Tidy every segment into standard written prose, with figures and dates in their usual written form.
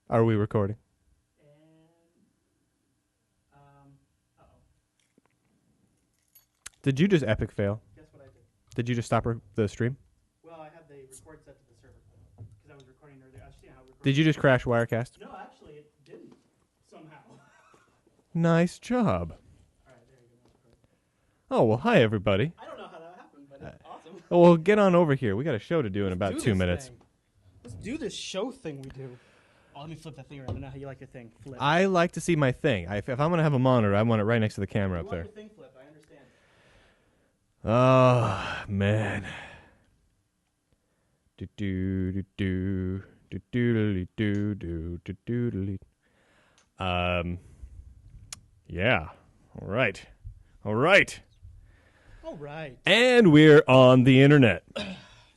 Are we recording? Uh-oh. Did you just epic fail? Guess what I did? Did you just stop the stream? Well, I had the record set to the server because I was recording earlier. I was seeing how it recorded. Did you just crash Wirecast? No, actually, it didn't somehow. Nice job. All right, there you go. Oh, well, hi, everybody. I don't know how that happened, but it's awesome. Well, get on over here. We got a show to do in about Let's 2 do this minutes. thing. Let's do this show thing we do. Oh, let me flip that thing around. I know how you like your thing. Flip. I like to see my thing. If I'm going to have a monitor, I want it right next to the camera up you there. want your thing flipped, I understand. Oh, man. Yeah. All right. All right. And we're on the internet.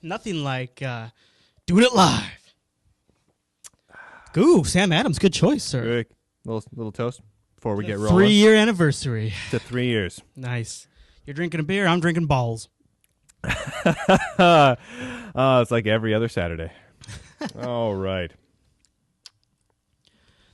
Nothing like doing it live. Ooh, Sam Adams, good choice, sir. Little toast before we get rolling. 3-year anniversary. To 3 years. Nice. You're drinking a beer, I'm drinking balls. It's like every other Saturday. All right.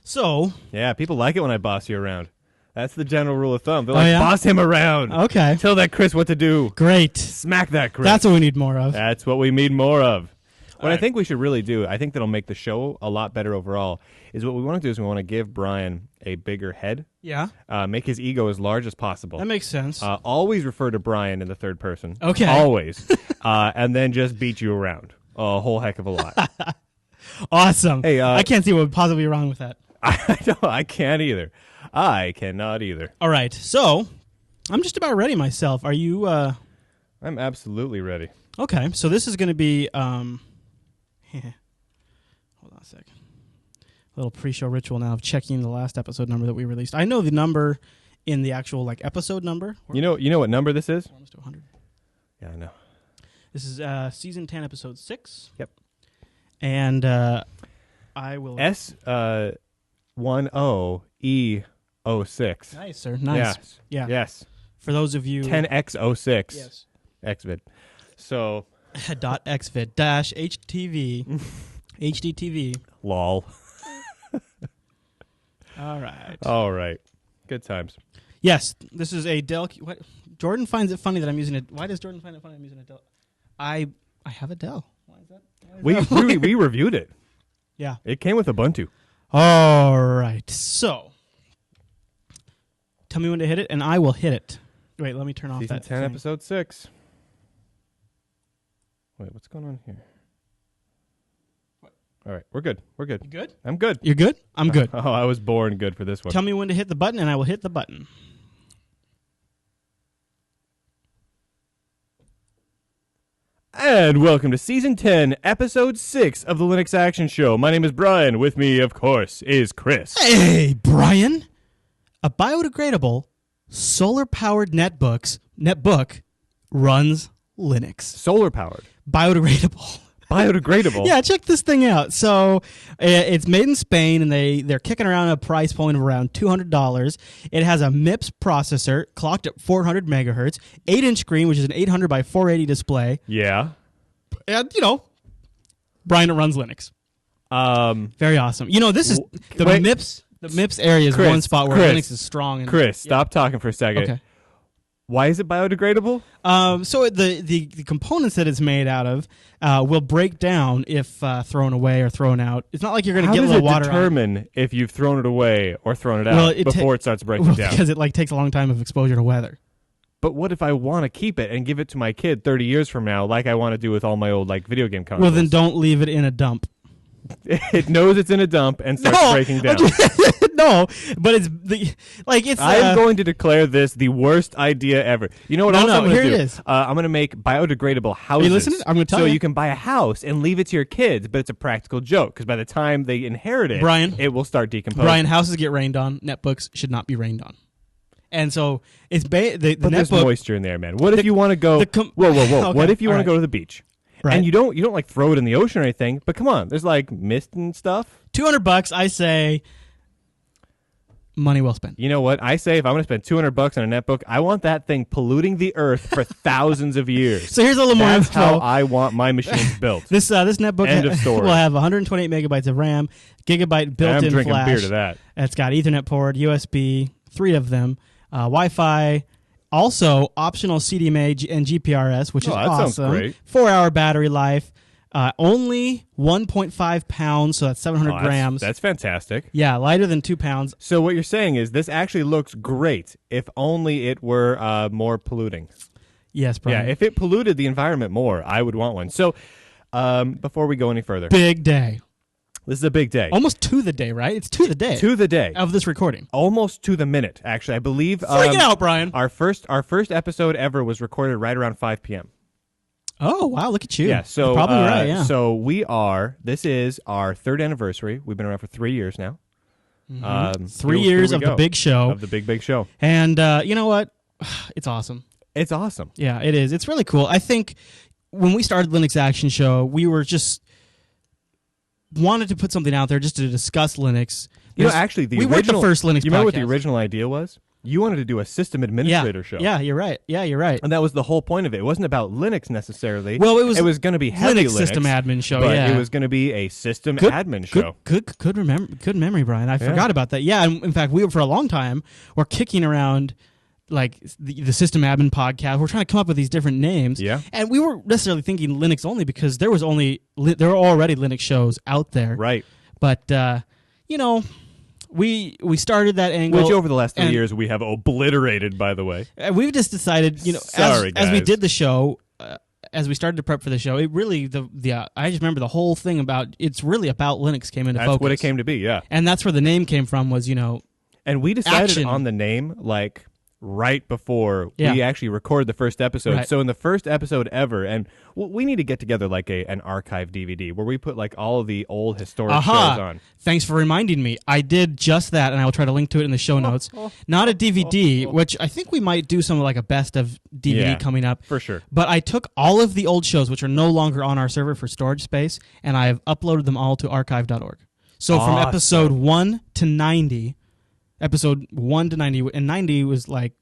So. Yeah, people like it when I boss you around. That's the general rule of thumb. They're like, yeah? boss him around. Okay. Tell that Chris what to do. Great. Smack that Chris. That's what we need more of. That's what we need more of. What right. I think we should really do, I think that'll make the show a lot better overall, is what we want to do is we want to give Brian a bigger head. Yeah. Make his ego as large as possible. That makes sense. Always refer to Brian in the third person. Okay. Always. And then just beat you around a whole heck of a lot. Awesome. Hey, I can't see what would possibly be wrong with that. I can't either. I cannot either. All right. So, I'm just about ready myself. Are you? I'm absolutely ready. Okay. So this is going to be. Hold on a second. A little pre-show ritual now of checking the last episode number that we released. I know the number in the actual episode number. You know what number this is? We're almost to 100. Yeah, I know. This is season 10, episode 6. Yep. And I will S10E06. Nice, sir. Nice. Yes. Yeah. Yes. For those of you 10X06. Yes. XVID. So .xvid -HTV HDTV. lol. All right. All right. Good times. Yes, this is a Dell. What? Jordan finds it funny that I'm using it. Why does Jordan find it funny I'm using a Dell? I have a Dell. Why is that? We reviewed it. Yeah. It came with Ubuntu. All right. So, tell me when to hit it, and I will hit it. Wait, let me turn off Season that 10, thing. episode 6. Wait, what's going on here? What? All right, we're good. We're good. You good? I'm good. You're good? I'm good. Oh, I was born good for this one. Tell me when to hit the button, and I will hit the button. And welcome to Season 10, Episode 6 of the Linux Action Show. My name is Brian. With me, of course, is Chris. Hey, Brian! A biodegradable, solar-powered netbook runs Linux. Solar-powered. Biodegradable. Biodegradable? Yeah, check this thing out. So it's made in Spain, and they're kicking around a price point of around $200. It has a MIPS processor clocked at 400 megahertz, 8-inch screen, which is an 800 by 480 display. Yeah. And, Brian, it runs Linux. Very awesome. This is the MIPS. The MIPS area is one spot where Linux is strong. And, Chris, stop talking for a second. Okay. Why is it biodegradable? So the components that it's made out of will break down if thrown away or thrown out. It's not like you're going to get a little water. How does it determine if you've thrown it away or thrown it out before it starts breaking down? Because it takes a long time of exposure to weather. But what if I want to keep it and give it to my kid 30 years from now, like I want to do with all my old video game consoles? Well, then don't leave it in a dump. It knows it's in a dump and starts breaking down. No, but it's I am going to declare this the worst idea ever. You know what else I'm going to do? Here it is. I'm going to make biodegradable houses. Are you listening? I'm going to tell you. So you can buy a house and leave it to your kids, but it's a practical joke because by the time they inherit it, Brian, it will start decomposing. Brian, houses get rained on. Netbooks should not be rained on. And so it's the but there's netbook. Moisture in there, man. What if you want to go? Whoa! Okay, What if you want to go to the beach? Right. And you don't throw it in the ocean or anything, but come on, there's mist and stuff. $200, I say. money well spent. You know what? I say if I'm going to spend $200 on a netbook, I want that thing polluting the earth for thousands of years. So here's a little more That's info. how I want my machines built. This netbook End of story. will have 128 megabytes of RAM, gigabyte built-in I'm drinking flash. beer to that. It's got Ethernet port, USB, 3 of them, Wi-Fi. Also, optional CDMA and GPRS, which is that awesome. sounds great. 4-hour battery life. Only 1.5 pounds, so that's 700 grams. That's fantastic. Yeah, lighter than 2 pounds. So what you're saying is this actually looks great if only it were more polluting. Yes, Brian. Yeah, if it polluted the environment more, I would want one. So before we go any further, Big day. this is a big day. Almost to the day, right? It's to the day. To the day. Of this recording. Almost to the minute, actually. I believe Freak it out, Brian. our first episode ever was recorded right around 5 p.m. Oh, wow, look at you. Yeah, so You're probably right, yeah. So this is our third anniversary. We've been around for 3 years now. 3 years here of we the go. big show. Of the big show. And you know what? It's awesome. It's awesome. Yeah, it is. It's really cool. I think when we started Linux Action Show, we were just wanted to put something out there just to discuss Linux. You know, actually, we weren't the first Linux You remember what the podcast. original idea was? You wanted to do a system administrator show. Yeah, you're right. Yeah, you're right. And that was the whole point of it. It wasn't about Linux necessarily. Well, it was going to be heavy Linux system admin show, but yeah. it was going to be a system admin show. Good memory, Brian. I forgot about that. Yeah, and in fact, we were for a long time were kicking around like the system admin podcast. We're trying to come up with these different names. Yeah. And we weren't necessarily thinking Linux only because there were already Linux shows out there. Right. But you know, we started that angle, Which over the last 3 and- years we have obliterated, by the way. We've just decided, you know, Sorry, as we guys. did the show, as we started to prep for the show, it really I just remember the whole thing about it's really about Linux came into That's focus. what it came to be, yeah. And that's where the name came from. Was, you know, And we decided Action. on the name like right before Yeah. we actually recorded the first episode. Right. So in the first episode ever, and we need to get together like an archive DVD where we put like all of the old historic shows on. Thanks for reminding me. I did just that, and I will try to link to it in the show notes. Not a DVD, which I think we might do some like a best of DVD Yeah, coming up. for sure. But I took all of the old shows, which are no longer on our server for storage space, and I have uploaded them all to archive.org. So from Awesome. episode 1 to 90, and 90 was like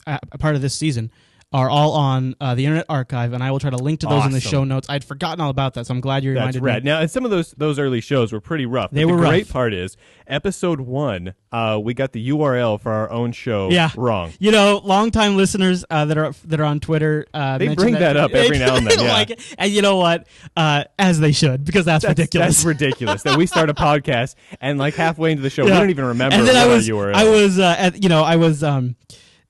a part of this season, are all on the Internet Archive, and I will try to link to those in the Awesome. show notes. I'd forgotten all about that, so I'm glad you That's reminded rad. me. Now, and some of those early shows were pretty rough. They but were the great rough. part is, episode 1, we got the URL for our own show wrong. You know, longtime listeners that are on Twitter, They mention bring that up every now and then, They don't yeah. like it. And you know what? As they should, because that's ridiculous. That's ridiculous that we start a podcast and like halfway into the show, we Yeah. don't even remember And then what I was, our URL I was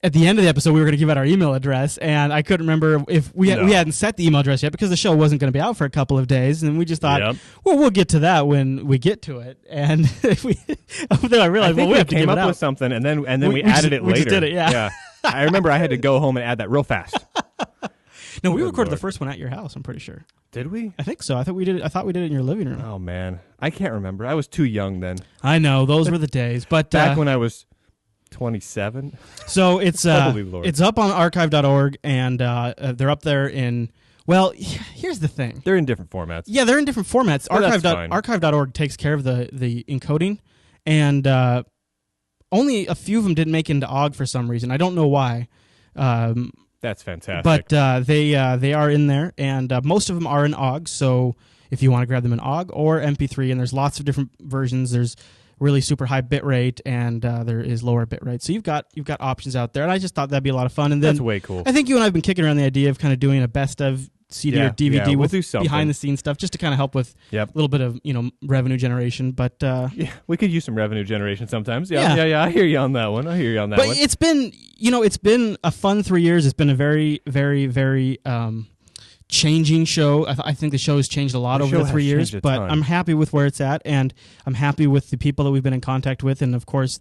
at the end of the episode, we were going to give out our email address, and I couldn't remember if we hadn't set the email address yet because the show wasn't going to be out for a couple of days, and we just thought, well, we'll get to that when we get to it. And then I realized, think we have to came give up it out. with something, and then we We added just- it we later. just did it, yeah. I remember I had to go home and add that real fast. No, we Good recorded the Lord. first one at your house. I'm pretty sure. Did we? I think so. I thought we did it in your living room. Oh man, I can't remember. I was too young then. I know those were the days, but Back when I was 27. so it's Holy Lord. it's up on archive.org, and they're up there in. Well, here's the thing. They're in different formats. Yeah, they're in different formats. But that's fine. Archive.org takes care of the encoding, and only a few of them didn't make it into OGG for some reason. I don't know why. That's fantastic. But they are in there, and most of them are in OGG. So if you want to grab them in OGG or MP3, and there's lots of different versions. There's really super high bit rate, and there is lower bit rate. So you've got options out there, and I just thought that'd be a lot of fun. And then that's way cool. I think you and I have been kicking around the idea of kind of doing a best of CD or DVD we'll with do something. behind the scenes stuff, just to kind of help with a little bit of revenue generation. But Yeah, we could use some revenue generation sometimes. Yeah. Yeah. I hear you on that one. But it's been a fun 3 years. It's been a very, very, very changing show. I think the show has changed a lot The over show the 3 has years, changed a but ton. I'm happy with where it's at, and I'm happy with the people that we've been in contact with, and of course,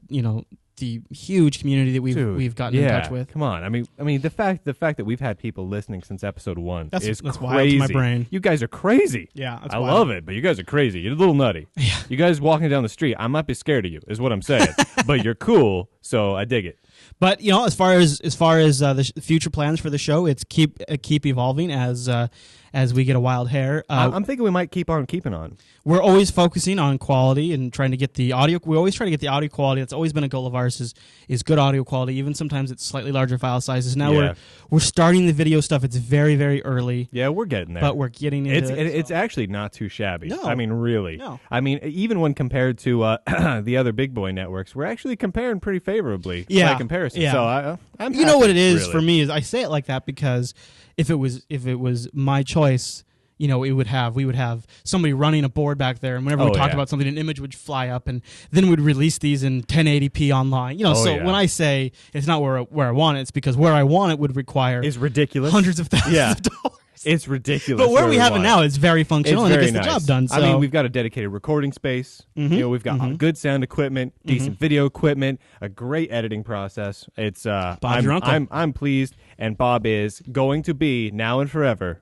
the huge community that we've gotten in touch with. Come on. I mean the fact that we've had people listening since episode 1 is That's crazy. wild to my brain. You guys are crazy. Yeah, that's I wild. love it, but you guys are crazy. You're a little nutty. Yeah. You guys walking down the street, I might be scared of you, is what I'm saying. but you're cool, so I dig it. But as far as the future plans for the show, it's keep evolving as we get a wild hair. I'm thinking we might keep on keeping on. We're always focusing on quality and trying to get the audio. We always try to get the audio quality. That's always been a goal of ours. Is good audio quality. Even sometimes it's slightly larger file sizes. Now we're starting the video stuff. It's very, very early. Yeah, we're getting there. But we're getting into it. It's actually not too shabby. No. I mean, really. No. I mean, even when compared to the other big boy networks, we're actually comparing pretty favorably by comparison. Yeah. So I'm you know what it is really. for me is I say it like that because if it was my choice, we would have somebody running a board back there, and whenever we talked about something, an image would fly up, and then we'd release these in 1080p online. When I say it's not where I want it, it's because where I want it would require is ridiculous, hundreds of thousands of dollars. It's ridiculous. But where we have it now, it's very functional, and it gets the job done. So. I mean, we've got a dedicated recording space. Mm-hmm. We've got good sound equipment, decent video equipment, a great editing process. It's Bob's your uncle. I'm pleased, and Bob is going to be now and forever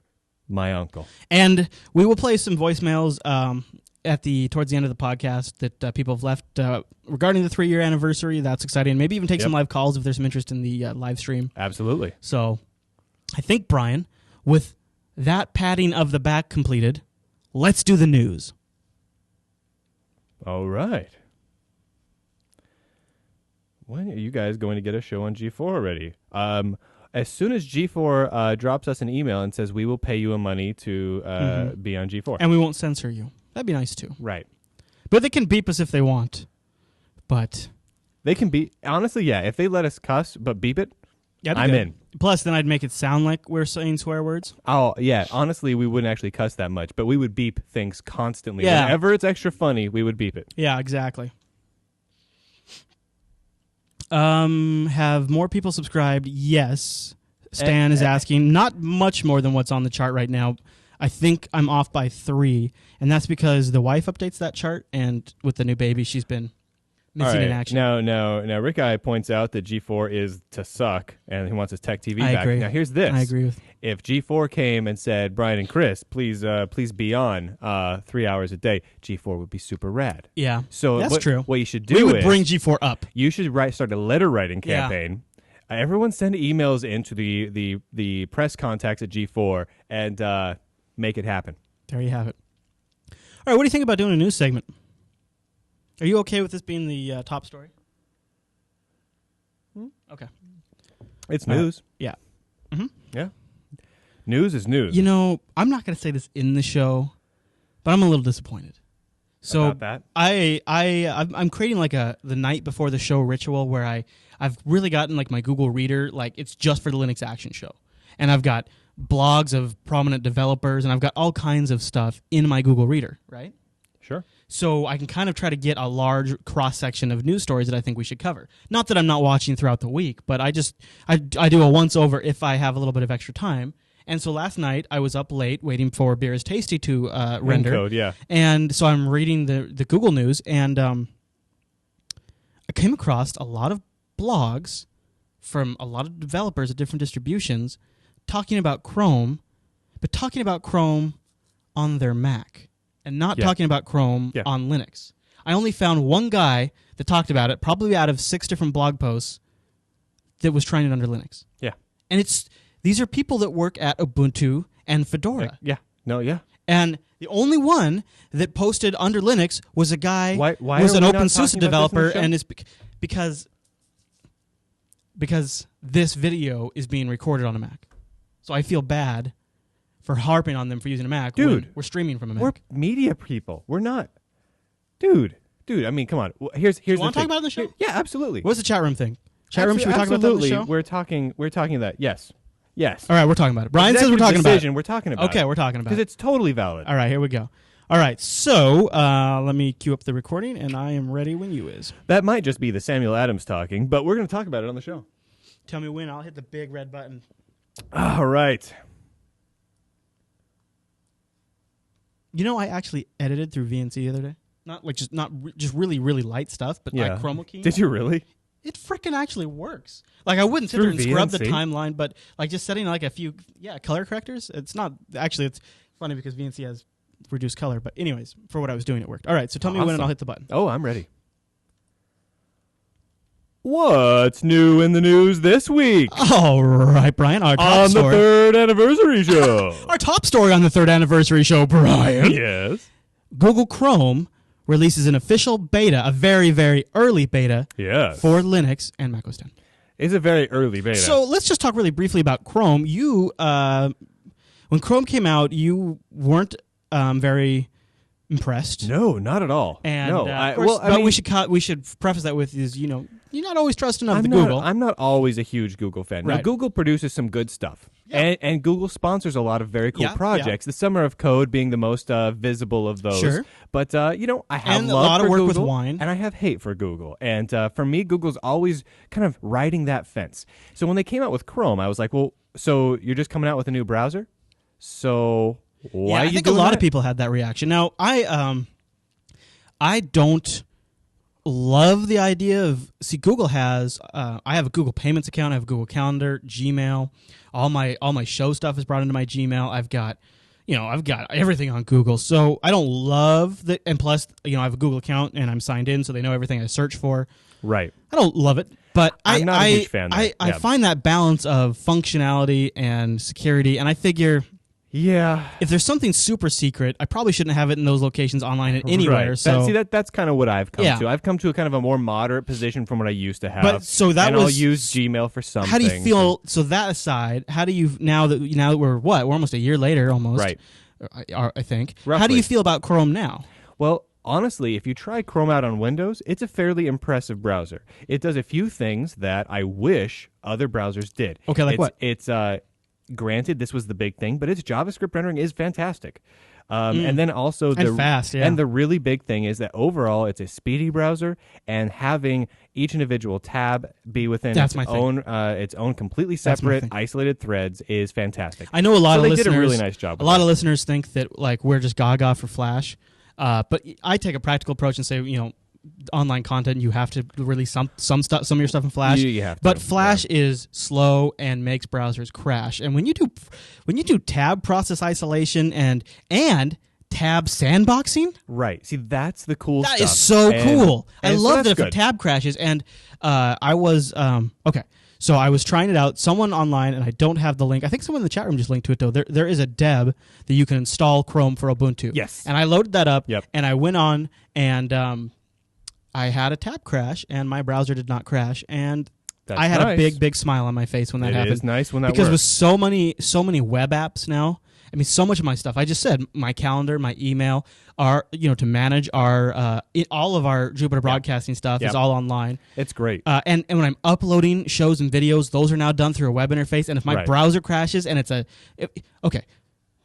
my uncle. And we will play some voicemails towards the end of the podcast that people have left regarding the 3-year anniversary. That's exciting. Maybe even take some live calls if there's some interest in the live stream. Absolutely. So I think, Brian, with that patting of the back completed, let's do the news. All right. When are you guys going to get a show on G4 already? As soon as G4 drops us an email and says we will pay you money to be on G4. And we won't censor you. That'd be nice too. Right. But they can beep us if they want. But they can beep. Honestly, yeah. If they let us cuss but beep it, I'm in. Plus, then I'd make it sound like we're saying swear words. Oh, yeah. Honestly, we wouldn't actually cuss that much, but we would beep things constantly. Yeah. Whenever it's extra funny, we would beep it. Yeah, exactly. Have more people subscribed? Yes. Stan is asking. Not much more than what's on the chart right now. I think I'm off by 3, and that's because the wife updates that chart, and with the new baby, she's been missing in action. Now, Rick I points out that G4 is to suck, and he wants his tech TV back. Agree. Now, here's this. I agree with. If G4 came and said, Brian and Chris, please be on 3 hours a day, G4 would be super rad. Yeah, so that's true. What you should do we would is bring G4 up. You should start a letter writing campaign. Everyone send emails into the press contacts at G4 and make it happen. There you have it. All right, what do you think about doing a news segment? Are you okay with this being the top story? Okay. It's news. Yeah. Yeah. News is news. I'm not going to say this in the show, but I'm a little disappointed. So about that? I'm creating like the night before the show ritual where I've really gotten like my Google Reader, like it's just for the Linux Action Show. And I've got blogs of prominent developers, and I've got all kinds of stuff in my Google Reader, right? Sure. So I can kind of try to get a large cross-section of news stories that I think we should cover. Not that I'm not watching throughout the week, but I do a once-over if I have a little bit of extra time. And so last night, I was up late waiting for Beer is Tasty to render. Code, yeah. And so I'm reading the Google News, and I came across a lot of blogs from a lot of developers of different distributions talking about Chrome, but talking about Chrome on their Mac. And not talking about Chrome on Linux. I only found one guy that talked about it, probably out of 6 different blog posts, that was trying it under Linux. Yeah. And these are people that work at Ubuntu and Fedora. Yeah. No, yeah. And the only one that posted under Linux was a guy why who was are an we not OpenSUSE talking about developer, this in the show? and because this video is being recorded on a Mac. So I feel bad for harping on them for using a Mac. Dude, we're streaming from a Mac. We're media people. We're not. Dude, I mean, come on. Here's you the want to thing. talk about it in the show? Yeah, absolutely. What's the chat room thing? Chat room, should we talk about that in the show? We're talking that. Yes. All right, we're talking about it. Brian says we're talking about it. We're talking about Okay, we're talking about it. Because it's totally valid. All right, here we go. All right, so let me cue up the recording, and I am ready when you is. That might just be the Samuel Adams talking, but we're going to talk about it on the show. Tell me when. I'll hit the big red button. All right. I actually edited through VNC the other day. Not just really, really light stuff, but like chroma key. Did you really? It freaking actually works. Like I wouldn't sit there and scrub the timeline, but like just setting like a few color correctors. It's not actually. It's funny because VNC has reduced color, but anyways, for what I was doing, it worked. All right, so tell me when and I'll hit the button. Oh, I'm ready. What's new in the news this week? All right, Brian. Our top On the story. third anniversary show. Our top story on the third anniversary show, Brian. Yes. Google Chrome releases an official beta, a very, very early beta Yes. for Linux and Mac OS X. It's a very early beta. So let's just talk really briefly about Chrome. When Chrome came out, you weren't very impressed. No, not at all. And no, of course, but we should preface that with you're not always trusting of Google. I'm not always a huge Google fan. Now, Right. Google produces some good stuff. Yeah. And Google sponsors a lot of very cool Yeah, projects. The Summer of Code being the most visible of those. Sure. But, I have And a love lot of for work with Google, wine. and I have hate for Google. And for me, Google's always kind of riding that fence. So when they came out with Chrome, I was like, well, so you're just coming out with a new browser? So why are you I think a doing lot that? of people had that reaction. Now, I don't love the idea of Google has I have a Google Payments account, I have a Google Calendar, Gmail, all my show stuff is brought into my Gmail. I've got everything on Google. So I don't love the, and plus I have a Google account and I'm signed in so they know everything I search for. Right. I don't love it, but I'm not a huge fan there. I Yeah. find that balance of functionality and security, and I figure Yeah. if there's something super secret, I probably shouldn't have it in those locations online anywhere. Right. So That's kind of what I've come Yeah. to. I've come to a kind of a more moderate position from what I used to have. But so that and was I'll use Gmail for something. how do you feel? So that aside, how do you now that we're almost a year later almost, Right. I think. How Roughly. do you feel about Chrome now? Well, honestly, if you try Chrome out on Windows, it's a fairly impressive browser. It does a few things that I wish other browsers did. Okay, like what? It's granted, this was the big thing, but its JavaScript rendering is fantastic. And then also And fast, yeah. And the really big thing is that overall it's a speedy browser, and having each individual tab be within That's my thing. its own completely That's my separate, thing. isolated threads is fantastic. I know a lot So of they listeners did a really nice job. A with lot that. of listeners think that like we're just gaga for Flash, but I take a practical approach and say online content you have to release some stuff, some of your stuff in Flash. You have to, but Flash is slow and makes browsers crash. And when you do tab process isolation and tab sandboxing, Right. See, that's the cool that stuff. is so And- cool. I and so love that's that if a good. tab crashes. And I was okay. So I was trying it out. Someone online, and I don't have the link. I think someone in the chat room just linked to it though. There is a deb that you can install Chrome for Ubuntu. Yes. And I loaded that up. Yep. And I went on, and I had a tab crash, and my browser did not crash, and That's I had a nice. big smile on my face when that It happened. is nice when that because works. with so many web apps now. I mean, so much of my stuff. I just said my calendar, my email, our to manage our all of our Jupiter Broadcasting stuff Yep. is all online. It's great. And when I'm uploading shows and videos, those are now done through a web interface. And if my Right. browser crashes and okay.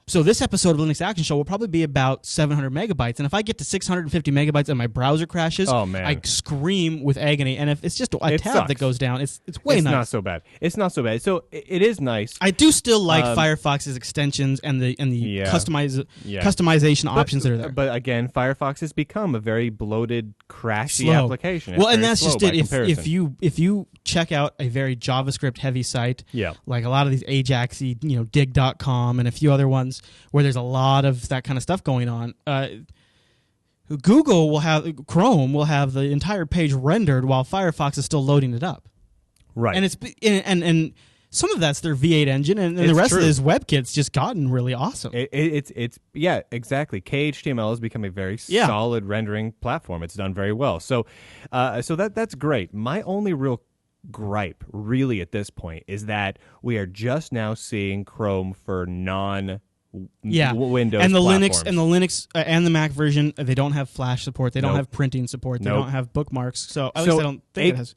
So this episode of Linux Action Show will probably be about 700 megabytes. And if I get to 650 megabytes and my browser crashes, Oh, man. I scream with agony. And if it's just a It tab sucks. that goes down, it's way It's nice. not so bad. It's not so bad. So it is nice. I do still like Um, Firefox's extensions and the Yeah. customization options that are there. But again, Firefox has become a very bloated, crashy Slow. application. It's Well, and very that's slow just by it. comparison. If you check out a very JavaScript heavy site, Yeah. like a lot of these Ajaxy, dig.com and a few other ones where there's a lot of that kind of stuff going on. Chrome will have the entire page rendered while Firefox is still loading it up. Right. And it's and some of that's their V8 engine, and the It's rest true. of this WebKit's just gotten really awesome. It's yeah, exactly. KHTML has become a very Yeah. solid rendering platform. It's done very well. So that's great. My only real gripe really at this point is that we are just now seeing Chrome for non Windows and the platforms. Linux and the Mac version, they don't have Flash support. They don't Nope. have printing support. They Nope. don't have bookmarks. So at least I don't think it has.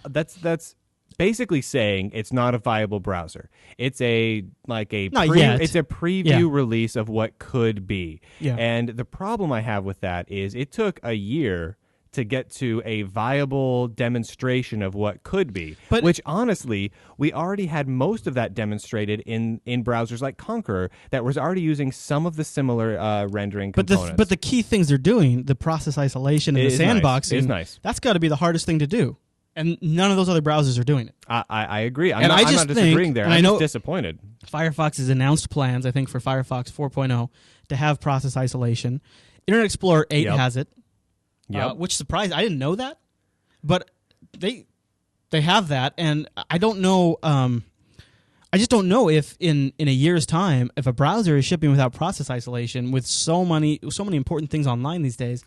That's basically saying it's not a viable browser. It's a Not yet. it's a preview Yeah. release of what could be. Yeah. And the problem I have with that is it took a year to get to a viable demonstration of what could be. But- which honestly, we already had most of that demonstrated in browsers like Conqueror that was already using some of the similar rendering components. But the key things they're doing, the process isolation and It the is nice. sandboxing, It is nice. that's got to be the hardest thing to do. And none of those other browsers are doing it. I agree. I'm And not, I I'm just not disagreeing think- there. and I'm I know- just disappointed. Firefox has announced plans, I think, for Firefox 4.0 to have process isolation. Internet Explorer 8 Yep. has it, Yep. which surprised. I didn't know that, but they have that, and I don't know. I just don't know if in a year's time, if a browser is shipping without process isolation with so many important things online these days,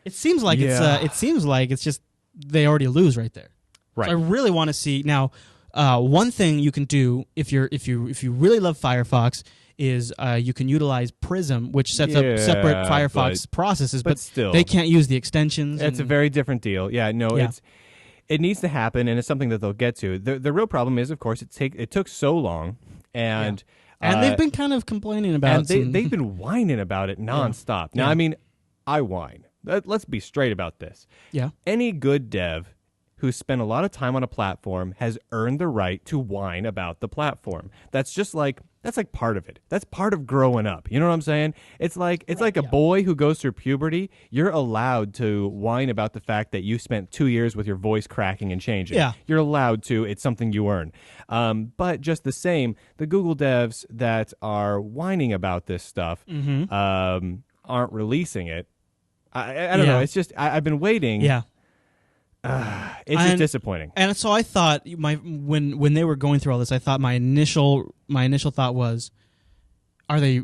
it seems like it's just they already lose right there. Right. So I really want to see now. One thing you can do if you really love Firefox is you can utilize Prism, which sets up separate Firefox processes, but still, they can't use the extensions. It's a very different deal. Yeah, no, it needs to happen, and it's something that they'll get to. The real problem is, of course, it took so long, and they've been kind of complaining about it. And they've been whining about it nonstop. Now, I mean, I whine. Let's be straight about this. Yeah. Any good dev who spent a lot of time on a platform has earned the right to whine about the platform. That's part of it. That's part of growing up. You know what I'm saying? It's like a boy who goes through puberty. You're allowed to whine about the fact that you spent 2 years with your voice cracking and changing. Yeah. You're allowed to. It's something you earn. But just the same, the Google devs that are whining about this stuff aren't releasing it. I don't know. It's just I've been waiting. Yeah. It's just disappointing. And so I thought when they were going through all this, I thought my initial thought was, are they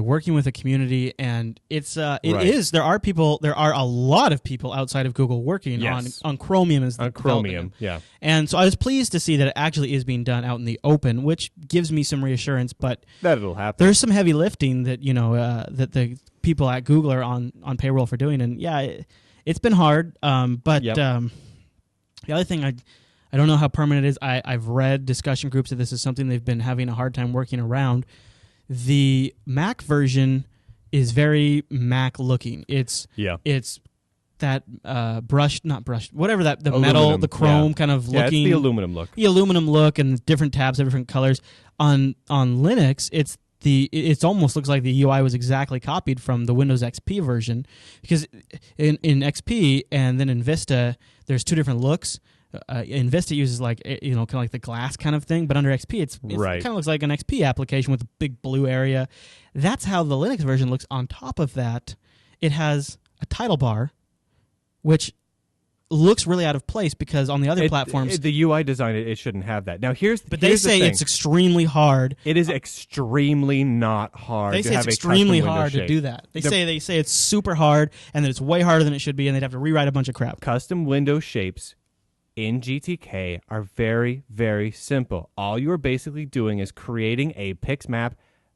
working with a community? And it is. There are a lot of people outside of Google working on Chromium as the Chromium. Yeah. And so I was pleased to see that it actually is being done out in the open, which gives me some reassurance. But that it'll happen. There's some heavy lifting that that the people at Google are on payroll for doing, and it's been hard. The other thing, I don't know how permanent it is. I've read discussion groups that this is something they've been having a hard time working around. The Mac version is very Mac looking. It's that whatever that the aluminum, metal, the chrome kind of looking. It's the aluminum look. The aluminum look and different tabs of different colors. On Linux, it almost looks like the UI was exactly copied from the Windows XP version, because in XP and then in Vista, there's two different looks. In Vista uses kind of like the glass kind of thing, but under XP it kind of looks like an XP application with a big blue area. That's how the Linux version looks. On top of that, it has a title bar, which looks really out of place because on the other platforms, the UI design it shouldn't have that. Now they say it's extremely hard. It is extremely not hard. They say it's extremely hard to do that. They say it's super hard and that it's way harder than it should be, and they'd have to rewrite a bunch of crap. Custom window shapes in GTK are very, very simple. All you are basically doing is creating a pixmap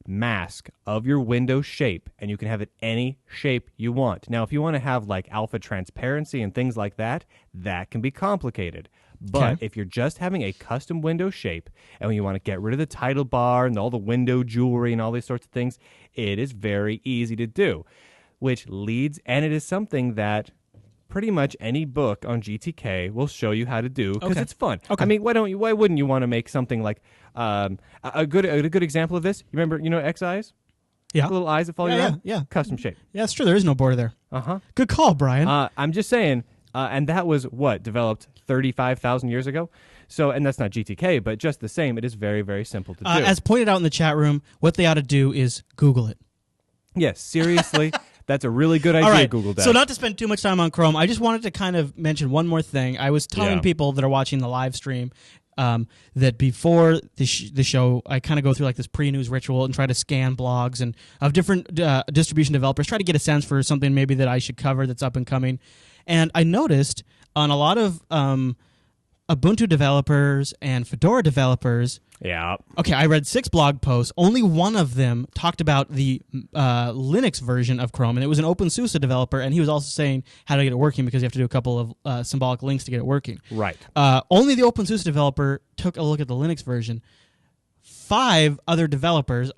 mask of your window shape, and you can have it any shape you want. Now, if you want to have like alpha transparency and things like that, that can be complicated. But if you're just having a custom window shape and you want to get rid of the title bar and all the window jewelry and all these sorts of things, it is very easy to do, which leads, and it is something that pretty much any book on GTK will show you how to do because it's fun. Okay. I mean, why wouldn't you want to make something like a good example of this? You remember, X eyes? Yeah. The little eyes that follow you around? Yeah. Custom shape. Yeah, it's true. There is no border there. Uh-huh. Good call, Brian. I'm just saying, and that was developed 35,000 years ago? So, and that's not GTK, but just the same, it is very, very simple to do. As pointed out in the chat room, what they ought to do is Google it. Yes, seriously. That's a really good idea, all right. Google Dev. So not to spend too much time on Chrome, I just wanted to kind of mention one more thing. I was telling people that are watching the live stream that before the show, I kind of go through like this pre-news ritual and try to scan blogs and of different distribution developers, try to get a sense for something maybe that I should cover that's up and coming. And I noticed on a lot of Ubuntu developers and Fedora developers. Yeah. Okay, I read 6 blog posts. Only one of them talked about the Linux version of Chrome, and it was an OpenSUSE developer, and he was also saying how to get it working because you have to do a couple of symbolic links to get it working. Right. Only the OpenSUSE developer took a look at the Linux version. 5 other developers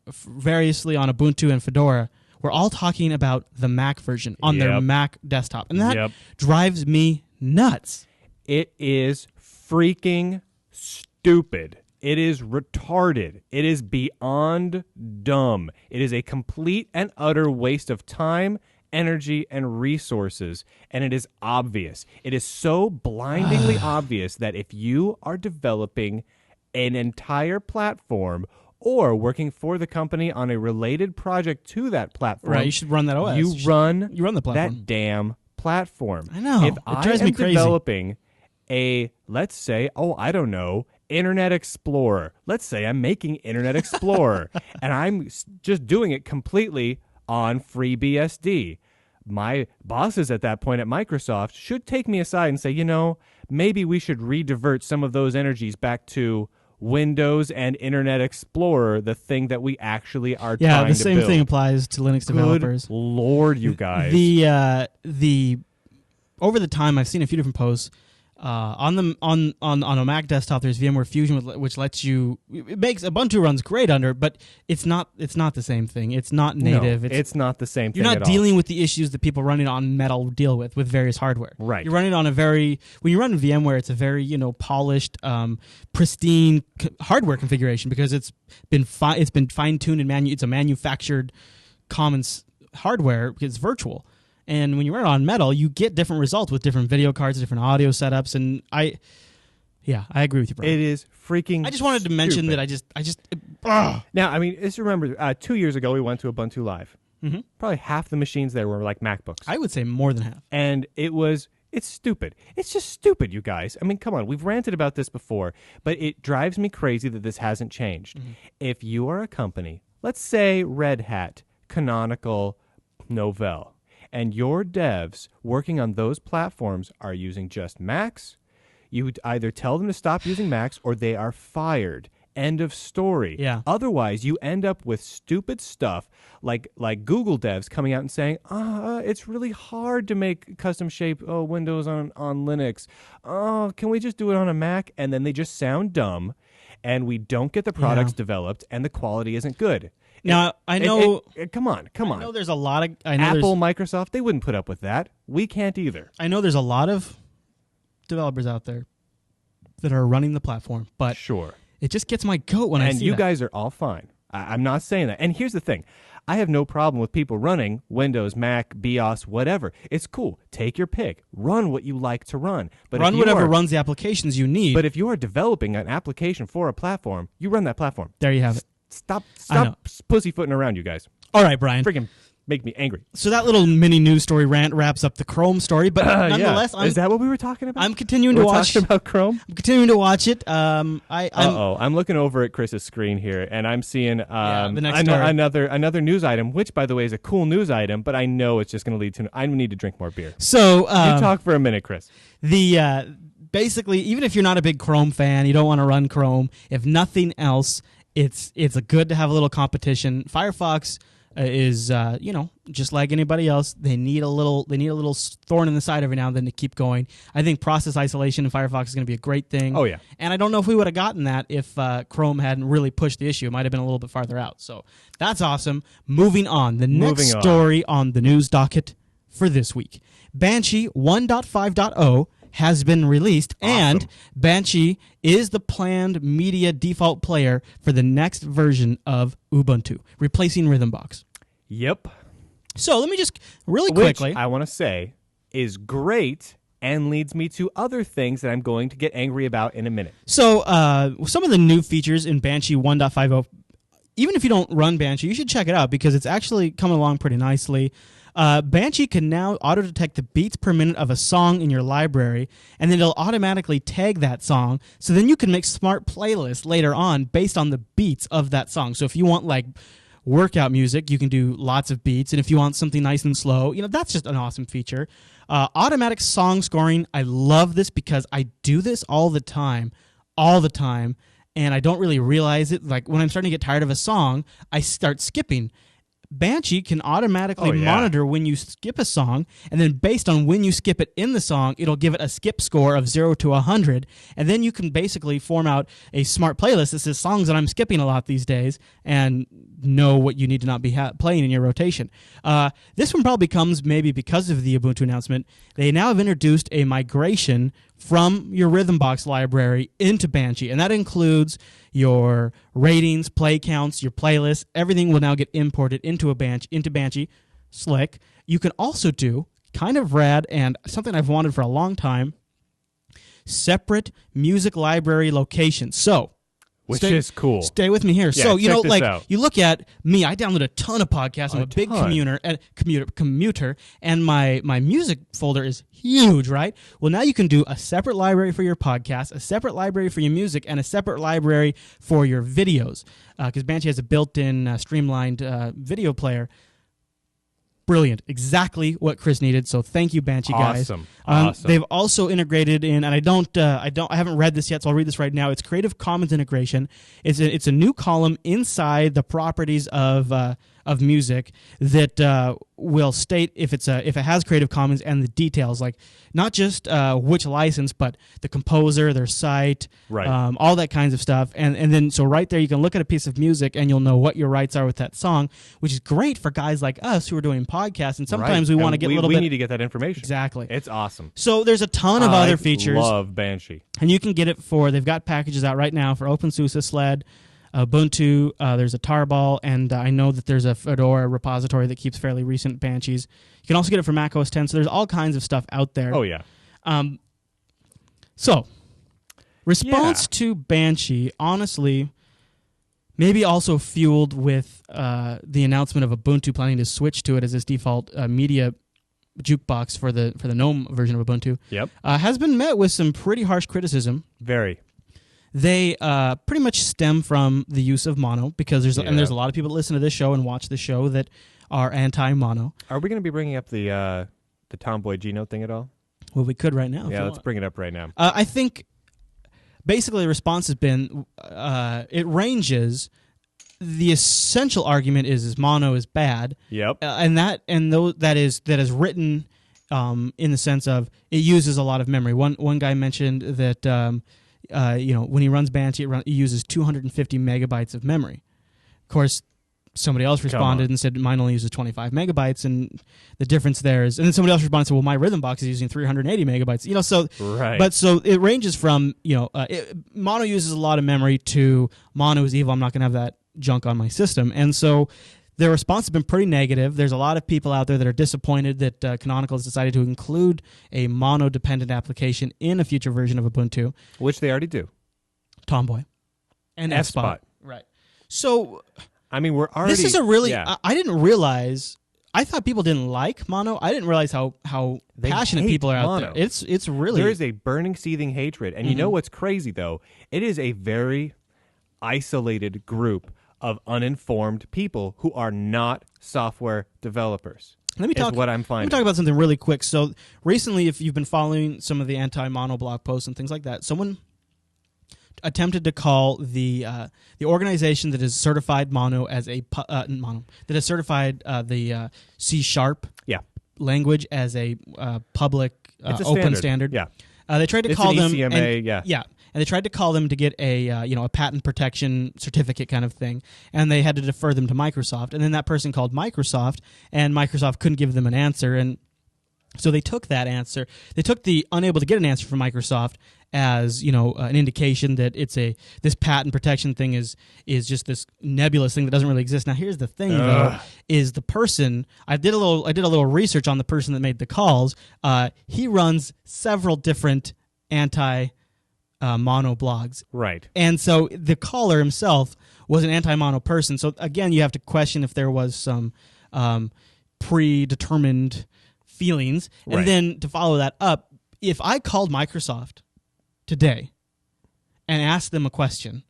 variously on Ubuntu and Fedora were all talking about the Mac version on their Mac desktop, and that drives me nuts. It is freaking stupid. It is retarded. It is beyond dumb. It is a complete and utter waste of time, energy, and resources, and it is obvious. It is so blindingly obvious that if you are developing an entire platform or working for the company on a related project to that platform, right, you should run that OS. You run the platform. that damn platform. I know. If I am developing let's say, I don't know, Internet Explorer. Let's say I'm making Internet Explorer and I'm just doing it completely on FreeBSD. My bosses at that point at Microsoft should take me aside and say, maybe we should redivert some of those energies back to Windows and Internet Explorer, the thing that we actually are trying to build. Yeah, the same thing applies to Linux developers. Good Lord, you guys. The over the time, I've seen a few different posts. On a Mac desktop, there's VMware Fusion, which lets you. It makes Ubuntu runs great under, but it's not the same thing. It's not native. No, it's not the same thing. You're not dealing with the issues that people running on Metal deal with various hardware. Right. You're running on when you run VMware, it's a very polished, pristine hardware configuration because it's been fine tuned and it's a manufactured commons hardware because it's virtual. And when you run it on Metal, you get different results with different video cards, different audio setups, and I agree with you, Brian. It is freaking. I just wanted to mention that I just. Now, I mean, just remember, 2 years ago we went to Ubuntu Live. Mm-hmm. Probably half the machines there were like MacBooks. I would say more than half. And it's stupid. It's just stupid, you guys. I mean, come on. We've ranted about this before, but it drives me crazy that this hasn't changed. Mm-hmm. If you are a company, let's say Red Hat, Canonical, Novell, and your devs working on those platforms are using just Macs, you would either tell them to stop using Macs or they are fired. End of story. Yeah. Otherwise, you end up with stupid stuff like Google devs coming out and saying, it's really hard to make custom shape Windows on Linux. Can we just do it on a Mac? And then they just sound dumb, and we don't get the products developed, and the quality isn't good. Now, I know... Come on. I know there's a lot of... Apple, Microsoft, they wouldn't put up with that. We can't either. I know there's a lot of developers out there that are running the platform, but sure, it just gets my goat when I see And you guys are all fine. I'm not saying that. And here's the thing. I have no problem with people running Windows, Mac, BIOS, whatever. It's cool. Take your pick. Run what you like to run. But run whatever runs the applications you need. But if you are developing an application for a platform, you run that platform. There you have it. Stop pussyfooting around, you guys. All right, Brian. Freaking make me angry. So that little mini news story rant wraps up the Chrome story, but nonetheless, is that what we were talking about? I'm continuing to watch. Talking about Chrome. I'm continuing to watch it. I'm looking over at Chris's screen here, and I'm seeing the next story. another news item, which by the way is a cool news item, but I know it's just going to lead to. I need to drink more beer. So you talk for a minute, Chris. Basically, even if you're not a big Chrome fan, you don't want to run Chrome. If nothing else, it's good to have a little competition. Firefox is just like anybody else. They need a little thorn in the side every now and then to keep going. I think process isolation in Firefox is going to be a great thing. Oh yeah, and I don't know if we would have gotten that if Chrome hadn't really pushed the issue. It might have been a little bit farther out. So that's awesome. Moving on. The next story on the news docket for this week: Banshee 1.5.0 has been released, and Banshee is the planned media default player for the next version of Ubuntu, replacing Rhythmbox. Yep. So let me just really quickly... Which I want to say is great and leads me to other things that I'm going to get angry about in a minute. So some of the new features in Banshee 1.50, even if you don't run Banshee, you should check it out because it's actually coming along pretty nicely. Banshee can now auto-detect the beats per minute of a song in your library, and then it'll automatically tag that song, so then you can make smart playlists later on based on the beats of that song. So if you want, like, workout music, you can do lots of beats, and if you want something nice and slow, that's just an awesome feature. Automatic song scoring, I love this because I do this all the time, and I don't really realize it. Like, when I'm starting to get tired of a song, I start skipping. Banshee can automatically monitor when you skip a song, and then based on when you skip it in the song, it'll give it a skip score of 0 to 100, and then you can basically form out a smart playlist that says songs that I'm skipping a lot these days, and know what you need to not be playing in your rotation. This one probably comes maybe because of the Ubuntu announcement. They now have introduced a migration from your Rhythmbox library into Banshee, and that includes your ratings, play counts, your playlists. Everything will now get imported into Banshee. Slick. You can also do, kind of rad, and something I've wanted for a long time, separate music library locations. So, which is cool. Stay with me here. Yeah, So, you check know, this like, out. you look at me, I download a ton of podcasts. I'm a big commuter, and my music folder is huge, right? Well, now you can do a separate library for your podcast, a separate library for your music, and a separate library for your videos, because Banshee has a built-in streamlined video player. Brilliant. Exactly what Chris needed. So thank you, Banshee guys. Awesome. They've also integrated in, and I haven't read this yet, so I'll read this right now. It's Creative Commons integration. It's a new column inside the properties of music that will state if it has Creative Commons and the details, like not just which license, but the composer, their site, Right. all that kinds of stuff. And then so right there you can look at a piece of music and you'll know what your rights are with that song, which is great for guys like us who are doing podcasts. And sometimes Right. we want to And get a little bit. We need to get that information. Exactly. It's awesome. So there's a ton of other features. I love Banshee. And you can get it they've got packages out right now for OpenSUSE, Sled, Ubuntu, there's a Tarball, and I know that there's a Fedora repository that keeps fairly recent Banshees. You can also get it for Mac OS X, so there's all kinds of stuff out there. Oh, yeah. So, response to Banshee, honestly, maybe also fueled with the announcement of Ubuntu planning to switch to it as its default media jukebox for the GNOME version of Ubuntu, Yep. has been met with some pretty harsh criticism. Very. They pretty much stem from the use of mono, because there's a lot of people that listen to this show and watch the show that are anti-mono. Are we going to be bringing up the Tomboy G-Note thing at all? Well, we could right now. Yeah, let's bring it up right now. I think basically the response has been it ranges. The essential argument is mono is bad. Yep. That is written in the sense of it uses a lot of memory. One guy mentioned that when he runs Banshee, it uses 250 megabytes of memory. Of course, somebody else responded and said mine only uses 25 megabytes, and the difference there is. And then somebody else responded and said, well, my Rhythm Box is using 380 megabytes. So right. But so it ranges from mono uses a lot of memory to mono is evil. I'm not going to have that junk on my system, and so. The response has been pretty negative. There's a lot of people out there that are disappointed that Canonical has decided to include a mono-dependent application in a future version of Ubuntu. Which they already do. Tomboy. And F-Spot. Right. So, I mean, we're already... This is a really... Yeah. I didn't realize... I thought people didn't like mono. I didn't realize how They passionate hate people are out mono. there. It's really... There is a burning, seething hatred. And you know what's crazy, though? It is a very isolated group of uninformed people who are not software developers. Let me talk what I'm finding. Let me talk about something really quick. So recently, if you've been following some of the anti-mono blog posts and things like that, someone attempted to call the organization that has certified mono as that has certified the C# language as a public It's a open standard. Yeah. They tried to It's call an them ECMA, yeah. And they tried to call them to get a patent protection certificate kind of thing, and they had to defer them to Microsoft. And then that person called Microsoft, and Microsoft couldn't give them an answer, and so they took that answer. They took the unable to get an answer from Microsoft as an indication that this patent protection thing is just this nebulous thing that doesn't really exist. Now here's the thing though, is the person I did a little research on the person that made the calls. He runs several different mono blogs. Right. And so the caller himself was an anti-mono person. So again, you have to question if there was some predetermined feelings. And Right. then to follow that up, if I called Microsoft today and asked them a question,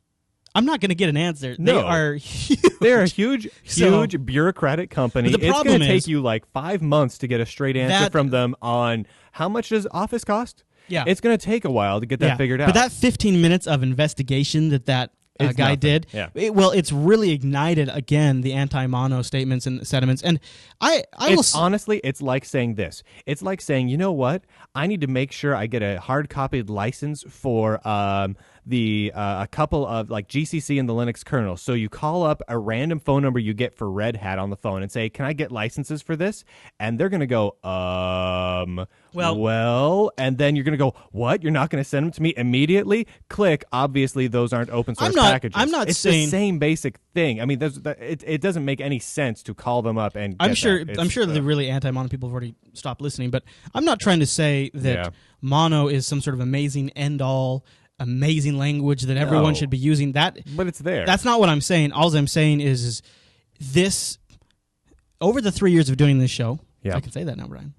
I'm not going to get an answer. No. They are huge. They're a huge bureaucratic company. But the It's problem going to is- take you like 5 months to get a straight answer from them on how much does Office cost? Yeah. It's going to take a while to get that figured out. But that 15 minutes of investigation that It's guy nothing. did, Yeah. it's really ignited, again, the anti-mono statements and sentiments. And Honestly, it's like saying this. It's like saying, you know what? I need to make sure I get a hard-copied license for a couple of like GCC and the Linux kernel. So you call up a random phone number you get for Red Hat on the phone and say, can I get licenses for this? And they're going to go, well, and then you're going to go, what? You're not going to send them to me immediately? Click. Obviously, those aren't open source packages. I'm not it's saying the same basic thing. I mean, it doesn't make any sense to call them up and. I'm get sure. that. I'm sure the really anti-mono people have already stopped listening. But I'm not trying to say that mono is some sort of amazing end-all amazing language that everyone No. should be using. That But it's there. That's not what I'm saying. All I'm saying is this, over the 3 years of doing this show, Yeah. I can say that now, Brian.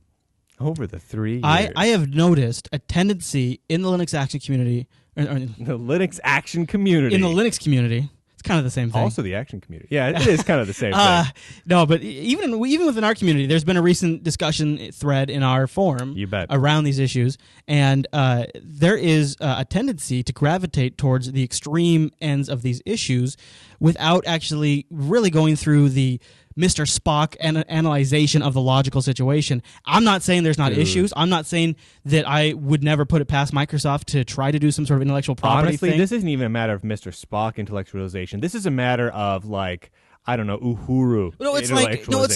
Over the 3 years. I have noticed a tendency in the Linux Action community, or the Linux Action community. in the Linux community. It's kind of the same thing. Also the Action community. Yeah, it is kind of the same thing. No, but even within our community, there's been a recent discussion thread in our forum You bet. around these issues, and there is a tendency to gravitate towards the extreme ends of these issues without actually really going through the Mr. Spock analyzation of the logical situation. I'm not saying there's not issues. I'm not saying that I would never put it past Microsoft to try to do some sort of intellectual property Honestly, thing. this isn't even a matter of Mr. Spock intellectualization. This is a matter of, like, I don't know, Uhuru. It's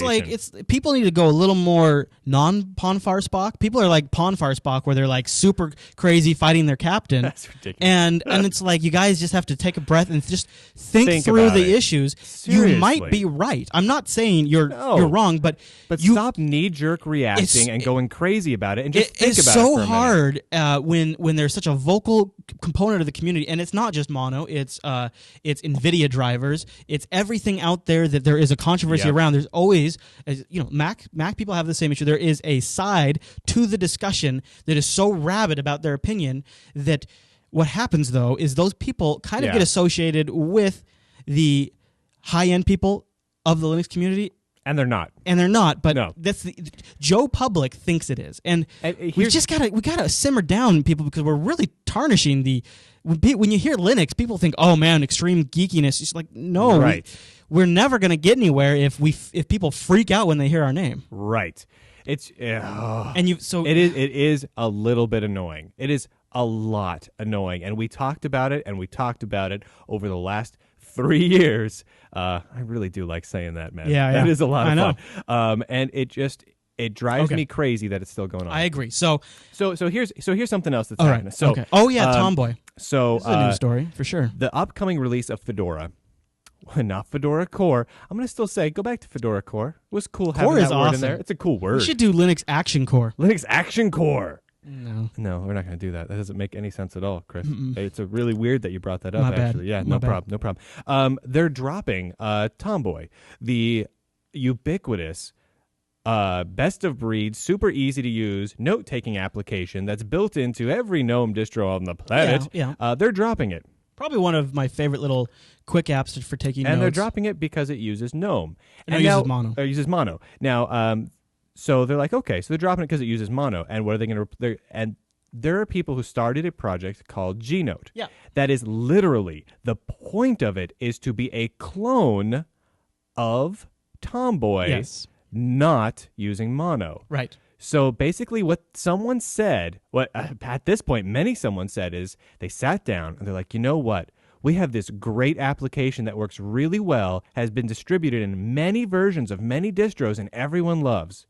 like people need to go a little more non-Ponfar Spock. People are like Ponfar Spock, where they're like super crazy fighting their captain. That's ridiculous. And it's like you guys just have to take a breath and just think through about the it. issues. Seriously. You might be right. I'm not saying you're wrong, but you stop knee-jerk reacting and going crazy about it, and just think it's about so it for a minute. hard when there's such a vocal component of the community, and it's not just mono. It's NVIDIA drivers. It's everything out there that there is a controversy Yep. around. There's always, Mac people have the same issue. There is a side to the discussion that is so rabid about their opinion that what happens though is those people kind of get associated with the high-end people of the Linux community. And they're not. But No. that's Joe Public thinks it is, and we here's- just gotta simmer down, people, because we're really tarnishing the. When you hear Linux, people think, "Oh man, extreme geekiness." It's like, no, Right. we're never gonna get anywhere if people freak out when they hear our name. Right. It's And it is a little bit annoying. It is a lot annoying, and we talked about it over the last 3 years. I really do like saying that, man. Yeah, That yeah. is a lot of I know. fun. And it drives Okay. me crazy that it's still going on. I agree. So So here's something else that's all happening. right, So okay. Oh yeah, Tomboy. So This is a news story for sure. the upcoming release of Fedora, not Fedora Core. I'm gonna still say go back to Fedora Core. It was cool having Core that is word awesome. in there. It's a cool word. We should do Linux Action Core. Linux Action Core. No. We're not going to do that. That doesn't make any sense at all, Chris. It's a really weird that you brought that up. My bad. Actually, yeah, My no bad. problem. They're dropping Tomboy, the ubiquitous, best of breed, super easy to use note-taking application that's built into every GNOME distro on the planet. Yeah. They're dropping it. Probably one of my favorite little quick apps for taking notes. And they're dropping it because it uses GNOME. And it now- uses mono. It uses mono. Now, so they're like, okay, so they're dropping it because it uses mono. And what are they going to... And there are people who started a project called Gnote. Yeah. That is literally, the point of it is to be a clone of Tomboy, Yes. not using mono. Right. So basically what someone said, at this point someone said is they sat down and they're like, you know what? We have this great application that works really well, has been distributed in many versions of many distros, and everyone loves.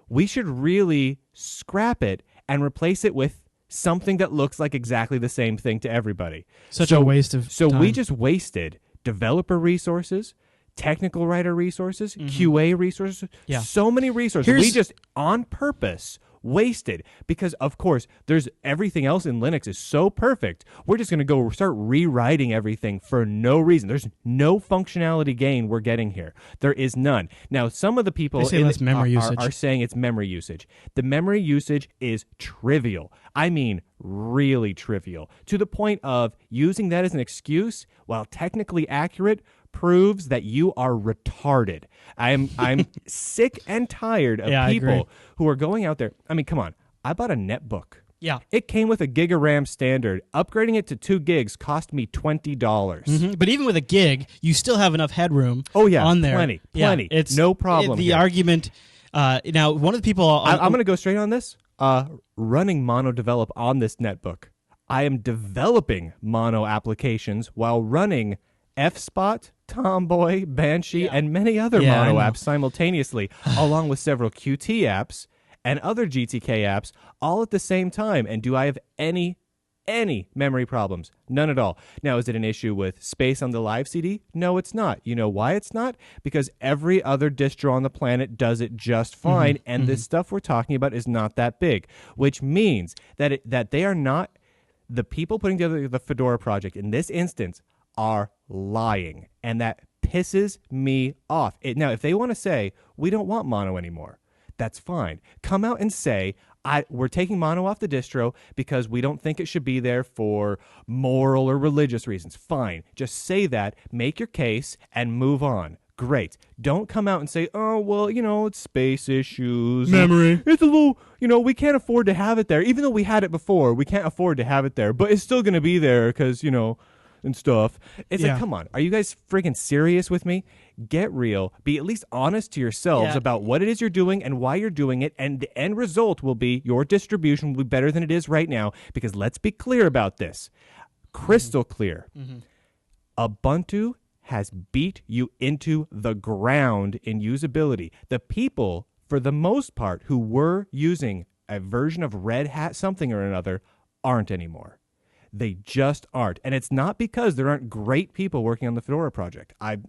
We should really scrap it and replace it with something that looks like exactly the same thing to everybody. Such a waste of So we time. just wasted developer resources, technical writer resources, QA resources, Yeah. so many resources. We just on purpose wasted because, of course, there's everything else in Linux is so perfect. We're just going to go start rewriting everything for no reason. There's no functionality gain we're getting here. There is none. Now, some of the people They say less memory usage. are saying it's memory usage. The memory usage is trivial. I mean, really trivial, to the point of using that as an excuse, while technically accurate, proves that you are retarded. I'm sick and tired of Yeah, I people agree. who are going out there. I mean, come on. I bought a netbook. Yeah. It came with a gig of RAM standard. Upgrading it to 2 gigs cost me $20. Mhm. But even with a gig, you still have enough headroom. Oh, yeah, on there. plenty. Yeah, it's No problem The here. argument. Now, one of the people. I'm going to go straight on this. Running mono develop on this netbook. I am developing mono applications while running F-Spot, Tomboy, Banshee, and many other Yeah, I mono know. apps simultaneously, along with several Qt apps and other GTK apps, all at the same time. And do I have any memory problems? None at all. Now, is it an issue with space on the live CD? No, it's not. You know why it's not? Because every other distro on the planet does it just fine, and this stuff we're talking about is not that big, which means that that they are not. The people putting together the Fedora project in this instance are lying, and that pisses me off. Now, if they want to say, we don't want mono anymore, that's fine. Come out and say, we're taking mono off the distro because we don't think it should be there for moral or religious reasons. Fine. Just say that, make your case, and move on. Great. Don't come out and say, oh, well, it's space issues. Memory. It's a little, we can't afford to have it there. Even though we had it before, we can't afford to have it there. But it's still going to be there because, and stuff. It's like, come on. Are you guys friggin' serious with me? Get real. Be at least honest to yourselves about what it is you're doing and why you're doing it. And the end result will be your distribution will be better than it is right now. Because let's be clear about this. Crystal clear. Ubuntu has beat you into the ground in usability. The people, for the most part, who were using a version of Red Hat something or another aren't anymore. They just aren't. And it's not because there aren't great people working on the Fedora project. I'm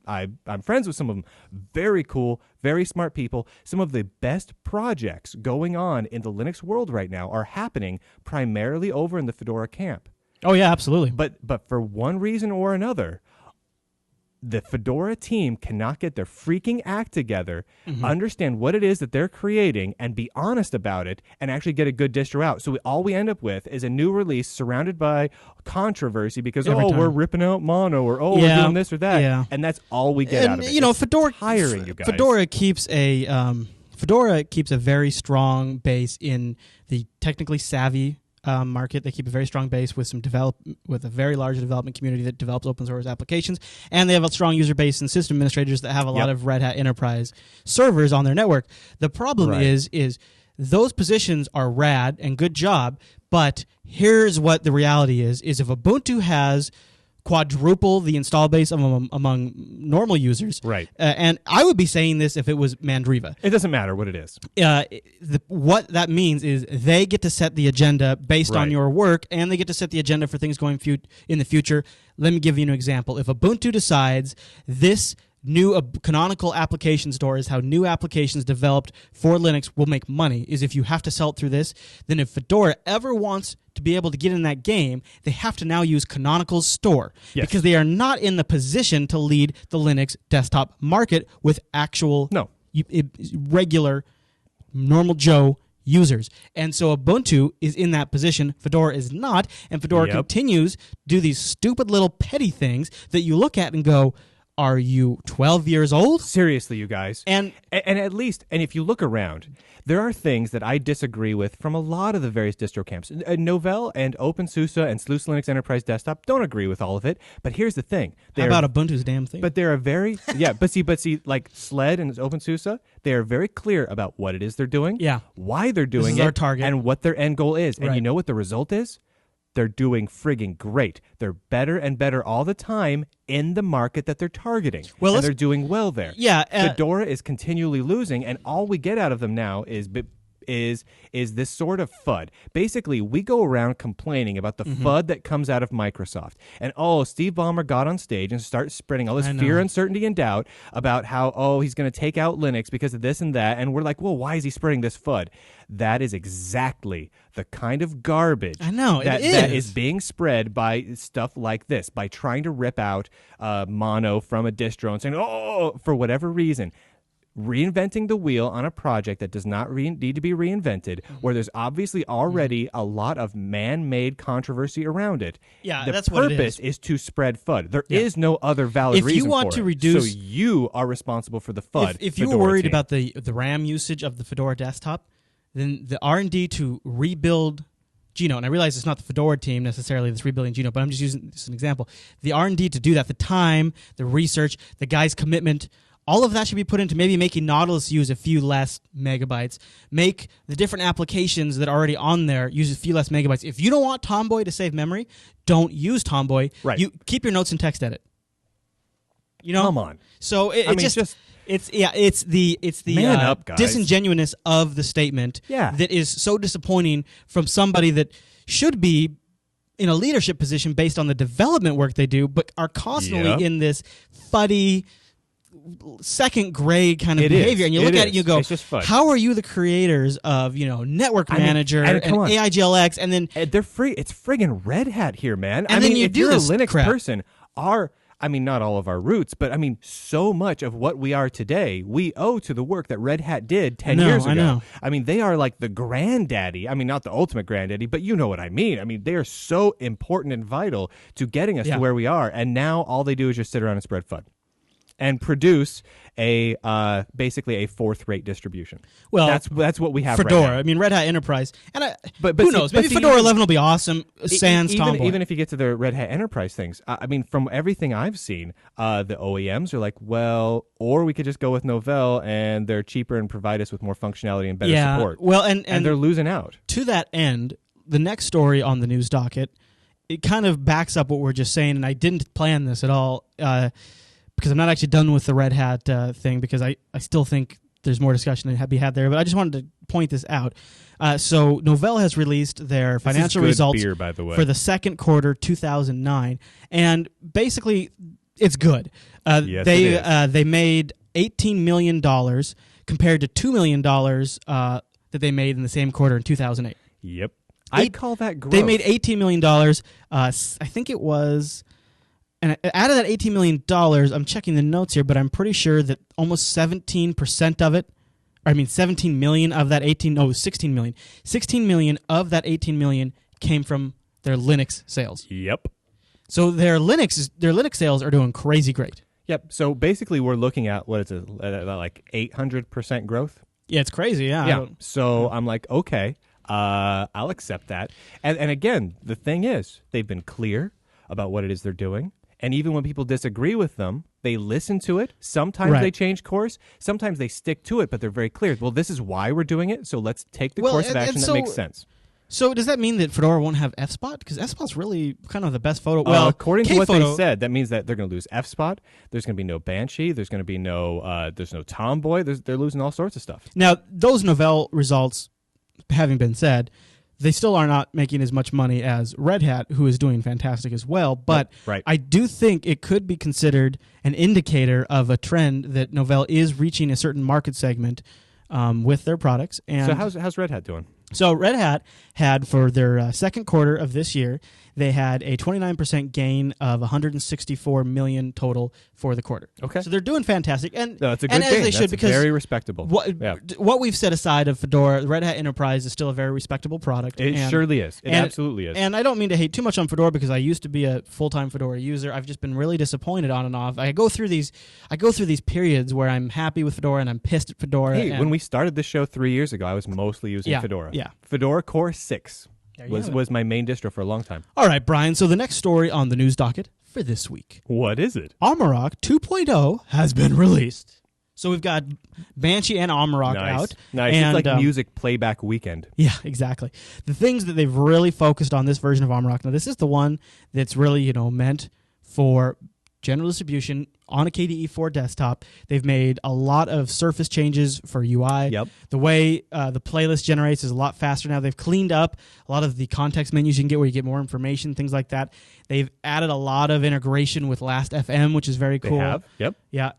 friends with some of them. Very cool, very smart people. Some of the best projects going on in the Linux world right now are happening primarily over in the Fedora camp. Oh, yeah, absolutely. But for one reason or another, the Fedora team cannot get their freaking act together, understand what it is that they're creating, and be honest about it, and actually get a good distro out. So all we end up with is a new release surrounded by controversy because, we're ripping out mono, or, we're doing this or that. Yeah. And that's all we get out of it. Fedora, tiring, you guys. Fedora keeps a very strong base in the technically savvy market. They keep a very strong base with with a very large development community that develops open source applications, and they have a strong user base and system administrators that have a lot of Red Hat Enterprise servers on their network. The problem is those positions are rad and good job, but here's what the reality is if Ubuntu has quadruple the install base among normal users. Right. And I would be saying this if it was Mandriva. It doesn't matter what it is. What that means is they get to set the agenda based on your work, and they get to set the agenda for things going in the future. Let me give you an example. If Ubuntu decides this new canonical application store is how new applications developed for Linux will make money, is if you have to sell it through this, then if Fedora ever wants to be able to get in that game, they have to now use Canonical's store because they are not in the position to lead the Linux desktop market with actual regular normal Joe users. And so Ubuntu is in that position. Fedora is not, and Fedora continues to do these stupid little petty things that you look at and go, are you 12 years old? Seriously, you guys. And at least, and if you look around, there are things that I disagree with from a lot of the various distro camps. Novell and OpenSUSE and SLUICE Linux Enterprise Desktop don't agree with all of it. But here's the thing. How about Ubuntu's damn thing? But they're very, but see, like SLED and OpenSUSE, they are very clear about what it is they're doing, why they're doing it, our target, and what their end goal is. And you know what the result is? They're doing friggin' great. They're better and better all the time in the market that they're targeting. Well, and they're doing well there. Yeah, Fedora is continually losing, and all we get out of them now is this sort of FUD. Basically, we go around complaining about the FUD that comes out of Microsoft. And, Steve Ballmer got on stage and started spreading all this fear, uncertainty, and doubt about how, he's going to take out Linux because of this and that. And we're like, well, why is he spreading this FUD? That is exactly the kind of garbage that is being spread by stuff like this, by trying to rip out mono from a distro and saying, for whatever reason, reinventing the wheel on a project that does not need to be reinvented, where there's obviously already a lot of man-made controversy around it. Yeah, the that's what it purpose is to spread FUD. There is no other valid reason if you want for to it. reduce, so you are responsible for the FUD. If you were worried about the RAM usage of the Fedora desktop, then the R&D to rebuild Geno, and I realize it's not the Fedora team necessarily that's rebuilding Geno, but I'm just using this as an example. The R&D to do that, the time, the research, the guy's commitment, all of that should be put into maybe making Nautilus use a few less megabytes. Make the different applications that are already on there use a few less megabytes. If you don't want Tomboy to save memory, don't use Tomboy. Right. You keep your notes in text edit. Come on. So it's the man up, guys. disingenuousness of the statement that is so disappointing from somebody that should be in a leadership position based on the development work they do, but are constantly in this fuddy second grade kind of It behavior, is. and you It look at it, is. and you go, It's just fun. "How are you the creators of Network Manager and and come on. AIGLX?" And then They're free. It's friggin' Red Hat here, man. And then you if do you're this a Linux crap. person, not all of our roots, but so much of what we are today, we owe to the work that Red Hat did 10 years ago. I know. They are like the granddaddy. Not the ultimate granddaddy, but you know what I mean. They are so important and vital to getting us to where we are. And now all they do is just sit around and spread FUD and produce basically a fourth-rate distribution. Well, that's what we have. Fedora. Right now. Red Hat Enterprise, and But who see- knows? but Maybe see, Fedora even- 11 will be awesome. Sans even, Tomboy. even if you get to the Red Hat Enterprise things, from everything I've seen, the OEMs are like, well, or we could just go with Novell and they're cheaper and provide us with more functionality and better support. Well, and they're losing out. To that end, the next story on the news docket, it kind of backs up what we're just saying, and I didn't plan this at all because I'm not actually done with the Red Hat thing, because I still think there's more discussion to be had there, but I just wanted to point this out. So Novell has released their financial good results beer, by the way. for the second quarter 2009, and basically it's good. Yes, it is. They made $18 million compared to $2 million that they made in the same quarter in 2008. Yep. I call that growth. They made $18 million. I think it was... And out of that $18 million, I'm checking the notes here, but I'm pretty sure that almost 17% of it, 17 million of that 16 million. 16 million of that 18 million came from their Linux sales. Yep. So their Linux sales are doing crazy great. Yep. So basically we're looking at, what is it, like 800% growth? Yeah, it's crazy, yeah. Yeah. So I'm like, okay, I'll accept that. And again, the thing is, they've been clear about what it is they're doing. And even when people disagree with them, they listen to it. Sometimes they change course. Sometimes they stick to it, but they're very clear. Well, this is why we're doing it, so let's take the course of action that makes sense. So does that mean that Fedora won't have FSpot? Because FSpot's really kind of the best photo. Well, according to what K-Photo, they said, that means that they're going to lose FSpot. There's going to be no Banshee. There's going to be there's no Tomboy. They're losing all sorts of stuff. Now, those Novell results having been said, they still are not making as much money as Red Hat, who is doing fantastic as well. But right. I do think it could be considered an indicator of a trend that Novell is reaching a certain market segment with their products. And so how's Red Hat doing? So Red Hat had, for their second quarter of this year, they had a 29% gain of 164 million total for the quarter. Okay. So they're doing fantastic. And, No, it's a good and as gain. they That's should, because very respectable. what we've set aside of Fedora, the Red Hat Enterprise is still a very respectable product. It surely is. It absolutely is. And I don't mean to hate too much on Fedora, because I used to be a full-time Fedora user. I've just been really disappointed on and off. I go through these periods where I'm happy with Fedora and I'm pissed at Fedora. Hey, when we started this show 3 years ago, I was mostly using Fedora. Yeah. Fedora Core 6 was my main distro for a long time. All right, Brian. So the next story on the news docket for this week. What is it? Amarok 2.0 has been released. So we've got Banshee and Amarok out. Nice. And, it's like music playback weekend. Yeah, exactly. The things that they've really focused on this version of Amarok. Now, this is the one that's really, meant for general distribution on a KDE 4 desktop. They've made a lot of surface changes for UI. Yep. The way the playlist generates is a lot faster now. They've cleaned up a lot of the context menus you can get where you get more information, things like that. They've added a lot of integration with Last.fm, which is very cool. They have? Yep. Yeah.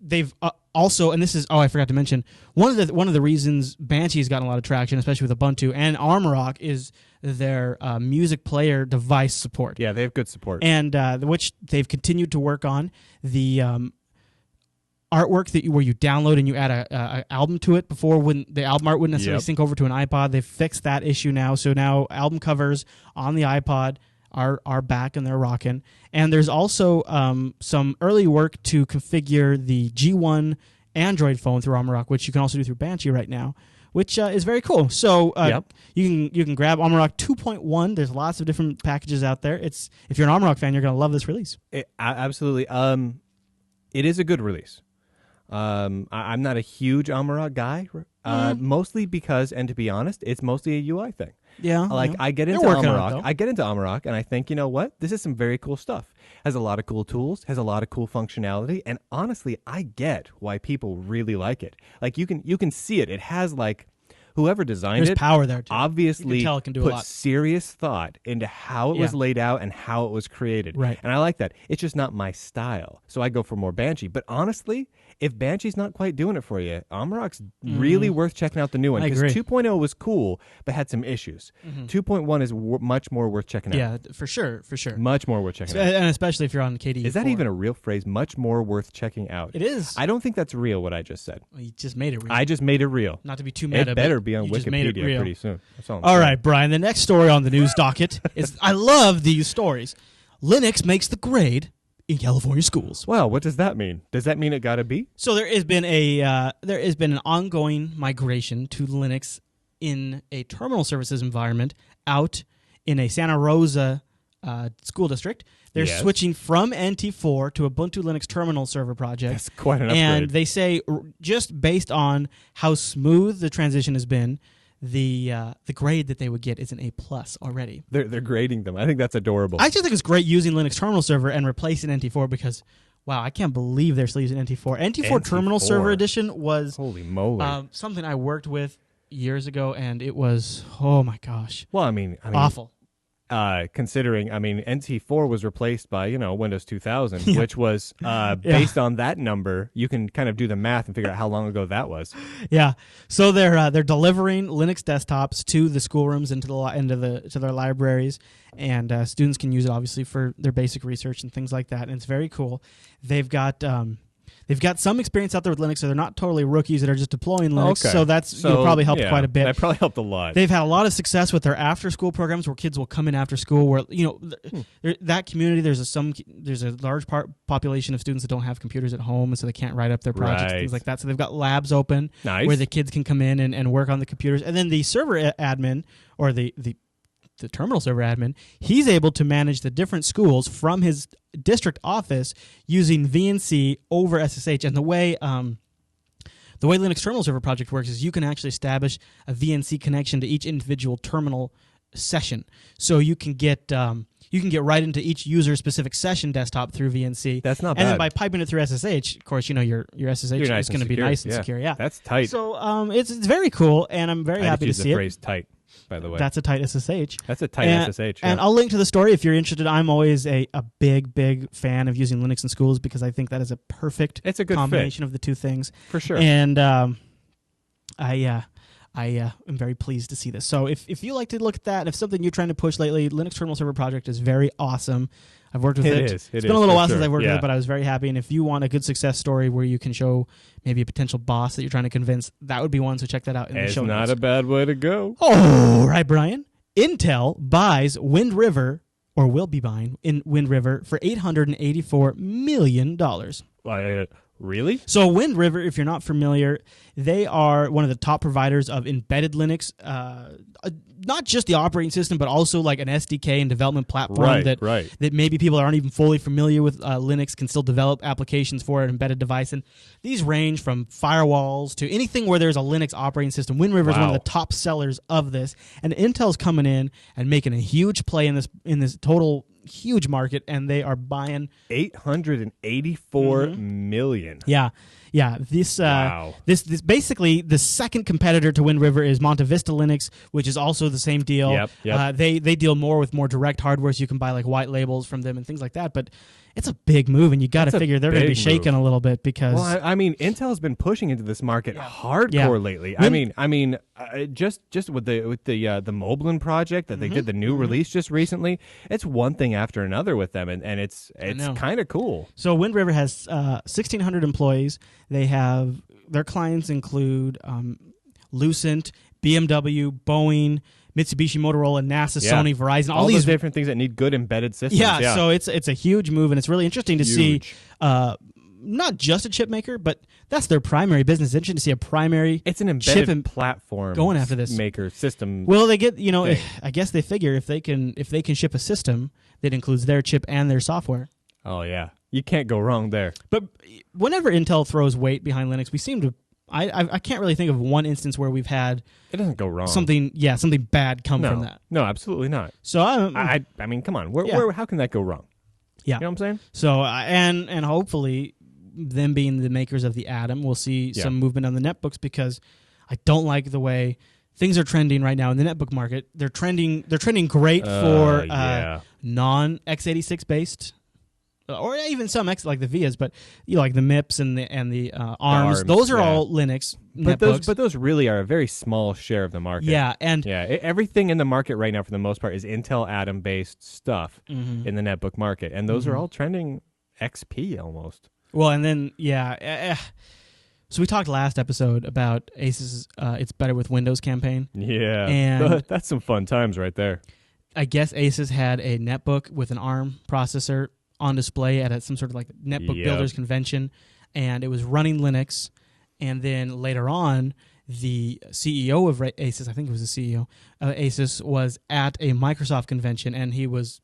They've also, and this is, I forgot to mention, one of the reasons Banshee's gotten a lot of traction, especially with Ubuntu and Amarok, is their music player device support. Yeah, they have good support. And which they've continued to work on. The artwork where you download and you add a album to it. Before, when the album art wouldn't necessarily sync over to an iPod, they've fixed that issue now. So now album covers on the iPod are back and they're rocking. And there's also some early work to configure the G1 Android phone through Amarok, which you can also do through Banshee right now, which is very cool. So you can grab Amarok 2.1. There's lots of different packages out there. If you're an Amarok fan, you're going to love this release. Absolutely. It is a good release. I'm not a huge Amarok guy, mostly because, and to be honest, it's mostly a UI thing. Yeah, I get into Amarok, and I think, you know what? This is some very cool stuff. Has a lot of cool tools, has a lot of cool functionality, and honestly, I get why people really like it. Like you can see it. It has like whoever designed There's it power there, too. obviously You can tell it can do a put lot. serious thought into how it was Yeah. laid out and how it was created. Right. And I like that. It's just not my style. So I go for more Banshee. But honestly, if Banshee's not quite doing it for you, Amarok's really worth checking out the new one. I Because agree. 2.0 was cool, but had some issues. 2.1 is much more worth checking out. Yeah, for sure. Much more worth checking out. And especially if you're on KDE. Is that 4. even a real phrase? Much more worth checking out. It is. I don't think that's real, what I just said. Well, you just made it real. I just made it real. Not to be too meta. It better but be on you just made it Wikipedia real. pretty soon. That's all. All right, Brian. The next story on the news docket is I love these stories. Linux makes the grade in California schools. Well, what does that mean? Does that mean it got to be? So there has been an ongoing migration to Linux in a terminal services environment out in a Santa Rosa school district. They're Yes. switching from NT4 to Ubuntu Linux terminal server project. That's quite an upgrade. And they say just based on how smooth the transition has been, the grade that they would get is an A+ already. They're grading them. I think that's adorable. I just think it's great using Linux terminal server and replacing NT4 because, wow, I can't believe they're still using NT4. NT4 terminal NT4. server edition was Holy moly. something I worked with years ago, and it was, oh my gosh, well, I mean, awful. Considering, NT4 was replaced by, Windows 2000, which was based on that number. You can kind of do the math and figure out how long ago that was. Yeah, so they're delivering Linux desktops to the schoolrooms and to their libraries, and students can use it obviously for their basic research and things like that. And it's very cool. They've got some experience out there with Linux, so they're not totally rookies that are just deploying Linux. Okay. So that's probably helped quite a bit. That probably helped a lot. They've had a lot of success with their after-school programs where kids will come in after school. Where that community, there's a large population of students that don't have computers at home, and so they can't write up their projects, Right. things like that. So they've got labs open Nice. where the kids can come in and work on the computers. And then the server admin or the terminal server admin, he's able to manage the different schools from his district office using VNC over SSH. And the way Linux terminal server project works is you can actually establish a VNC connection to each individual terminal session. So you can get right into each user specific session desktop through VNC. That's not And then bad. by piping it through SSH, of course, your SSH You're nice is going to and be secure. nice and Yeah. secure. Yeah, That's tight. So it's very cool, and I'm very I happy to just use see the it. phrase tight, by the way. That's a tight SSH. That's a tight And- SSH. And yeah. I'll link to the story if you're interested. I'm always a big fan of using Linux in schools because I think that is a perfect It's a good combination of the two things. For sure. And I am very pleased to see this. So if you like to look at that, and if something you're trying to push lately, Linux Terminal Server Project is very awesome. I've worked with it. It is. It's been a little for while since sure. I've worked with Yeah. it, but I was very happy. And if you want a good success story where you can show maybe a potential boss that you're trying to convince, that would be one. So check that out in the It's show not notes. a bad way to go. All right, Brian. Intel buys Wind River, or will be buying in Wind River for $884 million. Really? So Wind River, if you're not familiar, they are one of the top providers of embedded Linux, not just the operating system, but also like an SDK and development platform that maybe people that aren't even fully familiar with Linux can still develop applications for an embedded device. And these range from firewalls to anything where there's a Linux operating system. Wind River is one of Wow. the top sellers of this, and Intel's coming in and making a huge play in this total huge market, and they are buying $884 million. Yeah. This Wow. this basically the second competitor to Wind River is Monte Vista Linux, which is also the same deal. Yep. They deal more with more direct hardware, so you can buy like white labels from them and things like that. But it's a big move, and you got to That's a figure they're going to be big shaking a little bit because Well, I mean, Intel's been pushing into this market hardcore Yeah. lately. Just with the Moblin project that they Mm-hmm. did the new release just recently, it's one thing after another with them, and it's know. kind of cool. So Wind River has 1,600 employees. They have their clients include Lucent, BMW, Boeing, Mitsubishi, Motorola, NASA, Yeah. Sony, Verizon, All these these different things that need good embedded systems. Yeah, so it's a huge move, and it's really interesting to see Huge. not just a chip maker, but that's their primary business. It's interesting to see a primary It's an chip embedded and platform going after this. maker system. Well, they get thing. I guess they figure if they can ship a system that includes their chip and their software. Oh yeah, you can't go wrong there. But whenever Intel throws weight behind Linux, we seem to. I can't really think of one instance where we've had It doesn't go wrong. something bad come no, from that. no, absolutely not. So I mean, come on, how can that go wrong? yeah. You know what I'm saying? So and hopefully them being the makers of the Atom, we'll see some movement on the netbooks because I don't like the way things are trending right now in the netbook market. They're trending great for non x86 based, or even some X like the Vias, but like the MIPS and the ARMs. Those are all Linux netbooks. But those really are a very small share of the market. Yeah, and everything in the market right now, for the most part, is Intel Atom based stuff in the netbook market, and those are all trending XP almost. Well, and then so we talked last episode about Asus. It's better with Windows campaign. Yeah, and that's some fun times right there. I guess Asus had a netbook with an ARM processor on display at some sort of like netbook builders convention, and it was running Linux. And then later on, the CEO of Asus, I think it was the CEO of Asus, was at a Microsoft convention, and he was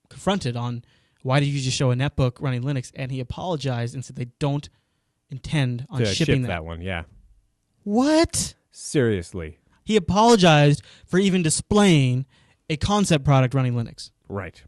confronted on why did you just show a netbook running Linux, and he apologized and said they don't intend on shipping that one. Yeah. What? Seriously. He apologized for even displaying a concept product running Linux. Right.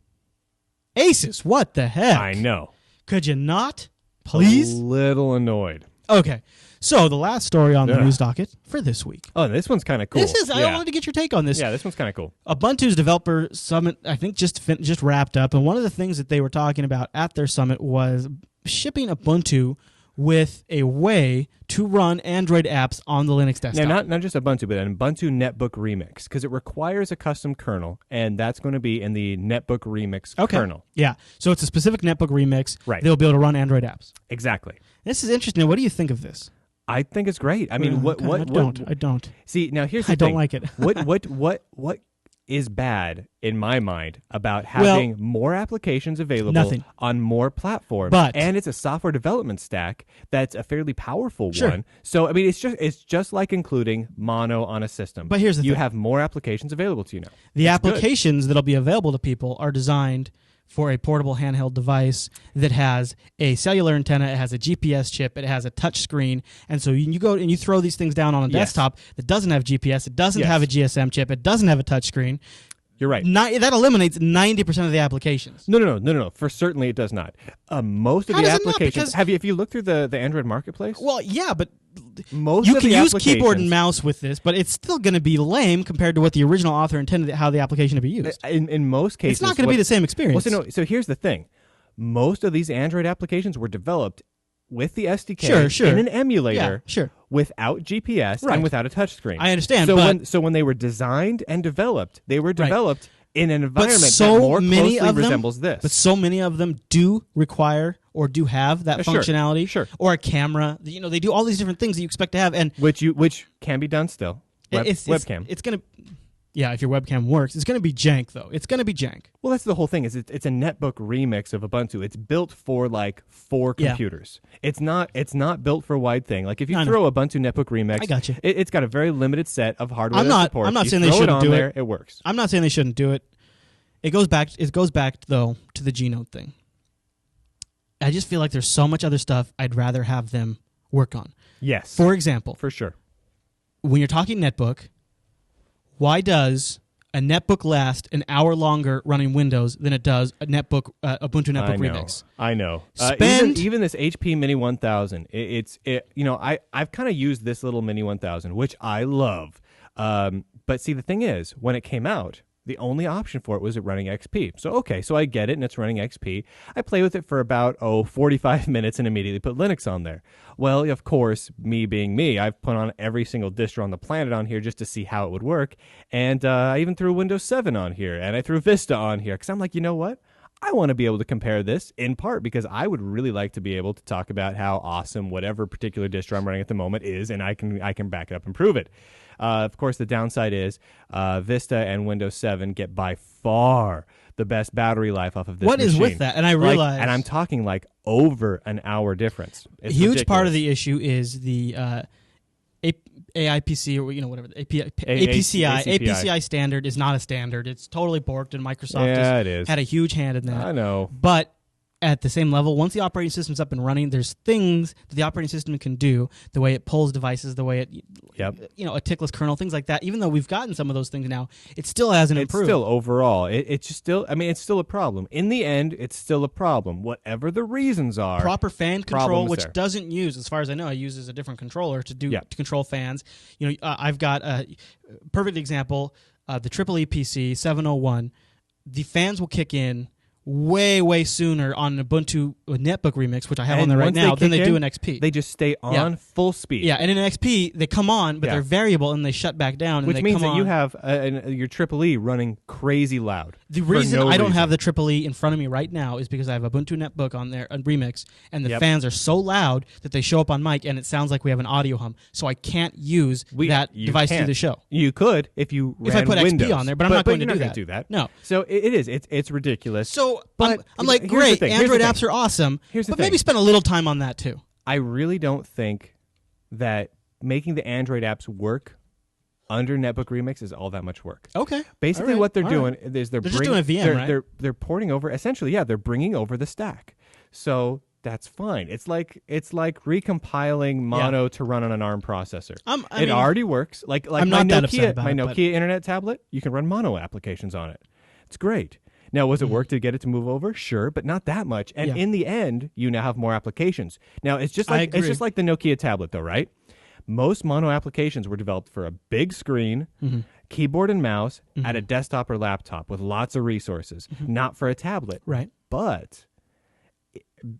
Asus, what the heck? I know. Could you not? Please? A little annoyed. Okay. So the last story on the news docket for this week. Oh, this one's kind of cool. I wanted to get your take on this. Yeah, this one's kind of cool. Ubuntu's developer summit, I think, just wrapped up, and one of the things that they were talking about at their summit was shipping Ubuntu with a way to run Android apps on the Linux desktop. Now, not just Ubuntu, but an Ubuntu Netbook Remix, because it requires a custom kernel, and that's going to be in the Netbook Remix kernel. Yeah, so it's a specific Netbook Remix. Right. They'll be able to run Android apps. Exactly. This is interesting. What do you think of this? I think it's great. I mean, I don't. See, now here's the thing. I don't like it. What is bad in my mind about having more applications available on more platforms? And it's a software development stack that's a fairly powerful one. So I mean, it's just like including mono on a system. But here's the thing. You have more applications available to you now. The applications that'll be available to people are designed for a portable handheld device that has a cellular antenna, it has a GPS chip, it has a touch screen, and so you go and you throw these things down on a desktop that doesn't have GPS, it doesn't have a GSM chip, it doesn't have a touch screen. You're right. That eliminates 90% of the applications. No. For certainly it does not. Most of the applications. If you look through the Android marketplace? Well, yeah, but most you of can the use keyboard and mouse with this, but it's still going to be lame compared to what the original author intended how the application to be used. In most cases, it's not going to be the same experience. Well, so here's the thing: most of these Android applications were developed with the SDK in an emulator, without GPS and without a touchscreen. I understand. So when they were designed and developed, they were developed in an environment that more closely resembles this. But so many of them do require or do have that functionality, or a camera. They do all these different things that you expect to have, and which can be done still. Webcam. It's gonna. Yeah, if your webcam works, it's going to be jank, though. It's going to be jank. Well, that's the whole thing. It's a netbook remix of Ubuntu. It's built for like 4 computers. It's not built for a wide thing. Like if you throw Ubuntu Netbook Remix, I got you. It's got a very limited set of hardware. I'm not saying they shouldn't do it. It works. I'm not saying they shouldn't do it. It goes back though to the G-Note thing. I just feel like there's so much other stuff I'd rather have them work on. Yes. For example, for sure. When you're talking netbook, why does a netbook last an hour longer running Windows than it does a netbook Ubuntu Netbook Remix? I know. Spend even this HP Mini 1000. I've kind of used this little Mini 1000, which I love. But see, the thing is, when it came out, the only option for it was it running XP. So I get it, and it's running XP. I play with it for about 45 minutes and immediately put Linux on there. Well, of course, me being me, I've put on every single distro on the planet on here just to see how it would work. And I even threw Windows 7 on here, and I threw Vista on here, because I'm like, you know what? I want to be able to compare this, in part because I would really like to be able to talk about how awesome whatever particular distro I'm running at the moment is, and I can back it up and prove it. Of course, the downside is Vista and Windows 7 get by far the best battery life off of this machine. What is with that? And I realize... and I'm talking like over an hour difference. It's a huge ridiculous. Part of the issue is the AIPC, or whatever, APCI standard is not a standard. It's totally borked, and Microsoft had a huge hand in that. I know. But at the same level. Once the operating system's up and running, there's things that the operating system can do, the way it pulls devices, the way it, a tickless kernel, things like that. Even though we've gotten some of those things now, it still hasn't improved. Still overall, it's just still. I mean, it's still a problem. In the end, it's still a problem. Whatever the reasons are, proper fan control, which doesn't use, as far as I know, it uses a different controller to control fans. I've got a perfect example: the Triple E PC 701. The fans will kick in way sooner on an Ubuntu Netbook remix, which I have on there right now, than they do in XP. They just stay on full speed. Yeah, and in XP, they come on, but they're variable, and they shut back down. Which and means that you have your Triple E running crazy loud. The reason I don't have the Triple E in front of me right now is because I have Ubuntu Netbook on there, a remix, and the fans are so loud that they show up on mic, and it sounds like we have an audio hum. So I can't use that device to do the show. You could if you ran I put Windows. XP on there, but I'm not going to do that. No. So it's ridiculous. So but I'm like, great, Android apps are awesome, but maybe spend a little time on that too. I really don't think that making the Android apps work under Netbook Remix is all that much work. Okay. Basically, what they're doing is they're just doing a VM, right? They're porting over. Essentially, they're bringing over the stack. So that's fine. It's like recompiling Mono to run on an ARM processor. It already works. Like I'm my not that upset about my it, Nokia Internet tablet, you can run Mono applications on it. It's great. Now, was it work to get it to move over? Sure, but not that much. And in the end, you now have more applications. Now, it's just like the Nokia tablet, though, right? Most Mono applications were developed for a big screen, keyboard and mouse, at a desktop or laptop with lots of resources, not for a tablet. Right. But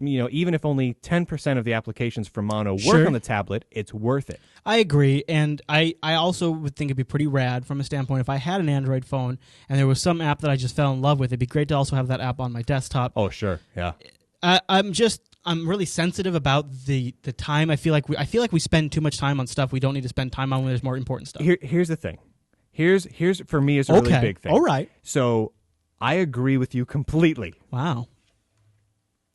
even if only 10% of the applications for Mono work on the tablet, it's worth it. I agree, and I also would think it'd be pretty rad from a standpoint if I had an Android phone and there was some app that I just fell in love with. It'd be great to also have that app on my desktop. Oh, sure, yeah. I'm really sensitive about the time. I feel like we spend too much time on stuff we don't need to spend time on when there's more important stuff. Here's the thing. Here's for me is a really big thing. All right. So I agree with you completely. Wow.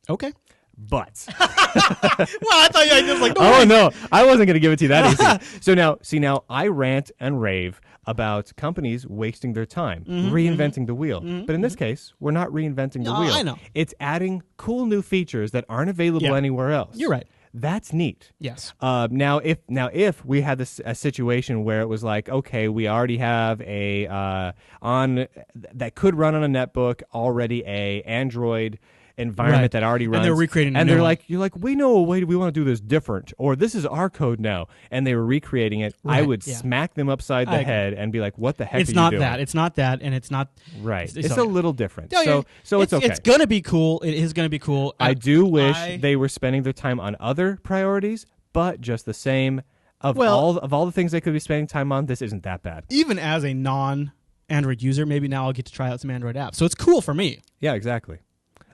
Okay. But well, I thought you were just like, no, I wasn't going to give it to you that easy. So now I rant and rave about companies wasting their time reinventing the wheel. But in this case, we're not reinventing the wheel. I know. It's adding cool new features that aren't available anywhere else. You're right. That's neat. Yes. Now, if we had a situation where it was like, okay, we already have a that could run on a netbook already, a Android environment that already runs, and they're recreating, and you're like, we know a way we want to do this different, or this is our code now, and they were recreating it. I would smack them upside the head and be like, what the heck? Are you doing? It's not that, and it's not right. It's a little different. No, so it's okay. It's gonna be cool. It is gonna be cool. I do wish they were spending their time on other priorities, but just the same of all the things they could be spending time on, this isn't that bad. Even as a non-Android user, maybe now I'll get to try out some Android apps. So it's cool for me. Yeah, exactly.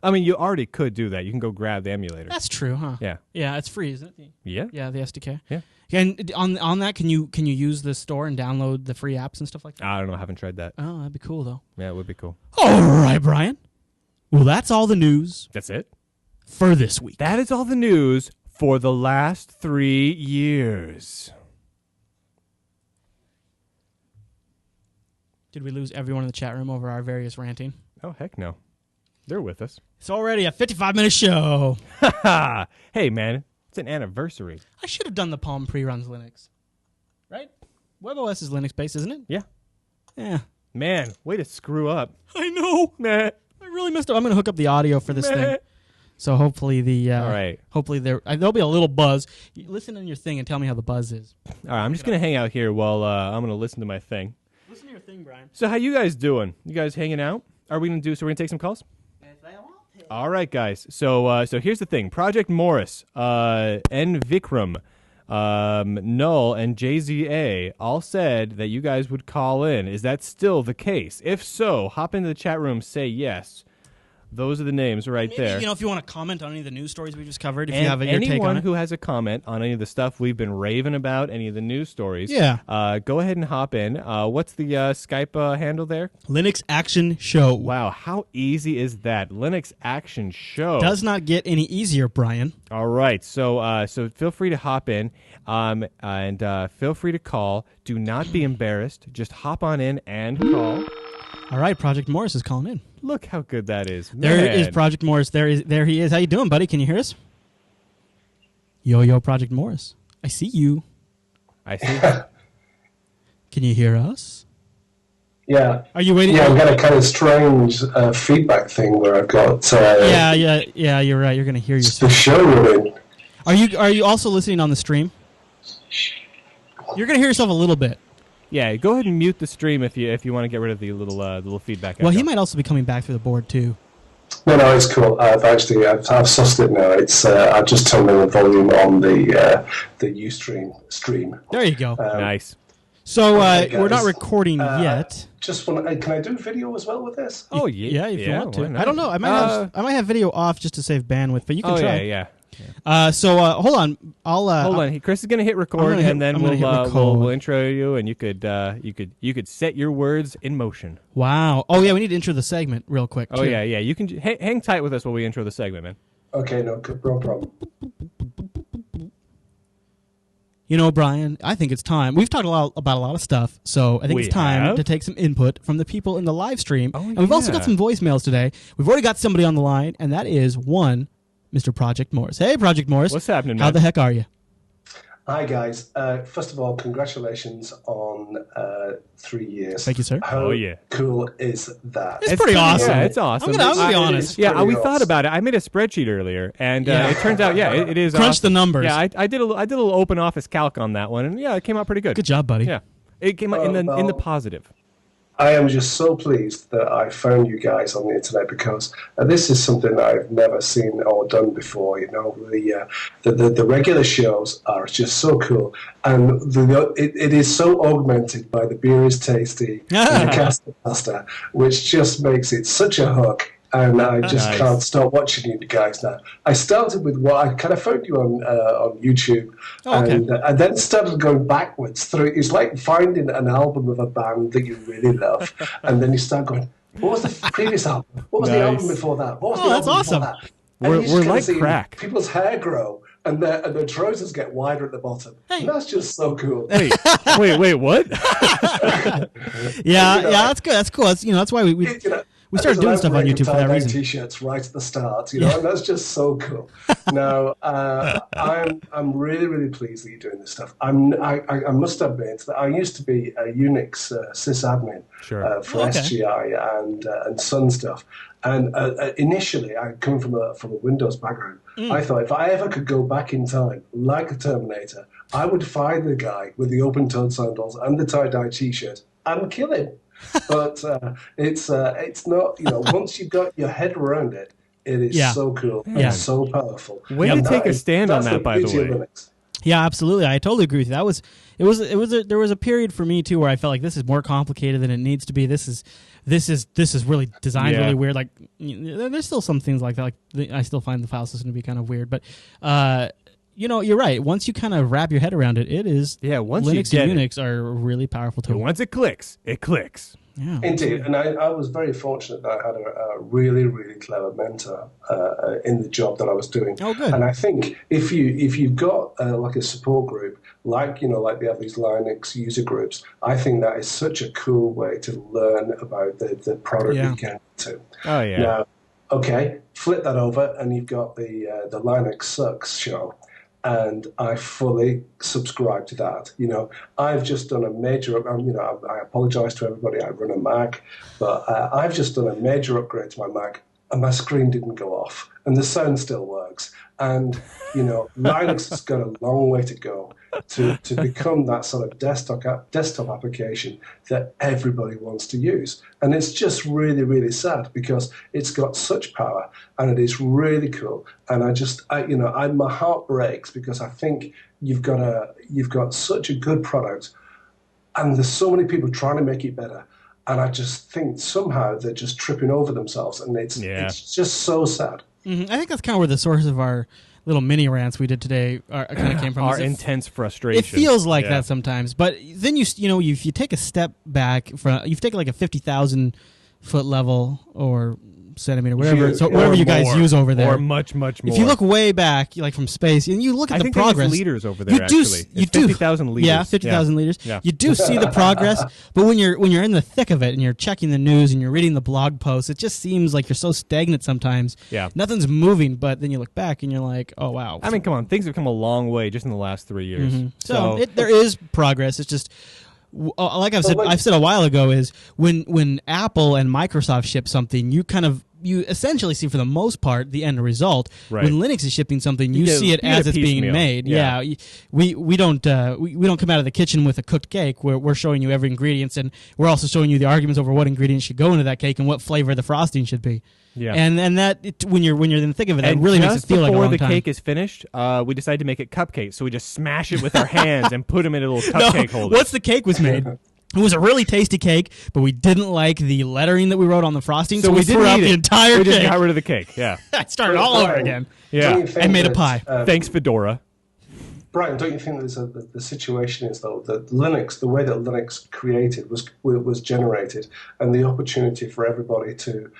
I mean, you already could do that. You can go grab the emulator. That's true, huh? Yeah. Yeah, it's free, isn't it? Yeah. Yeah, the SDK. Yeah. And on that, can you use the store and download the free apps and stuff like that? I don't know. I haven't tried that. Oh, that'd be cool, though. Yeah, it would be cool. All right, Brian. Well, that's all the news. That's it? For this week. That is all the news for the last 3 years. Did we lose everyone in the chat room over our various ranting? Oh, heck no. They're with us. It's already a 55-minute show. Hey, man. It's an anniversary. I should have done the Palm pre-runs Linux. Right? WebOS is Linux-based, isn't it? Yeah. Yeah. Man, way to screw up. I know. Meh. I really messed up. I'm going to hook up the audio for this thing. So hopefully all right. Hopefully there'll be a little buzz. Listen on your thing and tell me how the buzz is. All right, I'm just going to hang out here while I'm going to listen to my thing. Listen to your thing, Brian. So how you guys doing? You guys hanging out? Are we going to take some calls? All right, guys. So here's the thing. Project Morris, N. Vikram, Null, and JZA all said that you guys would call in. Is that still the case? If so, hop into the chat room, say yes. Those are the names right there. If you want to comment on any of the news stories we just covered, if and you have your take on it. Anyone who has a comment on any of the stuff we've been raving about, any of the news stories, go ahead and hop in. What's the Skype handle there? Linux Action Show. Wow, how easy is that? Linux Action Show. Does not get any easier, Brian. All right, so feel free to hop in and feel free to call. Do not be embarrassed. Just hop on in and call. All right, Project Morris is calling in. Look how good that is. There Man. is Project Morris. There he is. How you doing, buddy? Can you hear us? Yo, Project Morris. I see you. I see. Can you hear us? Yeah. Are you waiting? Yeah, I've got a kind of strange feedback thing where I've got. Yeah. You're right. You're gonna hear The yourself. show running. Are you also listening on the stream? You're gonna hear yourself a little bit. Yeah, go ahead and mute the stream if you want to get rid of the little feedback. Well, echo. he might also be coming back through the board too. No, it's cool. I've sussed it now. It's I've just turned on the volume on the Ustream There you go. Nice. So okay, we're not guys. recording yet. Just want. Can I do video as well with this? Oh yeah, Yeah, if you want to. why not? I don't know. I might have video off just to save bandwidth, but you can Oh try. yeah. So hold on. Hold on. Chris is gonna hit record, gonna hit- and then I'm gonna hit record. we'll intro you, and you could set your words in motion. Wow. Oh yeah, we need to intro the segment real quick. Oh too. yeah. You can hang tight with us while we intro the segment, man. Okay, no problem. You know, Brian, I think it's time. We've talked about a lot of stuff, so I think We it's time have? to take some input from the people in the live stream. Oh, and we've also yeah. got some voicemails today. We've already got somebody on the line, and that is one Mr. Project Morris. Hey, Project Morris. What's happening, man? How the heck are you? Hi guys. First of all, congratulations on 3 years. Thank you, sir. How yeah. cool is that? It's pretty awesome. Yeah, it's awesome. I'm gonna be honest. Yeah, we Pretty thought awesome. about it. I made a spreadsheet earlier, and Yeah. it turns out, it is. Crunch awesome. the numbers. Yeah, I did a little open office calc on that one, and yeah, it came out pretty good. Good job, buddy. Yeah, it came out in the well, positive. I am just so pleased that I found you guys on the internet because this is something that I've never seen or done before. You know, the regular shows are just so cool, and it is so augmented by the beer is tasty and the cast master, which just makes it such a hook. And I just Nice. can't stop watching you guys now. I started with what I kind of found you on YouTube, Oh, okay. and then started going backwards through. It's like finding an album of a band that you really love, and then you start going, "What was the previous album? What was the Nice. album before that? What was Oh, the that's album awesome. before that?" And We're you just like kinda see crack. People's hair grow, and their trousers get wider at the bottom. Hey. And that's just so cool. Wait, what? Yeah, You know, that's good. That's cool. That's, that's why we You know, we started doing stuff on YouTube for that reason. T-shirts right at the start, and that's just so cool. Now, I'm really pleased that you're doing this stuff. I must admit that I used to be a Unix sysadmin Sure. for Okay. SGI and Sun stuff. And initially, I come from a Windows background. I thought if I ever could go back in time, like a Terminator, I would find the guy with the open-toed sandals and the tie-dye T-shirt and kill him. But it's not, once you've got your head around it, it is Yeah. so cool Yeah. and so powerful. Way And to take that a is- stand on that's that, by the beauty of way. Linux. Yeah, absolutely. I totally agree with you. There was a period for me too where I felt like this is more complicated than it needs to be. This is really designed Yeah. really weird. Like there's still some things like that. Like I still find the file system to be kind of weird, but you're right. Once you kind of wrap your head around it, it is. Yeah, once you Linux get and it. Unix are really powerful tools. Once it clicks, it clicks. Yeah. Indeed, and I was very fortunate that I had a really clever mentor in the job that I was doing. Oh, good. And I think if you've got like a support group, like they have these Linux user groups, I think that is such a cool way to learn about the product Yeah. you get into. Oh yeah. Now, okay, flip that over, and you've got the Linux Sucks show. And I fully subscribe to that. I've just done a major. I apologize to everybody. I run a Mac, but I've just done a major upgrade to my Mac, and my screen didn't go off, and the sound still works. And Linux has got a long way to go to become that sort of desktop application that everybody wants to use. And it's just really sad because it's got such power and it is really cool. And my heart breaks because I think you've got such a good product, and there's so many people trying to make it better. And I just think somehow they're just tripping over themselves, and it's just so sad. Mhm. I think that's kind of where the source of our little mini rants we did today kind of came from. Our Is it- intense frustration. It feels like Yeah. that sometimes, but then if you take a step back from, you've taken like a 50,000 foot level or centimeter, whatever you guys more, use over there, or much more. If you look way back, like from space, and you look at the progress, liters over there. You do 50,000 liters. Yeah, 50,000 liters. Yeah. You do see the progress, but when you're in the thick of it and you're checking the news and you're reading the blog posts, it just seems like you're so stagnant sometimes. Yeah, nothing's moving. But then you look back and you're like, oh wow. I mean, come on, things have come a long way just in the last 3 years. Mm-hmm. So there is progress. It's just. Like I've said a while ago, is when Apple and Microsoft ship something, you essentially see for the most part the end result. Right. When Linux is shipping something, you see it as it's being made. Yeah, we don't come out of the kitchen with a cooked cake. We're showing you every ingredients, and we're also showing you the arguments over what ingredients should go into that cake and what flavor the frosting should be. Yeah, and when you're in the thick of it, that really makes it feel like a long time. Before the cake is finished, we decided to make it cupcakes, so we just smash it with our hands and put them in a little cupcake holder. Once the cake was made, it was a really tasty cake, but we didn't like the lettering that we wrote on the frosting, so we threw out the entire cake. We just got rid of the cake. Yeah, I started all over again. Yeah, and made a pie. Thanks, Fedora. Brian, don't you think that the situation is, though, that Linux, the way that Linux created was generated, and the opportunity for everybody to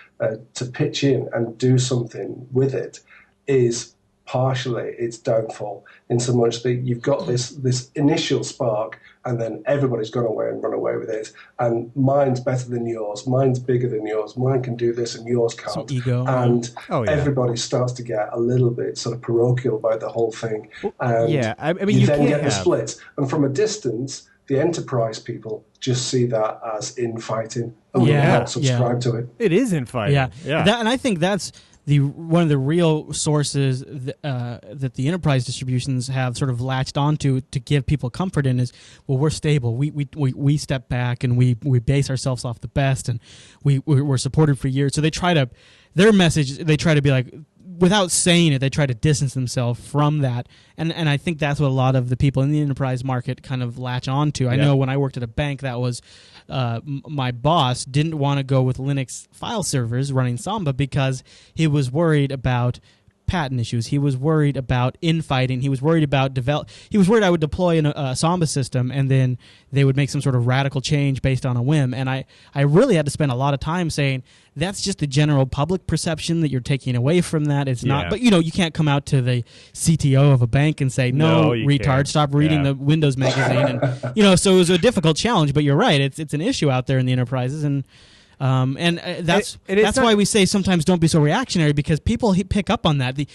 pitch in and do something with it is partially its downfall, in so much that you've got this initial spark, and then everybody's gone away and run away with it. And mine's better than yours, mine's bigger than yours, mine can do this and yours can't. Some ego. And everybody starts to get a little bit sort of parochial about the whole thing. And I mean, you then get the splits. And from a distance, the enterprise people just see that as infighting. Oh, yeah, not subscribe to it. It is infighting. Yeah. And I think that's one of the real sources that the enterprise distributions have sort of latched onto to give people comfort in is, well, we're stable. We step back and we base ourselves off the best, and we're supported for years. So they try to be like, without saying it, they try to distance themselves from that. And I think that's what a lot of the people in the enterprise market kind of latch on to. I know when I worked at a bank, that was my boss didn't want to go with Linux file servers running Samba because he was worried about patent issues. He was worried about infighting. He was worried about He was worried I would deploy a Samba system and then they would make some sort of radical change based on a whim. And I really had to spend a lot of time saying that's just the general public perception that you're taking away from that. It's not. But you can't come out to the CTO of a bank and say, no retard, can't. Stop reading the Windows magazine. And so it was a difficult challenge. But you're right. It's an issue out there in the enterprises, and that's why we say sometimes don't be so reactionary, because people pick up on that. The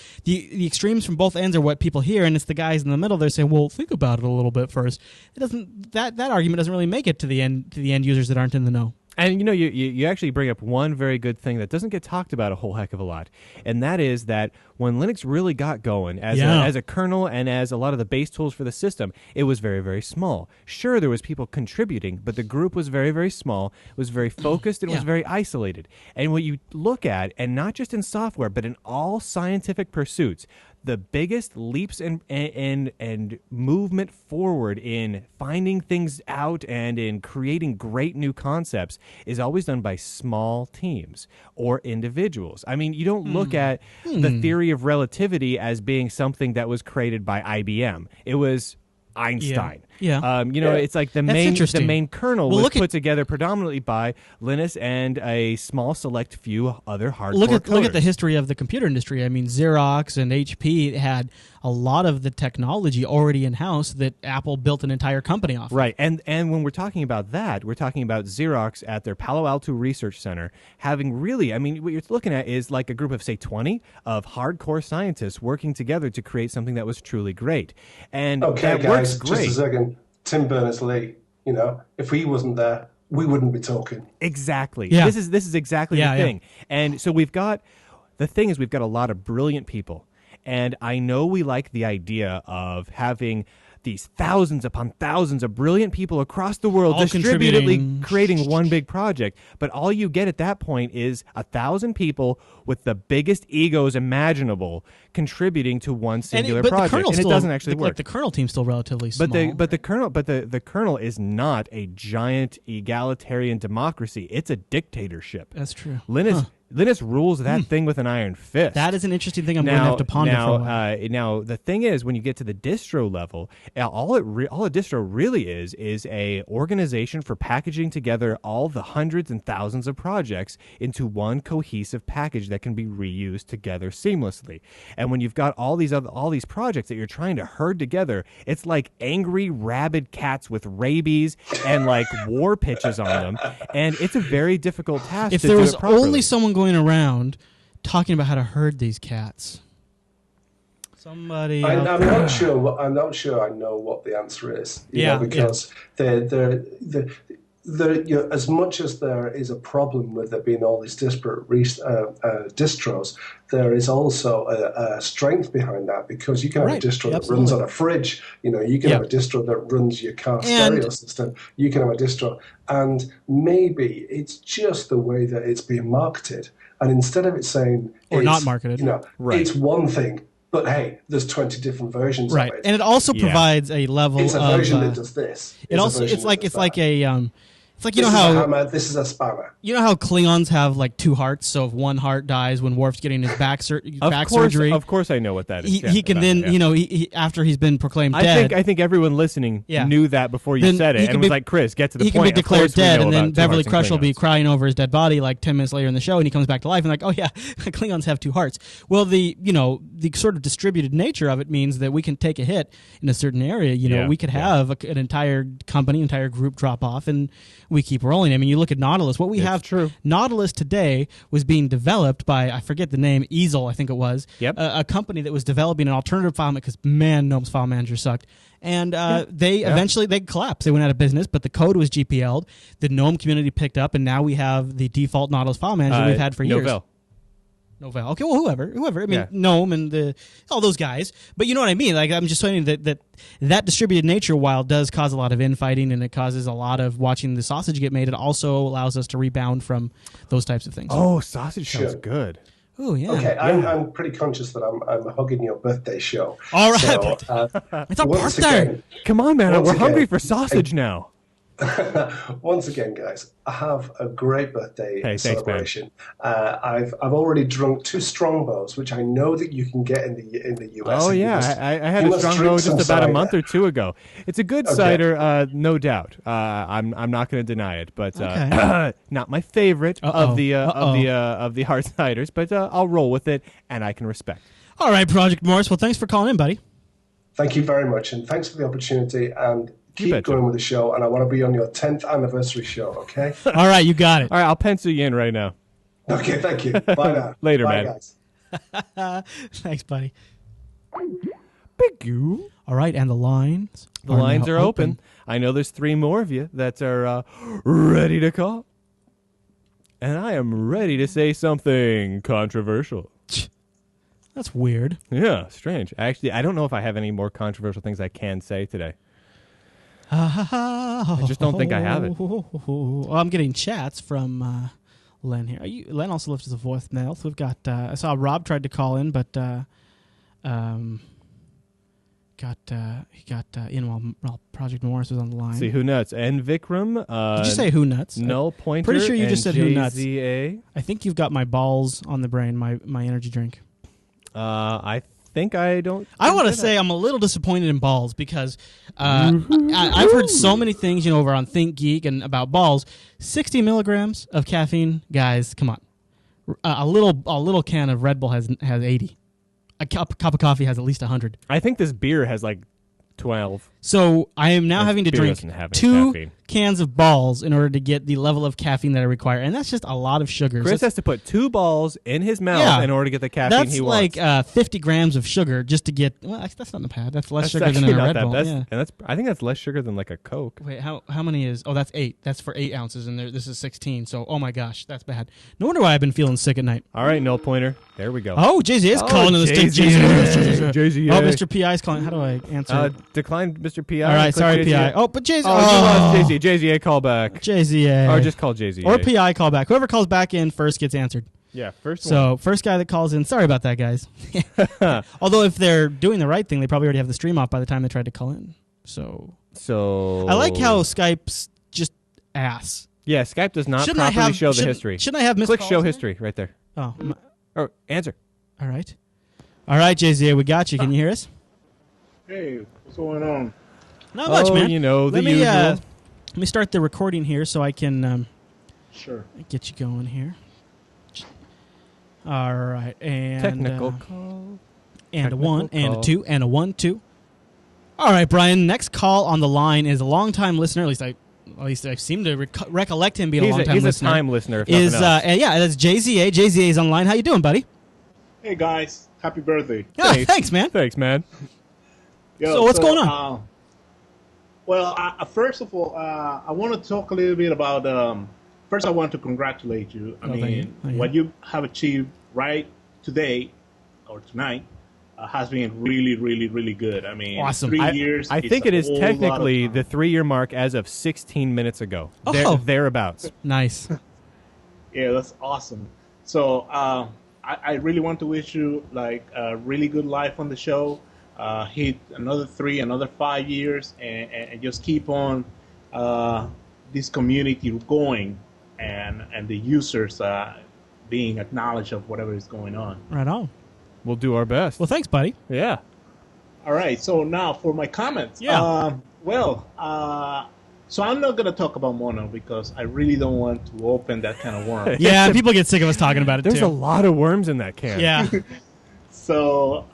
extremes from both ends are what people hear, and it's the guys in the middle. They're saying, "Well, think about it a little bit first." It doesn't. That argument doesn't really make it to the end users that aren't in the know. And you actually bring up one very good thing that doesn't get talked about a whole heck of a lot, and that is that when Linux really got going as a kernel and as a lot of the base tools for the system, it was very, very small. Sure, there was people contributing, but the group was very, very small. It was very focused. It was very isolated. And what you look at, and not just in software, but in all scientific pursuits, the biggest leaps and movement forward in finding things out and in creating great new concepts is always done by small teams or individuals. I mean, you don't look at the theory of relativity as being something that was created by IBM. It was Einstein. It's like the main kernel was put together predominantly by Linus and a small select few other hardcore coders. Look at the history of the computer industry. I mean, Xerox and HP had a lot of the technology already in-house that Apple built an entire company off. Right, and when we're talking about that, we're talking about Xerox at their Palo Alto Research Center having really, I mean, what you're looking at is like a group of, say, 20 of hardcore scientists working together to create something that was truly great. And that works great. Just a second. Tim Berners-Lee, if he wasn't there, we wouldn't be talking. Exactly. Yeah. This is exactly the thing. And so we've got a lot of brilliant people. And I know we like the idea of having these thousands upon thousands of brilliant people across the world all distributedly creating one big project. But all you get at that point is 1,000 people with the biggest egos imaginable contributing to one singular project. And it doesn't actually work. Like the kernel team's still relatively small. The kernel is not a giant egalitarian democracy. It's a dictatorship. That's true. Linus Linus rules that thing with an iron fist. That is an interesting thing I'm going to have to ponder for a while. Now, the thing is, when you get to the distro level, all a distro really is a organization for packaging together all the hundreds and thousands of projects into one cohesive package that can be reused together seamlessly. And when you've got all these projects that you're trying to herd together, it's like angry rabid cats with rabies and like war pitches on them, and it's a very difficult task. If to there do was it properly. only someone going around talking about how to herd these cats. Somebody. I'm not sure. I'm not sure. I know what the answer is. Because as much as there is a problem with there being all these disparate distros, there is also a strength behind that, because you can have a distro that runs on a fridge. You can have a distro that runs your car stereo system. You can have a distro, and maybe it's just the way that it's being marketed. And instead of it saying or not marketed, it's one thing. But hey, there's 20 different versions of it. And it also provides a level of... It's a version that does this. It's like this is a spanner. You know how Klingons have like two hearts, so if one heart dies when Worf's getting his back surgery... Of course I know what that is. He can then, he, after he's been proclaimed dead... I think everyone listening knew that before you said it, and was like, Chris, get to the point. He can be declared dead, and then Beverly Crush will be crying over his dead body like 10 minutes later in the show, and he comes back to life, and like, oh yeah, Klingons have two hearts. Well, the sort of distributed nature of it means that we can take a hit in a certain area. We could have an entire company, entire group drop off, and we keep rolling. I mean, you look at Nautilus. What we have, Nautilus today was being developed by, I forget the name, Easel, I think it was, a company that was developing an alternative file because, man, GNOME's file manager sucked. And they eventually collapsed. They went out of business, but the code was GPL'd. The GNOME community picked up, and now we have the default Nautilus file manager we've had for years. Novell. Okay, well, whoever. I mean, GNOME and all those guys. But you know what I mean? Like, I'm just saying that distributed nature, while does cause a lot of infighting and it causes a lot of watching the sausage get made, it also allows us to rebound from those types of things. Oh, sausage sounds good. Oh, yeah. Okay, I'm pretty conscious that I'm hugging your birthday show. All right. So, it's our birthday. Come on, man. We're hungry for sausage now. Once again, guys, I have a great birthday celebration. Thanks, I've already drunk 2 Strongbows, which I know that you can get in the US. Oh yeah, I had a Strongbow just about a month or 2 ago. It's a good cider, no doubt. I'm not going to deny it, but not my favorite of the hard ciders. But I'll roll with it, and I can respect. All right, Project Morris. Well, thanks for calling in, buddy. Thank you very much, and thanks for the opportunity. And keep going with the show, and I want to be on your 10th anniversary show, okay? All right, you got it. All right, I'll pencil you in right now. Okay, thank you. Bye now. Later, Bye, man. Guys. Thanks, buddy. Big you. All right, and the lines? The lines are open. I know there's 3 more of you that are ready to call. And I am ready to say something controversial. That's weird. Yeah, strange. Actually, I don't know if I have any more controversial things I can say today. I just don't think I have it. Well, I'm getting chats from Len here. Len also left us a voicemail. So we've got. I saw Rob tried to call in, but he got in while Project Morris was on the line. See who nuts and Vikram. Did you say who nuts? Null Pointer. Pretty sure you just said who nuts. JZA. I think you've got my balls on the brain. My energy drink. I think I don't. I want to say I'm a little disappointed in balls because I've heard so many things, over on Think Geek and about balls. 60 milligrams of caffeine, guys. Come on, a little can of Red Bull has 80. A cup of coffee has at least 100. I think this beer has like 12. So I am now having to drink 2 cans of balls in order to get the level of caffeine that I require, and that's just a lot of sugar. Chris has to put 2 balls in his mouth in order to get the caffeine he wants. That's like 50 grams of sugar just to get. Well, that's not bad. That's less sugar than a Red Bull. And I think that's less sugar than like a Coke. Wait, how many is? Oh, that's 8. That's for 8 ounces, and this is 16. So, oh my gosh, that's bad. No wonder why I've been feeling sick at night. All right, Null Pointer. There we go. Oh, JZ is calling in the JZ. Oh, Mr. PI is calling. How do I answer? Decline Mr. PI. All right, sorry, PI. Oh, but JZ. Oh, you lost JZ. JZA call back. JZA. Or just call JZA. Or PI call back. Whoever calls back in first gets answered. Yeah, first one. So, first guy that calls in. Sorry about that, guys. Although, if they're doing the right thing, they probably already have the stream off by the time they tried to call in. So I like how Skype's just ass. Yeah, Skype does not properly show the history. Shouldn't I have missed Click calls show in history right there. Oh, Or answer. all right. All right, JZA, we got you. Can you hear us? Hey, what's going on? Not much, man. You know, the let me, usual. let me start the recording here so I can Sure. get you going here. All right, and Technical call. and a 1 technical and a call. 2 and a 1 2. All right, Brian. Next call on the line is a longtime listener. At least I seem to recollect him being a longtime He's listener. a time listener. If Is nothing else. yeah, that's JZA. JZA is on the line. How you doing, buddy? Hey guys, happy birthday. Yeah, Hey. thanks, man. Thanks, man. Yo, So what's going on? Well, first of all, I want to talk a little bit about. First, I want to congratulate you. I Oh, thank mean, you. Thank you. what you have achieved right today or tonight has been really, really, really good. I mean, Awesome. 3 I, years. I it's think a it is whole lot of technically time. the 3-year mark as of 16 minutes ago. Oh. Thereabouts. Nice. Yeah, that's awesome. So I really want to wish you like a really good life on the show. Hit another 3, another 5 years, and just keep on this community going, and the users being acknowledged of whatever is going on. Right on. We'll do our best. Well, thanks, buddy. Yeah. All right. So now for my comments. Yeah. So I'm not going to talk about Mono because I really don't want to open that kind of worm. Yeah, people get sick of us talking about it There's too. a lot of worms in that can. Yeah. So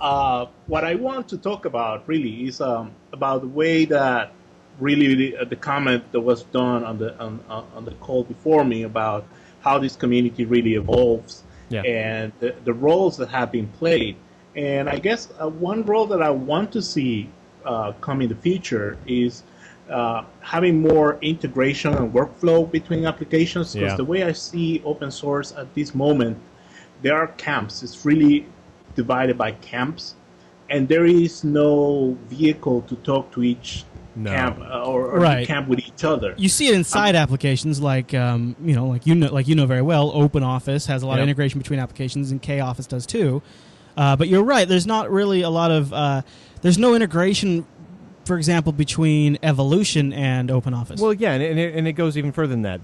what I want to talk about really is about the way that really the comment that was done on the call before me about how this community really evolves and the roles that have been played. And I guess one role that I want to see come in the future is having more integration and workflow between applications. Because the way I see open source at this moment, there are camps. It's really divided by camps, and there is no vehicle to talk to each camp or to camp with each other. You see it inside applications like like you know very well. OpenOffice has a lot of integration between applications, and KOffice does too. But you're right. There's not really a lot of there's no integration, for example, between Evolution and OpenOffice. Well, yeah, and it goes even further than that.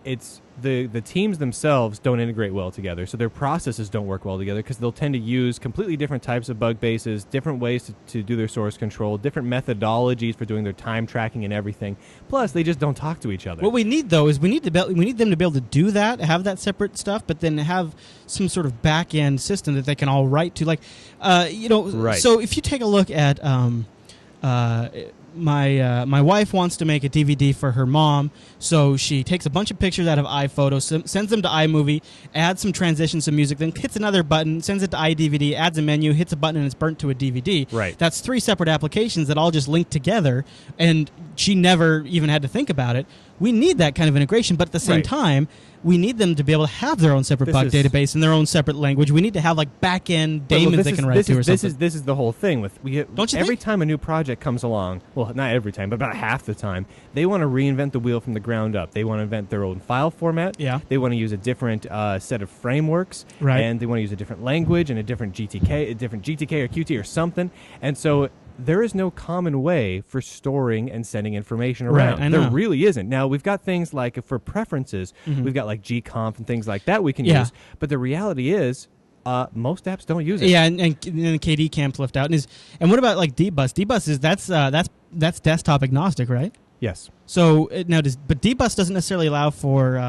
It's the teams themselves don't integrate well together, so their processes don't work well together because they'll tend to use completely different types of bug bases, different ways to do their source control, different methodologies for doing their time tracking and everything. Plus, they just don't talk to each other. What we need though is we need them to be able to do that, have that separate stuff, but then have some sort of back end system that they can all write to. Like, Right. So if you take a look at my wife wants to make a DVD for her mom, so she takes a bunch of pictures out of iPhoto, sends them to iMovie, adds some transitions, some music, then hits another button, sends it to iDVD, adds a menu, hits a button, and it's burnt to a DVD. Right. That's 3 separate applications that all just link together, and she never even had to think about it. We need that kind of integration, but at the same time, we need them to be able to have their own separate bug database and their own separate language. We need to have like back-end daemons they can write to or something. This is the whole thing. Don't you every think? time a new project comes along, well, not every time, but about half the time, they want to reinvent the wheel from the ground up. They want to invent their own file format. Yeah. They want to use a different set of frameworks. Right. And they want to use a different language and a different GTK or Qt or something. And so there is no common way for storing and sending information around. Right, I know. There really isn't. Now, we've got things like, for preferences, we've got like gconf and things like that we can use. But the reality is, most apps don't use it. Yeah, and KD camp's left out. And what about like dbus? Dbus is that's desktop agnostic, right? Yes. So now but dbus doesn't necessarily allow for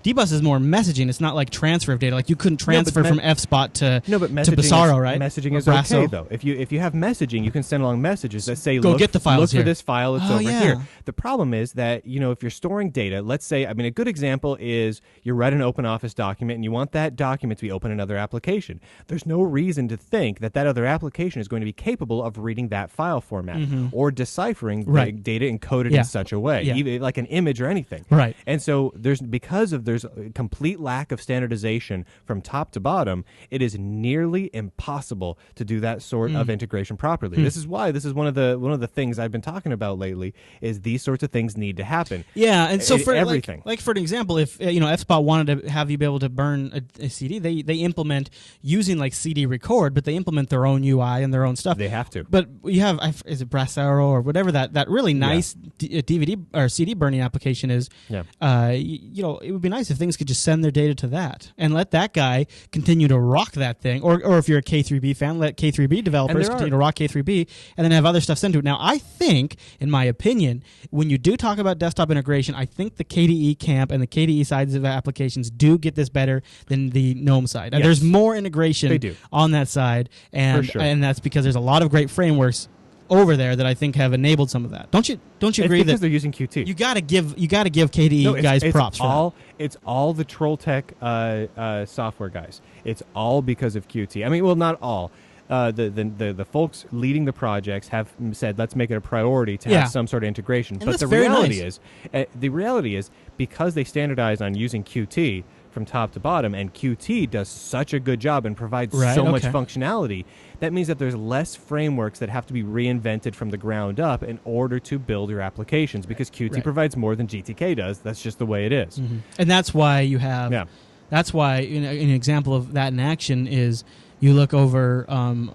dbus is more messaging. It's not like transfer of data. Like you couldn't transfer from FSpot to Basaro, right? Messaging Or is Brasso. okay though. If you have messaging, you can send along messages that say, Go look, get the files look here. for this file. It's Oh, over yeah. here. The problem is that if you're storing data, let's say, a good example is you write an OpenOffice document and you want that document to be open in another application. There's no reason to think that other application is going to be capable of reading that file format or deciphering the data encoded in such a way, even like an image or anything. Right. And so there's a complete lack of standardization from top to bottom, it is nearly impossible to do that sort of integration properly. This is why this is one of the things I've been talking about lately is these sorts of things need to happen. Yeah, and so for everything. like for an example, if FSpot wanted to have you be able to burn a CD, they implement using like CD record, but they implement their own UI and their own stuff. They have to. But you have is it Brassaro or whatever that really nice DVD or CD burning application is. Yeah. It would be nice if things could just send their data to that and let that guy continue to rock that thing. Or if you're a K3B fan, let K3B developers continue to rock K3B and then have other stuff sent to it. Now, I think, in my opinion, when you do talk about desktop integration, I think the KDE camp and the KDE sides of applications do get this better than the GNOME side. Yes. There's more integration They do. on that side, and For sure. and that's because there's a lot of great frameworks over there that I think have enabled some of that. Don't you agree because that they're using Qt. you gotta give KDE No, guys props for that? It's all the Trolltech software guys. It's all because of Qt. I mean, well, not all. The folks leading the projects have said, let's make it a priority to have some sort of integration. And but that's the very reality nice. the reality is because they standardize on using Qt from top to bottom, and Qt does such a good job and provides so much functionality, that means that there's less frameworks that have to be reinvented from the ground up in order to build your applications, because Qt provides more than GTK does. That's just the way it is. Mm-hmm. And that's why you have that's why an example of that in action is you look over on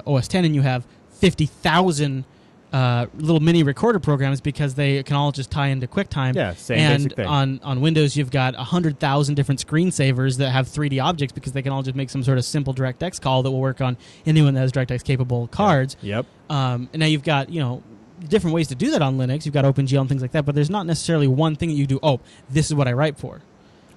OS 10 and you have 50,000 little mini recorder programs because they can all just tie into QuickTime. Yeah, same and basic thing. on Windows, you've got 100,000 different screensavers that have 3D objects because they can all just make some sort of simple DirectX call that will work on anyone that has DirectX capable cards. Yep. And now you've got, different ways to do that on Linux. You've got OpenGL and things like that, but there's not necessarily one thing that you do, this is what I write for.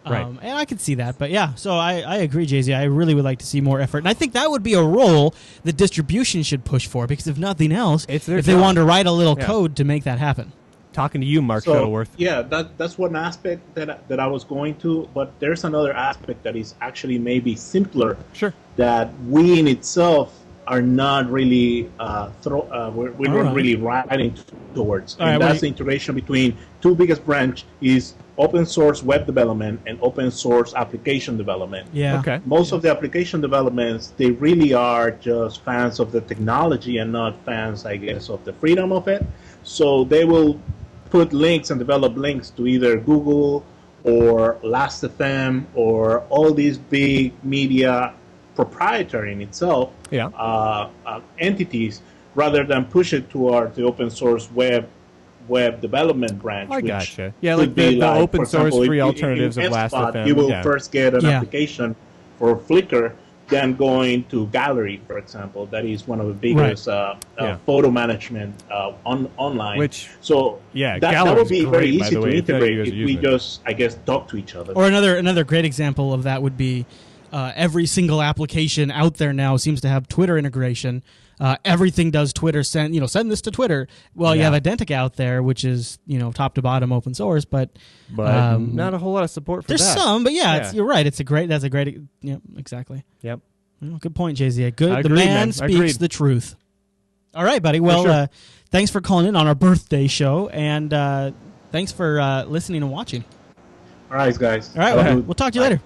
Right. And I can see that. But yeah, so I agree, Jay-Z. I really would like to see more effort. And I think that would be a role that distribution should push for, because if nothing else, It's their if they job. wanted to write a little code to make that happen. Talking to you, Mark Shuttleworth. Yeah, that's one aspect that I was going to, but there's another aspect that is actually maybe simpler. Sure. That we in itself are not really we're not really writing towards. And that's the integration between two biggest branch is open source web development and open source application development. Yeah. Okay. Most of the application developments, they really are just fans of the technology and not fans, I guess, of the freedom of it. So they will put links and develop links to either Google or Last.fm or all these big media proprietary in itself entities, rather than push it toward the open source web development branch. I which gotcha. Yeah, could like be the open for source example, free in alternatives of Spot, Last.fm. you will first get an application for Flickr, then going to Gallery, for example. That is one of the biggest photo management online. Which, that would be very easy to integrate if we it. just, I guess, talk to each other. Or another great example of that would be every single application out there now seems to have Twitter integration. Everything does Twitter. Send this to Twitter. Well, you have Identica out there, which is top to bottom open source, but not a whole lot of support for there's that. some, but you're right. That's a great. Yeah, exactly. Yep. Well, good point, Jay-Z. Good. Agreed, the man man. speaks Agreed. the truth. All right, buddy. Well, thanks for calling in on our birthday show, and thanks for listening and watching. All right, guys. All right, we'll talk to you later.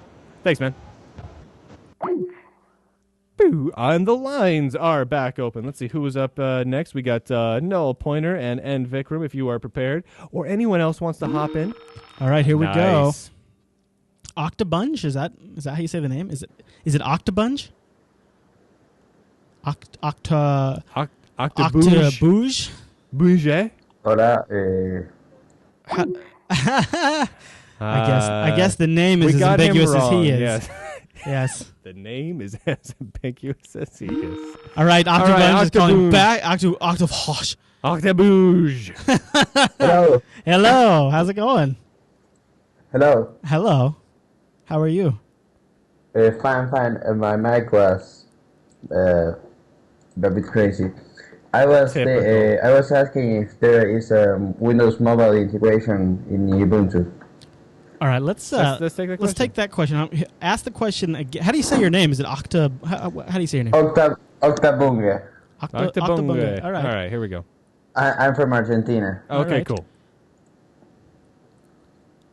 Thanks, man. Boo. And the lines are back open. Let's see who was up next. We got Noel Pointer and Vikram, if you are prepared, or anyone else wants to hop in. All right, here we go. Nice. Octobunge, is that how you say the name? Is it Octobunge? Octobouge. Octobouge? Bouge. Hola. I guess the name is as ambiguous as he is. Yes. Yes. The name is as ambiguous as he is. All right, Octobunge is calling Octobouge. back. Octobouge. Octobouge. Hello. Hello. How's it going? Hello. Hello. How are you? Fine. My mic was a bit crazy. I was asking if there is a Windows Mobile integration in Ubuntu. All right, let's take that question. Let's take that question. Ask the question again. How do you say your name? Is it Octa? How do you say your name? Octabunga. Octobunge. All right. All right, here we go. I'm from Argentina. Okay, right. cool.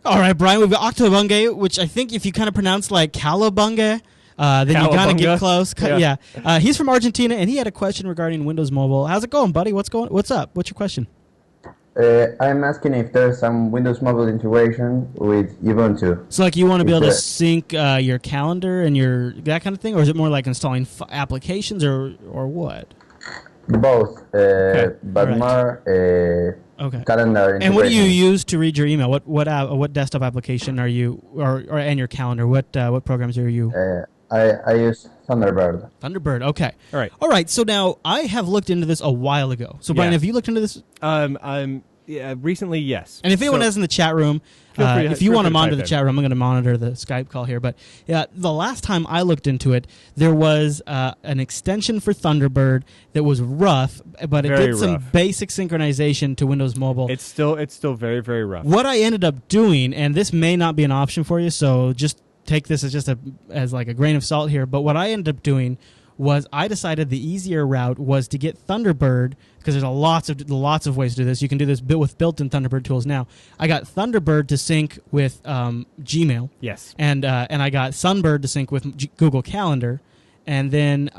All right, Brian, we've got Octobunge, which I think if you kind of pronounce like Calabunge, then you kind of get close. Yeah. He's from Argentina, and he had a question regarding Windows Mobile. How's it going, buddy? What's up? What's your question? I'm asking if there's some Windows Mobile integration with Ubuntu. So, like, you want to be able to sync your calendar and that kind of thing, or is it more like installing applications, or what? Both, but right. more Okay. calendar And what do you integration. use to read your email? What desktop application are you, or and your calendar? What programs are you? I use Thunderbird. Thunderbird. Okay. All right. All right. So now I have looked into this a while ago. So Brian, Yeah. have you looked into this? Recently, yes. And if anyone So- has in the chat room, Feel free to- if you feel want to free to monitor type the in. chat room, I'm going to monitor the Skype call here. But yeah, the last time I looked into it, there was an extension for Thunderbird that was rough, but it Very did some rough. basic synchronization to Windows Mobile. It's still very, very rough. What I ended up doing, and this may not be an option for you, so just take this as just as like a grain of salt here. But what I ended up doing was I decided the easier route was to get Thunderbird, because there's lots of ways to do this. You can do this with built-in Thunderbird tools now. I got Thunderbird to sync with Gmail, Yes. and I got Sunbird to sync with Google Calendar, and then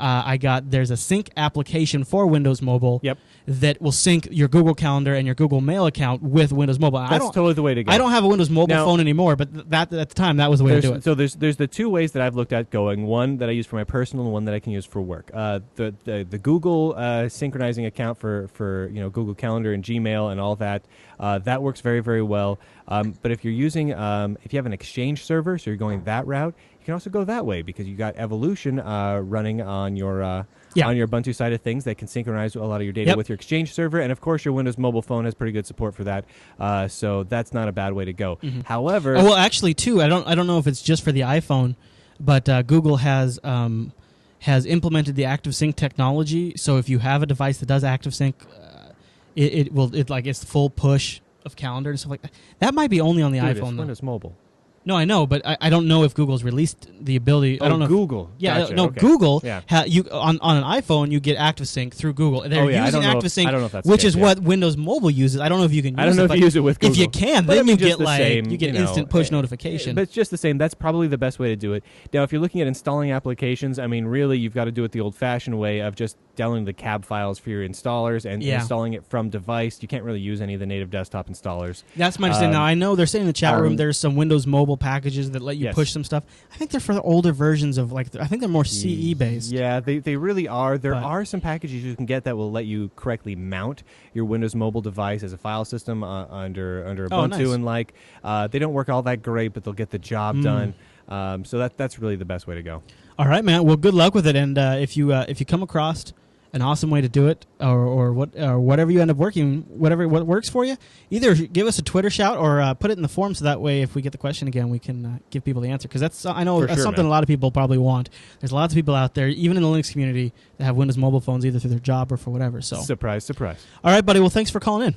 there's a sync application for Windows Mobile. Yep. That will sync your Google Calendar and your Google Mail account with Windows Mobile. That's totally the way to go. I don't have a Windows Mobile Now- phone anymore, but that at the time that was the way to do it. So there's the two ways that I've looked at going. One that I use for my personal, and one that I can use for work. The Google synchronizing account for Google Calendar and Gmail and all that that works very, very well. But if you're using if you have an Exchange server, so you're going that route, you can also go that way because you got Evolution running on your on your Ubuntu side of things that can synchronize a lot of your data Yep. with your Exchange server, and of course your Windows Mobile phone has pretty good support for that. So that's not a bad way to go. However, Oh, well, actually, too, I don't know if it's just for the iPhone, but Google has implemented the ActiveSync technology. So if you have a device that does ActiveSync, it's full push of calendar and stuff like that. That might be only on the dude, it's iPhone, though. Windows Mobile. No, I know, but I don't know if Google's released the ability. I don't know. Google. Yeah, Gotcha, no, okay. Google. Yeah. You on an iPhone, you get ActiveSync through Google. They're I using don't know if- ActiveSync, I don't know if that's which the is case, what Windows Mobile uses. I don't know if you can. I don't know if but you use it with If you Google. can, But I then mean, you just get the same, you get you know, instant push notification. But it's just the same. That's probably the best way to do it. Now, if you're looking at installing applications, I mean, really, you've got to do it the old-fashioned way of just downloading the cab files for your installers and installing it from device. You can't really use any of the native desktop installers. That's my understanding. Now I know they're saying in the chat room there's some Windows Mobile packages that let you Yes. push some stuff. I think they're for the older versions of I think they're more CE based. Yeah, they really are. There But- are some packages you can get that will let you correctly mount your Windows Mobile device as a file system under Oh, Ubuntu nice. and they don't work all that great, but they'll get the job done. So that's really the best way to go. All right, man. Well, good luck with it. And if you come across an awesome way to do it, or whatever you end up working, what works for you, either give us a Twitter shout or put it in the forum, so that way if we get the question again, we can give people the answer. Because that's I know For that's sure, something man. a lot of people probably want. There's lots of people out there, even in the Linux community, that have Windows Mobile phones either through their job or for whatever. So, Surprise, surprise. all right, buddy. Well, thanks for calling in.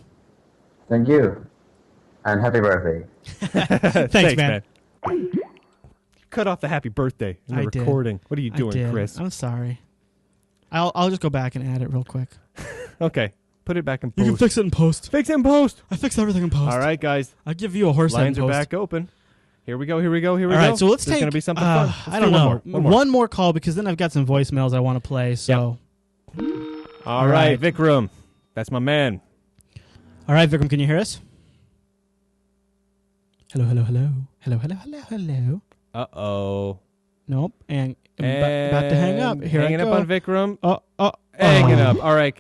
Thank you, and happy birthday. Thanks, man. Cut off the happy birthday in the I did. recording. What are you I doing, did. Chris? I'm sorry. I'll just go back and add it real quick. Okay, put it back in You post. can fix it in post. Fix it in post. I fix everything in post. All right, guys. I'll give you a horse head in Lines are post. back open. Here we go. Here we go. All right, so let's There's take. going to be something fun. I Let's don't do know. One more. Call, because then I've got some voicemails I want to play. So, All right, Vikram. That's my man. all right, Vikram, can you hear us? Hello, hello, hello, hello, hello, hello, hello. Uh-oh. Nope, and about to hang up. Here Hanging I up go. on Vikram. Oh. Hanging up. All right.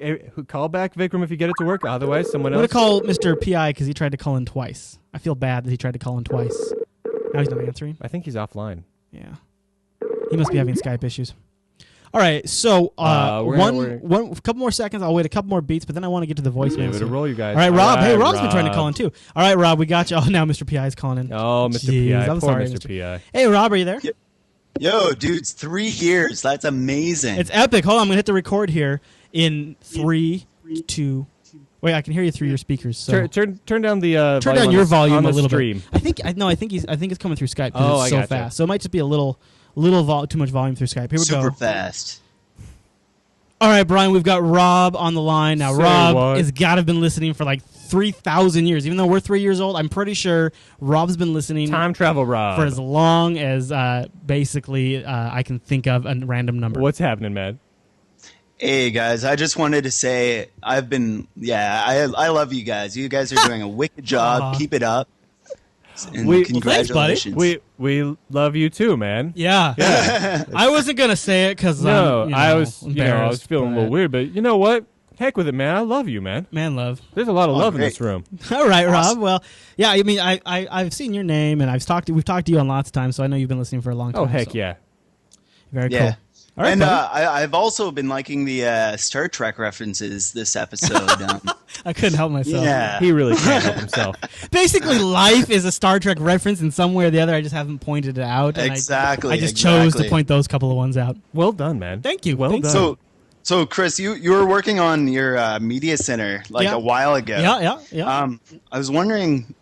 Call back Vikram if you get it to work. Otherwise, someone I'm else. gonna call Mr. PI because he tried to call in twice. I feel bad that he tried to call in twice. Now he's not answering. I think he's offline. Yeah, he must be having Skype issues. All right, so we're one couple more seconds. I'll wait a couple more beats, but then I want to get to the voicemail. Give it a roll, you guys. All right, Rob. Hey, All right, Rob's been trying to call in too. All right, Rob, we got you. Oh, now Mr. PI is calling in. Oh, Mr. Jeez, PI. I'm Poor sorry, Mr. PI. Hey, Rob, are you there? Yo, dudes, 3 years. That's amazing. It's epic. Hold on, I'm gonna hit the record here in 3, 2. Wait, I can hear you through your speakers. So Turn down the turn volume down on your the- volume on a the little stream. bit. I think it's coming through Skype Oh, because I it's so gotcha. fast. So it might just be a little too much volume through Skype. Here we Super go. fast. All right, Brian, we've got Rob on the line now. Say Rob what? has got to have been listening for like 3,000 years. Even though we're 3 years old, I'm pretty sure Rob's been listening Time travel, Rob. for as long as basically I can think of a random number. What's happening, man? Hey, guys, I just wanted to say I love you guys. You guys are doing a wicked job. Aw. Keep it up. And We- thanks, buddy. congratulations. We love you too, man. Yeah. I wasn't going to say it because No, I was embarrassed, feeling a little but- weird, but you know what? Heck with it, man. I love you, man. Man love. There's a lot of love in great. this room. All right, Rob. Well, yeah, I mean, I've seen your name, and we've talked to you on lots of times, so I know you've been listening for a long time. Oh, heck so. yeah. Very Yeah. cool. All right, And buddy. I've also been liking the Star Trek references this episode. I couldn't help myself. Yeah. He really can't help himself. Basically, life is a Star Trek reference in some way or the other. I just haven't pointed it out. And Exactly, I just chose to exactly. point those couple of ones out. Well done, man. Thank you. Well Thanks. done. So Chris, you were working on your media center Yeah. a while ago. Yeah. I was wondering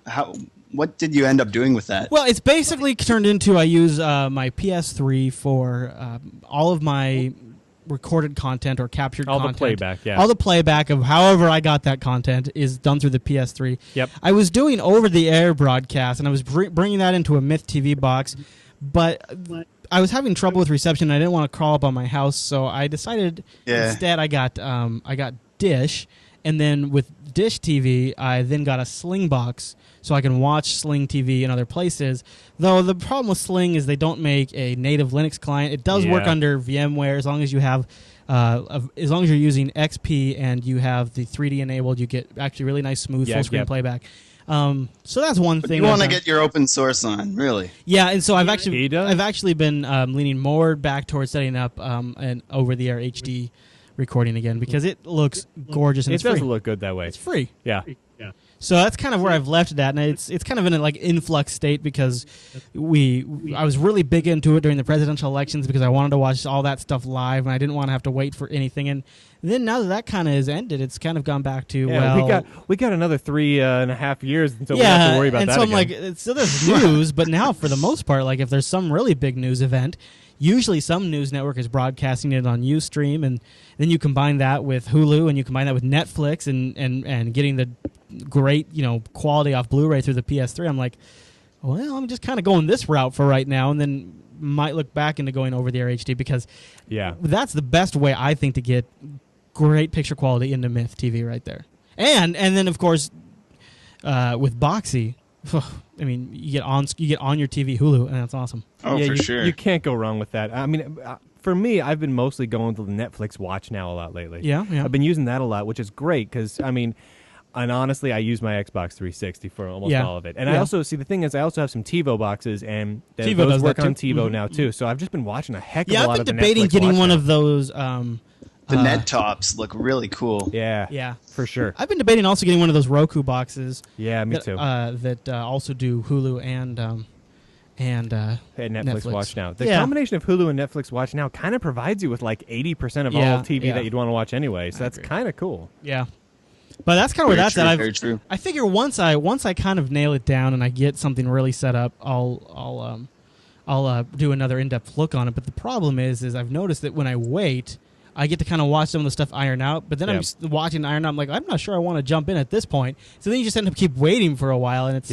what did you end up doing with that? Well, it's basically turned into I use my PS3 for all of my recorded content or captured All the content. playback, yeah. All the playback of however I got that content is done through the PS3. Yep. I was doing over-the-air broadcast, and I was bringing that into a Myth TV box, but I was having trouble with reception, and I didn't want to crawl up on my house, so I decided instead I got Dish, and then with Dish TV, I then got a Sling box so I can watch Sling TV in other places. Though the problem with Sling is they don't make a native Linux client. It does work Yeah. under VMware as long as you have, as long as you're using XP and you have the 3D enabled, you get actually really nice smooth full screen playback. So that's one thing. You want to get your open source on, really? Yeah, and so I've He does? actually been leaning more back towards setting up an over-the-air HD recording again because it looks gorgeous and It it's does free. look good that way. It's free. Yeah. So that's kind of where I've left it at, and it's kind of in a like influx state because I was really big into it during the presidential elections because I wanted to watch all that stuff live and I didn't want to have to wait for anything. And then now that kind of has ended, it's kind of gone back to we got another 3.5 years until we have to worry about and that so I'm again. like, so there's news, but now for the most part, like if there's some really big news event, usually some news network is broadcasting it on Ustream, and then you combine that with Hulu, and you combine that with Netflix, and getting the great quality off Blu-ray through the PS3. I'm like, well, I'm just kind of going this route for right now, and then might look back into going over the air HD because that's the best way I think to get great picture quality into Myth TV right there. And then of course with Boxy, I mean you get on your TV Hulu, and that's awesome. Oh, yeah, for sure. You can't go wrong with that. I mean, for me, I've been mostly going to the Netflix Watch Now a lot lately. Yeah. I've been using that a lot, which is great because, I mean, and honestly, I use my Xbox 360 for almost all of it. And I also, see, the thing is, I also have some TiVo boxes, and TiVo those does work that on too. TiVo now, too. So I've just been watching a heck of a Yeah, lot I've of been the debating Netflix getting Watch one Now. of those. The net tops look really cool. Yeah, for sure. I've been debating also getting one of those Roku boxes. Yeah, me too. That also do Hulu and Netflix Watch Now. The combination of Hulu and Netflix Watch Now kind of provides you with like 80% of all TV that you'd want to watch anyway. So that's kind of cool. Yeah. But that's kind of where that's at. Very true. I figure once I kind of nail it down and I get something really set up, I'll do another in-depth look on it. But the problem is I've noticed that when I wait, I get to kind of watch some of the stuff iron out. But then I'm just watching iron out. I'm like, I'm not sure I want to jump in at this point. So then you just end up keep waiting for a while, and it's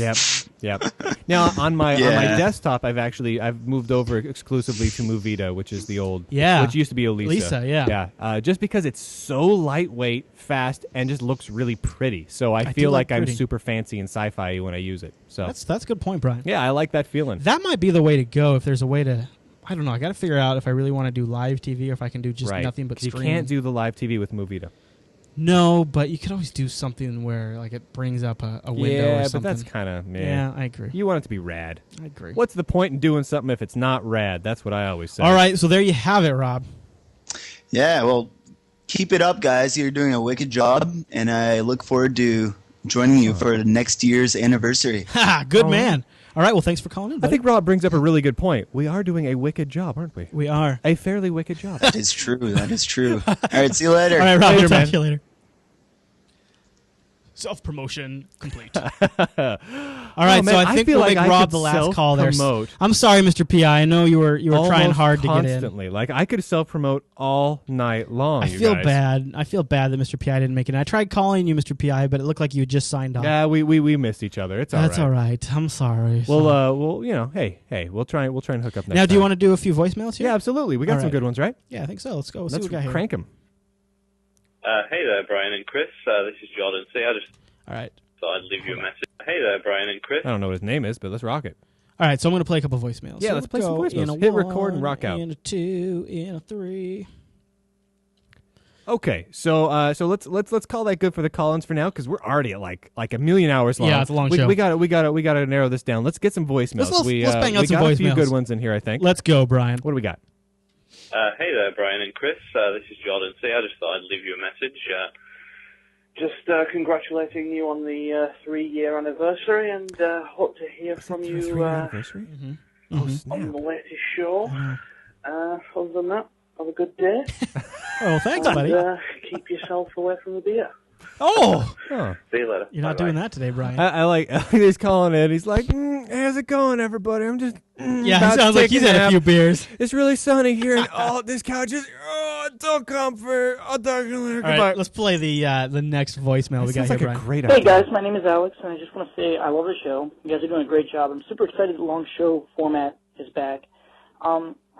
Yep. Now on my desktop, I've moved over exclusively to Movida, which is the old which used to be Elisa. Yeah. Just because it's so lightweight, fast, and just looks really pretty. So I feel like I'm super fancy and sci-fi when I use it. So that's a good point, Brian. Yeah, I like that feeling. That might be the way to go if there's a way to. I don't know. I got to figure out if I really want to do live TV or if I can do just nothing but stream. You can't do the live TV with Movida. No, but you could always do something where like it brings up a window or something. But that's kind of Yeah, I agree. You want it to be rad. I agree. What's the point in doing something if it's not rad? That's what I always say. All right, so there you have it, Rob. Yeah, well, keep it up, guys. You're doing a wicked job, and I look forward to joining you for next year's anniversary. Ha! Good man. All right, well, thanks for calling in, buddy. I think Rob brings up a really good point. We are doing a wicked job, aren't we? We are. A fairly wicked job. That is true. That is true. All right, see you later. All right, Rob, Later, we'll talk man. to you later. Self-promotion complete. All right, man, so I think feel we'll like make I Rob could the last call there. self-promote I'm sorry, Mr. P.I. I know you were trying almost hard to get in. constantly. Like I could self-promote all night long. I you feel guys. bad. I feel bad that Mr. P.I. didn't make it. I tried calling you, Mr. P.I., but it looked like you had just signed off. Yeah, we missed each other. It's all right. That's all right. I'm sorry. Well, hey, we'll try and hook up next now, do you time. want to do a few voicemails here? Yeah, absolutely. We got All some right. good ones, right? Yeah, I think so. Let's go. Let's see Let's what we got here. crank them. Hey there, Brian and Chris. This is Jordan. See, I just All right. thought I'd leave you a message. Hey there, Brian and Chris. I don't know what his name is, but let's rock it. All right, so I'm going to play a couple voicemails. Yeah, So let's play some go voicemails. in a Hit record and rock out. In a 2, in a 3. Okay, so let's call that good for the call-ins for now because we're already at like a million hours long. Yeah, it's a long show. We got to narrow this down. Let's get some voicemails. Let's bang out we some got a few voicemails. good ones in here, I think. Let's go, Brian. What do we got? Hey there, Brian and Chris. This is Jordan C. I just thought I'd leave you a message. Just congratulating you on the 3-year anniversary, and hope to hear from you anniversary? on the latest show. Other than that, have a good day. Oh, thanks, buddy. Keep yourself away from the beer. Oh, See you later. you're not doing that today, Brian. I like he's calling in. He's like, "How's it going, everybody? I'm just Yeah, about it to sounds like take he's a had a nap. few beers. It's really sunny here, and this couch is so comfort. I'll talk to you later. All Goodbye." right, let's play the next voicemail we got Sounds here, like a Brian. great Hey idea. guys, my name is Alex, and I just want to say I love the show. You guys are doing a great job. I'm super excited the long show format is back.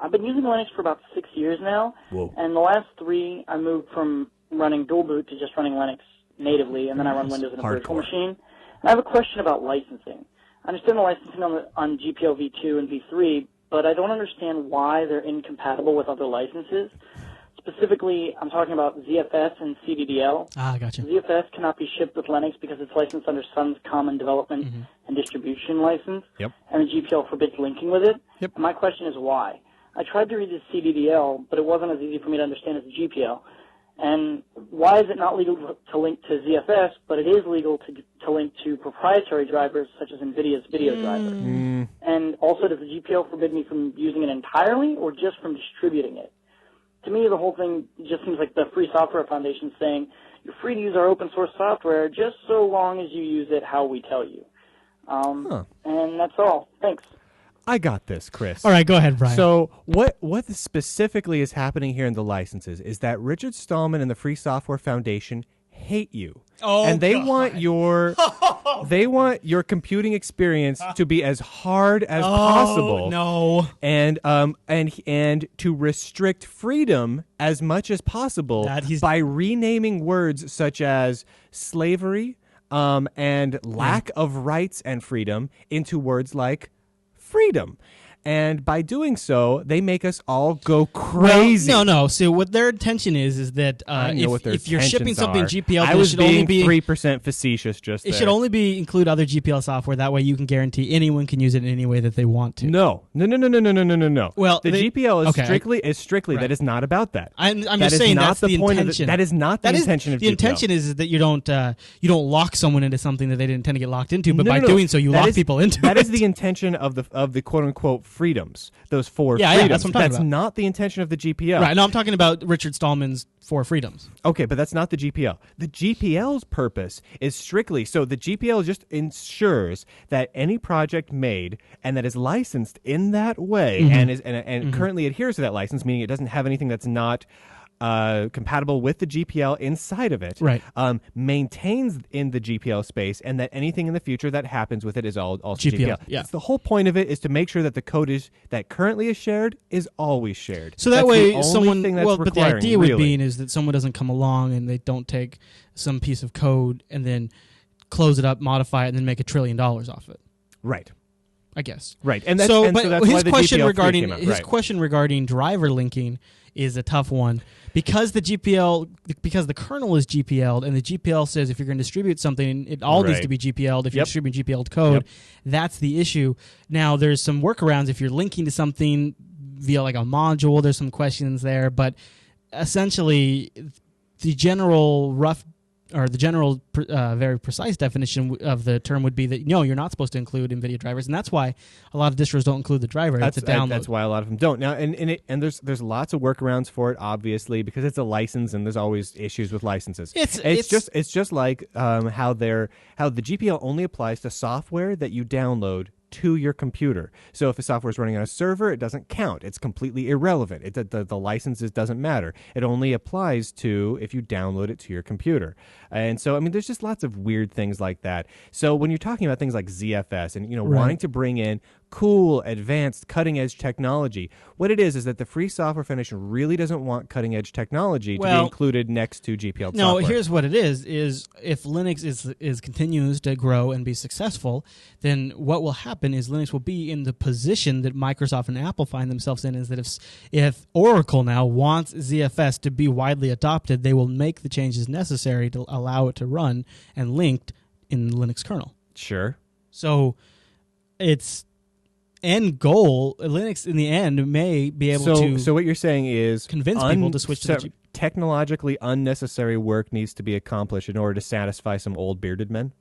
I've been using Linux for about 6 years now, Whoa. and the last 3 I moved from running dual boot to just running Linux natively, and then I run Windows in a virtual Hardcore. machine. And I have a question about licensing. I understand the licensing on GPL v2 and v3, but I don't understand why they're incompatible with other licenses. Specifically, I'm talking about ZFS and CDDL. Ah, gotcha. ZFS cannot be shipped with Linux because it's licensed under Sun's Common Development and Distribution License, Yep. and the GPL forbids linking with it. Yep. And my question is why? I tried to read the CDDL, but it wasn't as easy for me to understand as the GPL. And why is it not legal to link to ZFS, but it is legal to link to proprietary drivers such as NVIDIA's video driver? And also, does the GPL forbid me from using it entirely or just from distributing it? To me, the whole thing just seems like the Free Software Foundation saying, you're free to use our open source software just so long as you use it how we tell you. And that's all. Thanks. I got this, Chris. All right, go ahead, Brian. So what specifically is happening here in the licenses is that Richard Stallman and the Free Software Foundation hate you. Oh, and they God. want your computing experience to be as hard as possible. No. And to restrict freedom as much as possible by renaming words such as slavery and lack of rights and freedom into words like freedom. And by doing so, they make us all go crazy. Well, no. So what their intention is that I know what their if you're shipping intentions something are. GPL, I it was should only being be 3% facetious just It there. should only be include other GPL software. That way, you can guarantee anyone can use it in any way that they want to. No. Well, the GPL is strictly Right. that is not about that. I'm That just is saying not that's the the point intention. of that is not the intention of the GPL. intention is that you don't lock someone into something that they didn't intend to get locked into, but by No. doing so, you That lock is- people into That it. is the intention of the quote unquote freedoms. Those 4 Yeah, freedoms. that's what I'm talking That's about. not the intention of the GPL. Right. No, I'm talking about Richard Stallman's 4 freedoms. Okay, but that's not the GPL. The GPL's purpose is strictly so the GPL just ensures that any project made and that is licensed in that way and currently adheres to that license, meaning it doesn't have anything that's not compatible with the GPL inside of it, Right. Maintains in the GPL space, and that anything in the future that happens with it is all also GPL, GPL. yeah. It's the whole point of it is to make sure that the code that currently is shared is always shared. So that That's the way, only someone. thing that's Well, but the requiring, idea would really. be is that someone doesn't come along and they don't take some piece of code and then close it up, modify it, and then make $1 trillion off it. Right. I guess. Right, and that's, so, and but so that's why his the question GPL 3 regarding came out. his Right. question regarding driver linking is a tough one because the kernel is GPL'd and the GPL says if you're going to distribute something, it all needs Right. to be GPL'd. If you're Yep. distributing GPL'd code, Yep. that's the issue. Now, there's some workarounds if you're linking to something via like a module. There's some questions there, but essentially, the general very precise definition of the term would be that no, you're not supposed to include NVIDIA drivers, and that's why a lot of distros don't include the driver. It's a download. That's why a lot of them don't. Now, and there's lots of workarounds for it, obviously, because it's a license, and there's always issues with licenses. It's just like how the GPL only applies to software that you download to your computer. So if the software is running on a server, it doesn't count. It's completely irrelevant. The licenses doesn't matter. It only applies to if you download it to your computer. And so, I mean, there's just lots of weird things like that. So when you're talking about things like ZFS and, Right. wanting to bring in cool, advanced, cutting-edge technology. What it is that the Free Software Foundation really doesn't want cutting-edge technology to be included next to GPL software. No, here's what it is if Linux is continues to grow and be successful, then what will happen is Linux will be in the position that Microsoft and Apple find themselves in, is that if Oracle now wants ZFS to be widely adopted, they will make the changes necessary to allow it to run and linked in the Linux kernel. Sure. So its end goal, Linux in the end may be able to. So what you're saying is convince people to switch to the technologically unnecessary work needs to be accomplished in order to satisfy some old bearded men.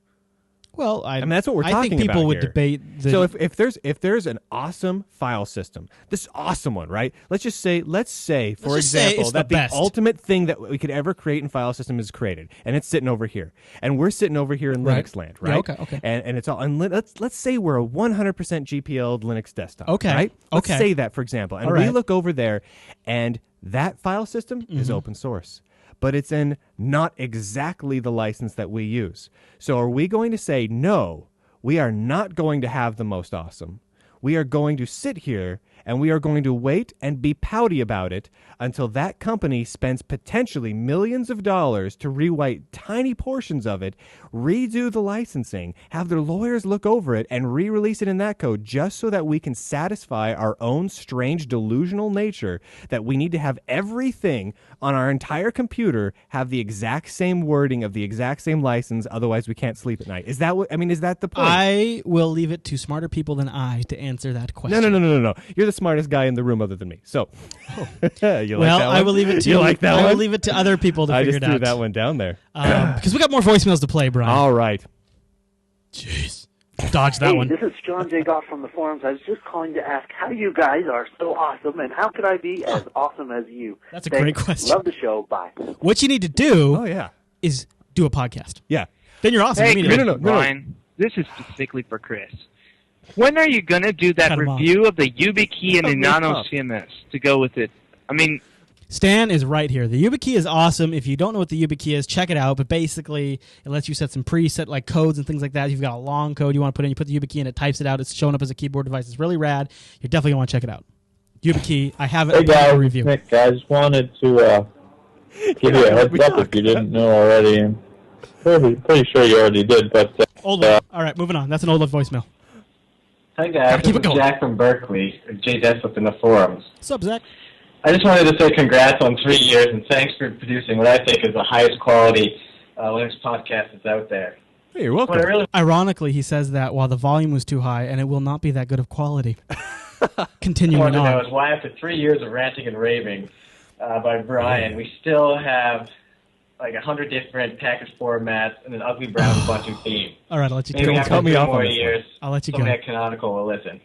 Well, I mean, that's what we're talking about. I think people would here. debate. So if there's an awesome file system, this awesome one, right? Let's say, for example, that the ultimate thing that we could ever create in file system is created, and it's sitting over here, and we're sitting over here in Linux land, right? Yeah, okay. And it's all. And let's say we're a 100% GPL Linux desktop. Okay. Right. Let's Okay. say that, for example, and we look over there, and that file system is open source. But it's in not exactly the license that we use. So are we going to say, no, we are not going to have the most awesome? We are going to sit here and we are going to wait and be pouty about it until that company spends potentially millions of dollars to rewrite tiny portions of it, redo the licensing, have their lawyers look over it, and re-release it in that code just so that we can satisfy our own strange delusional nature that we need to have everything on our entire computer have the exact same wording of the exact same license, otherwise we can't sleep at night. Is that is that the point? I will leave it to smarter people than I to answer that question. No. You're the smartest guy in the room other than me. So, you like that one? I will leave it to you. Like that I one? will leave it to other people to figure it out. I just threw that one down there because we got more voicemails to play, Brian. All right. Jeez, dodge that one. This is John J. Goff from the forums. I was just calling to ask how you guys are so awesome, and how could I be as awesome as you? That's a great question. Love the show. Bye. What you need to do yeah. is do a podcast. Yeah. Then you're awesome. Hey, no, Brian. This is specifically for Chris. When are you going to do that review of the YubiKey and the Nano CMS to go with it? I mean, Stan is right here. The YubiKey is awesome. If you don't know what the YubiKey is, check it out. But basically, it lets you set some preset like codes and things like that. You've got a long code you want to put in. You put the YubiKey in, it types it out. It's showing up as a keyboard device. It's really rad. You're definitely going to want to check it out. YubiKey. I have it in a review. Nick, I just wanted to give you a heads up if you didn't know already. And pretty sure you already did. But old one. All right, moving on. That's an old love voicemail. Hi guys, this is Jack from Berkeley, or Jay Deslip in the forums. What's up, Zach? I just wanted to say congrats on 3 years and thanks for producing what I think is the highest quality Linux podcast that's out there. Hey, you're welcome. Ironically, he says that while the volume was too high, and it will not be that good of quality. Continuing I on. was why after 3 years of ranting and raving by Brian, we still have like 100 different package formats and an ugly brown bunching theme. All right, I'll let you Maybe after 3 more years, I'll let you go. somebody at Canonical will listen.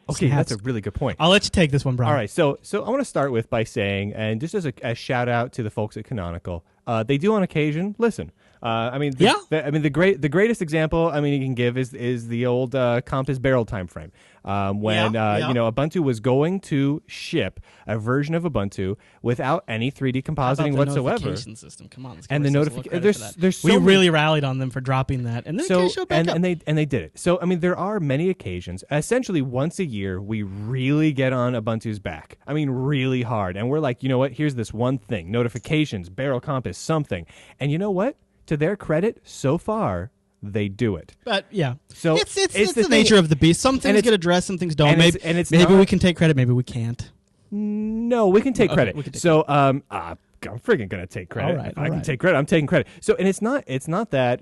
Okay, that's a really good point. I'll let you take this one, Brian. All right, so I want to start with by saying, and just as a shout out to the folks at Canonical, they do on occasion listen. The greatest example you can give is the old Compass barrel time frame when Ubuntu was going to ship a version of Ubuntu without any 3D compositing whatsoever. Notification system, come on, and the notification. There's so we many, really rallied on them for dropping that, and then it showed back up. And they did it. So there are many occasions. Essentially, once a year, we really get on Ubuntu's back. Really hard, and we're like, you know what? Here's this one thing: notifications, barrel compass, something. And you know what? To their credit, so far, they do it. But yeah, so it's the nature of the beast. Some things get addressed, some things don't. Maybe we can take credit, maybe we can't. No, we can take credit. I'm freaking gonna take credit. All right, I can take credit. I'm taking credit. So, and it's not that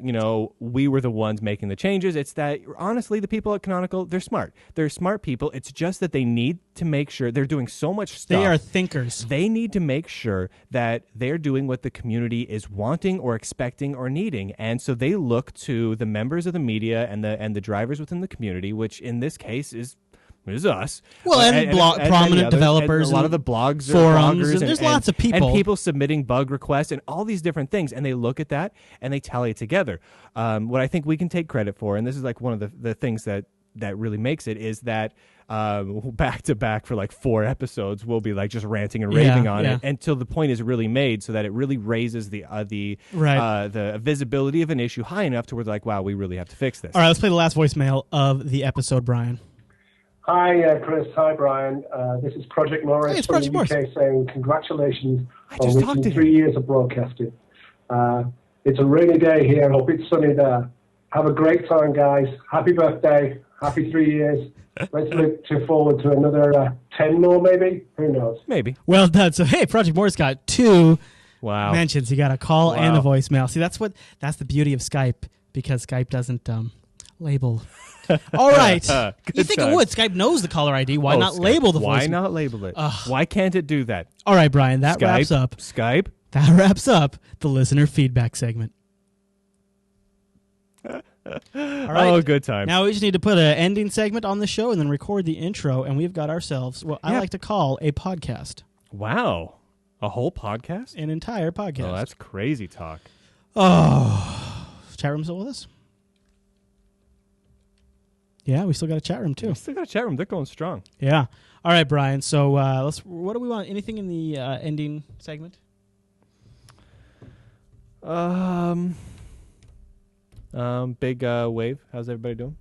we were the ones making the changes. It's that honestly, the people at Canonical, they're smart. They're smart people. It's just that they need to make sure they're doing so much stuff. They are thinkers. They need to make sure that they're doing what the community is wanting or expecting or needing, and so they look to the members of the media and the drivers within the community, which in this case is us. Well, and prominent developers, and a lot of the blogs, forums, and there's lots of people, and people submitting bug requests, and all these different things. And they look at that and they tally it together. What I think we can take credit for, and this is like one of the things that really makes it, is that back to back for like 4 episodes, we'll be like just ranting and raving on it until the point is really made, so that it really raises the visibility of an issue high enough to where they're like, wow, we really have to fix this. All right, let's play the last voicemail of the episode, Brian. Hi, Chris. Hi, Brian. This is Project Morris it's from Project the UK Morris. saying congratulations just on talked reaching to 3 years of broadcasting. It's a rainy day here. I hope it's sunny there. Have a great time, guys. Happy birthday. Happy 3 years. Let's look forward to another 10 more, maybe? Who knows? Maybe. Well done. So, hey, Project Morris got 2 Wow. mentions. He got a call and a Wow. voicemail. See, that's the beauty of Skype, because Skype doesn't label. All right. You think it would. Skype knows the caller ID. Why not Skype. label the voicemail? Why not label it? Why can't it do that? All right, Brian, that Skype, wraps up. Skype. That wraps up the listener feedback segment. All right. Oh, good time. Now we just need to put an ending segment on the show and then record the intro, and we've got ourselves what I like to call a podcast. Wow. A whole podcast? An entire podcast. Oh, that's crazy talk. Oh. Chat room still with us? Yeah, we still got a chat room, too. We still got a chat room. They're going strong. Yeah. All right, Brian. So what do we want? Anything in the ending segment? Big wave. How's everybody doing?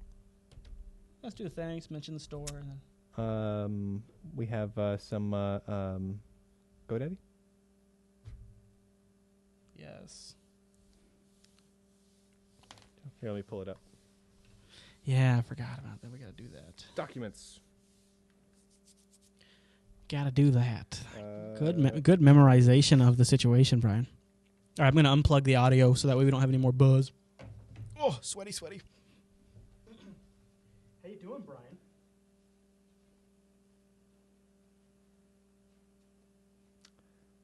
Let's do the thanks, mention the store. And then We have some GoDaddy. yes. Here, let me pull it up. Yeah, I forgot about that. We got to do that. Documents. Got to do that. Good memorization of the situation, Brian. All right, I'm going to unplug the audio so that way we don't have any more buzz. Oh, sweaty. How you doing, Brian?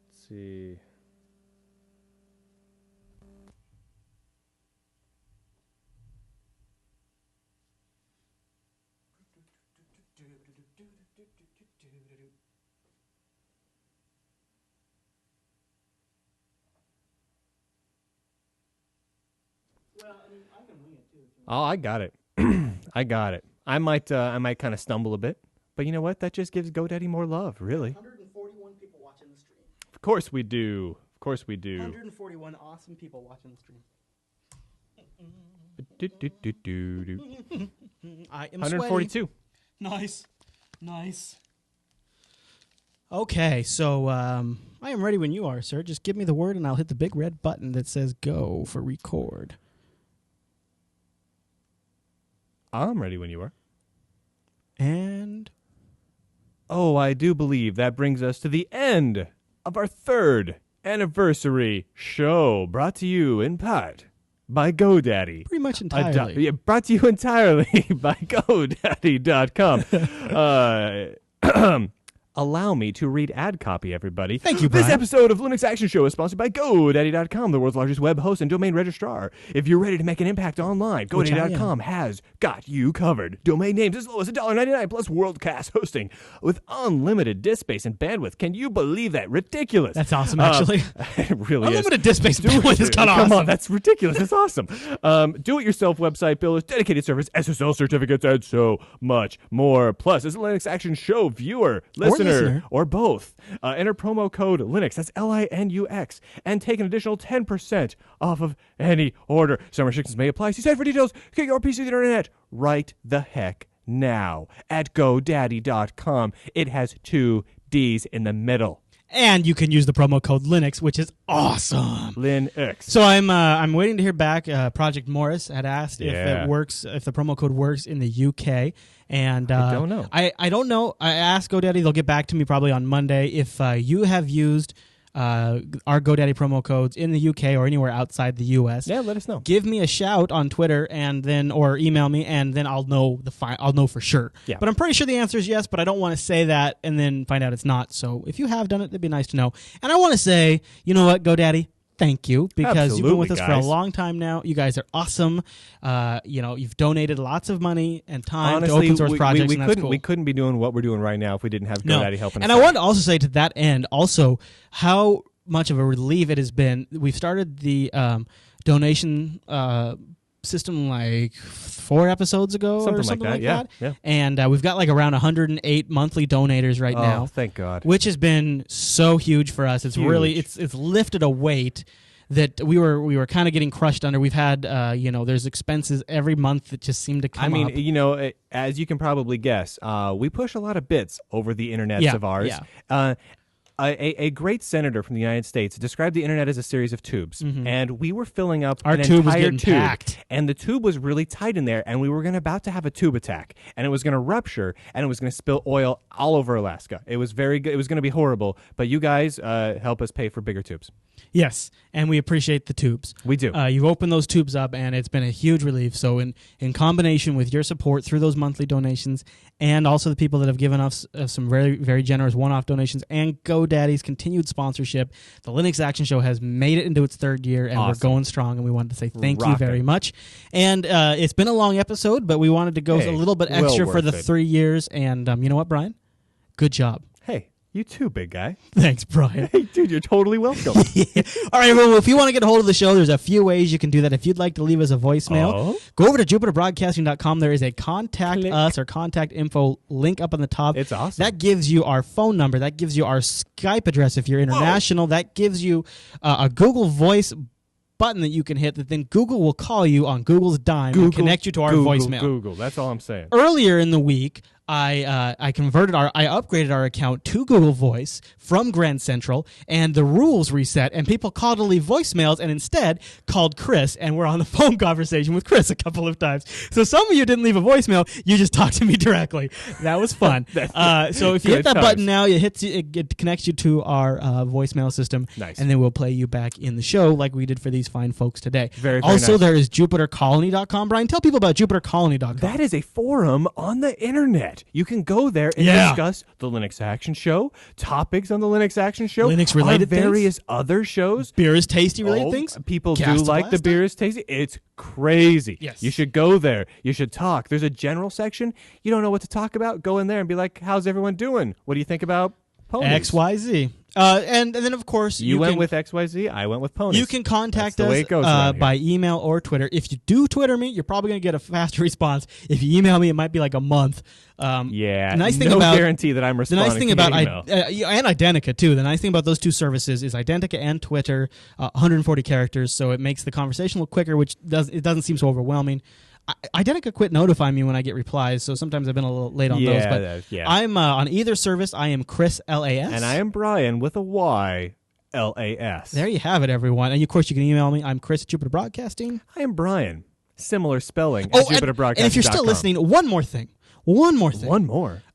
Let's see. Oh, I got it. I got it. I might kind of stumble a bit, but you know what? That just gives GoDaddy more love, really. 141 people watching the stream. Of course we do. 141 awesome people watching the stream. I am 142. Sweaty. Nice. Okay, so I am ready when you are, sir. Just give me the word and I'll hit the big red button that says go for record. I'm ready when you are. And oh, I do believe that brings us to the end of our 3rd anniversary show, brought to you in part by GoDaddy. Pretty much entirely. Brought to you entirely by GoDaddy.com. Allow me to read ad copy, everybody. Thank you, This Brian. episode of Linux Action Show is sponsored by GoDaddy.com, the world's largest web host and domain registrar. If you're ready to make an impact online, GoDaddy.com has got you covered. Domain names as low as $1.99 plus world-class hosting with unlimited disk space and bandwidth. Can you believe that? Ridiculous. That's awesome, actually. It really is. Unlimited disk space and bandwidth is kind of Come awesome. on, that's ridiculous. It's awesome. Do-it-yourself website builders, dedicated servers, SSL certificates, and so much more. Plus, as a Linux Action Show viewer, listener, or both, enter promo code Linux, that's Linux, and take an additional 10% off of any order. Some restrictions may apply. See site for details. Get your PC with the internet right the heck now at GoDaddy.com. It has 2 D's in the middle. And you can use the promo code Linux, which is awesome. Linux. So I'm waiting to hear back. Project Morris had asked if Yeah. it works, if the promo code works in the UK. And I don't know. I don't know. I asked GoDaddy. They'll get back to me probably on Monday. If you have used our GoDaddy promo codes in the UK or anywhere outside the US, Yeah, let us know. give me a shout on Twitter and then or email me, and then I'll know I'll know for sure. Yeah. But I'm pretty sure the answer is yes, but I don't want to say that and then find out it's not. So if you have done it, it'd be nice to know. And I want to say, you know what, GoDaddy, thank you, because you've been with us for a guys. long time now. You guys are awesome. You've donated lots of money and time Honestly, to open source projects, we and that's couldn't cool. we couldn't be doing what we're doing right now if we didn't have GoDaddy helping us. And I out. want to also say to that end, also how much of a relief it has been. We've started the donation system like 4 episodes ago or something like that. Yeah. And we've got like around 108 monthly donators right now. Thank God. Which has been so huge for us. It's Huge. really it's lifted a weight that we were kind of getting crushed under. We've had there's expenses every month that just seem to come up. As you can probably guess, we push a lot of bits over the internets of ours. Yeah. A great senator from the United States described the internet as a series of tubes, and we were filling up our an tube was entire getting tube, packed, and the tube was really tight in there, and we were about to have a tube attack, and it was going to rupture, and it was going to spill oil all over Alaska. It was very good. It was going to be horrible, but you guys help us pay for bigger tubes. Yes, and we appreciate the tubes. We do. You've opened those tubes up, and it's been a huge relief. So in combination with your support through those monthly donations, and also the people that have given us some very, very generous one-off donations, and GoDaddy's continued sponsorship, the Linux Action Show has made it into its third year, and we're going strong, and we wanted to say thank you very much. And it's been a long episode, but we wanted to go a little bit extra for the 3 years, and you know what, Brian? Good job. Hey. You too, big guy. Thanks, Brian. Hey, dude, you're totally welcome. All right, everyone. Well, if you want to get a hold of the show, there's a few ways you can do that. If you'd like to leave us a voicemail, go over to jupiterbroadcasting.com. There is a contact us or contact info link up on the top. It's awesome. That gives you our phone number. That gives you our Skype address if you're international. That gives you a Google Voice button that you can hit that then Google will call you on Google's dime and connect you to our voicemail. Google. That's all I'm saying. Earlier in the week, I upgraded our account to Google Voice from Grand Central, and the rules reset, and people called to leave voicemails and instead called Chris, and we're on the phone conversation with Chris a couple of times. So some of you didn't leave a voicemail, you just talked to me directly. That was fun. So if you hit that button now, it connects you to our voicemail system, and then we'll play you back in the show like we did for these fine folks today. Very also, nice. there is JupiterColony.com. Brian, tell people about JupiterColony.com. That is a forum on the internet. You can go there and discuss the Linux Action Show, topics on the Linux Action Show, Linux-related various other shows. Beer is Tasty related things. People do like the Beer is Tasty. It's crazy. Yes. You should go there. You should talk. There's a general section. You don't know what to talk about? Go in there and be like, how's everyone doing? What do you think about ponies? XYZ. And then, of course, you went with XYZ. I went with ponies. You can contact That's the way us it goes by email or Twitter. If you do Twitter me, you're probably going to get a faster response. If you email me, it might be like a month. The nice thing no about, guarantee that I'm responding. The nice thing about email. and Identica too. The nice thing about those two services is Identica and Twitter, 140 characters, so it makes the conversation a little quicker, which doesn't seem so overwhelming. Identica quit notifying me when I get replies, so sometimes I've been a little late on those. But I'm on either service. I am Chris LAS, and I am Brian with a Y LAS. There you have it, everyone. And of course, you can email me. I'm Chris at Jupiter Broadcasting. I am Brian. Similar spelling. At JupiterBroadcasting.com. And if you're still listening, one more thing. One more.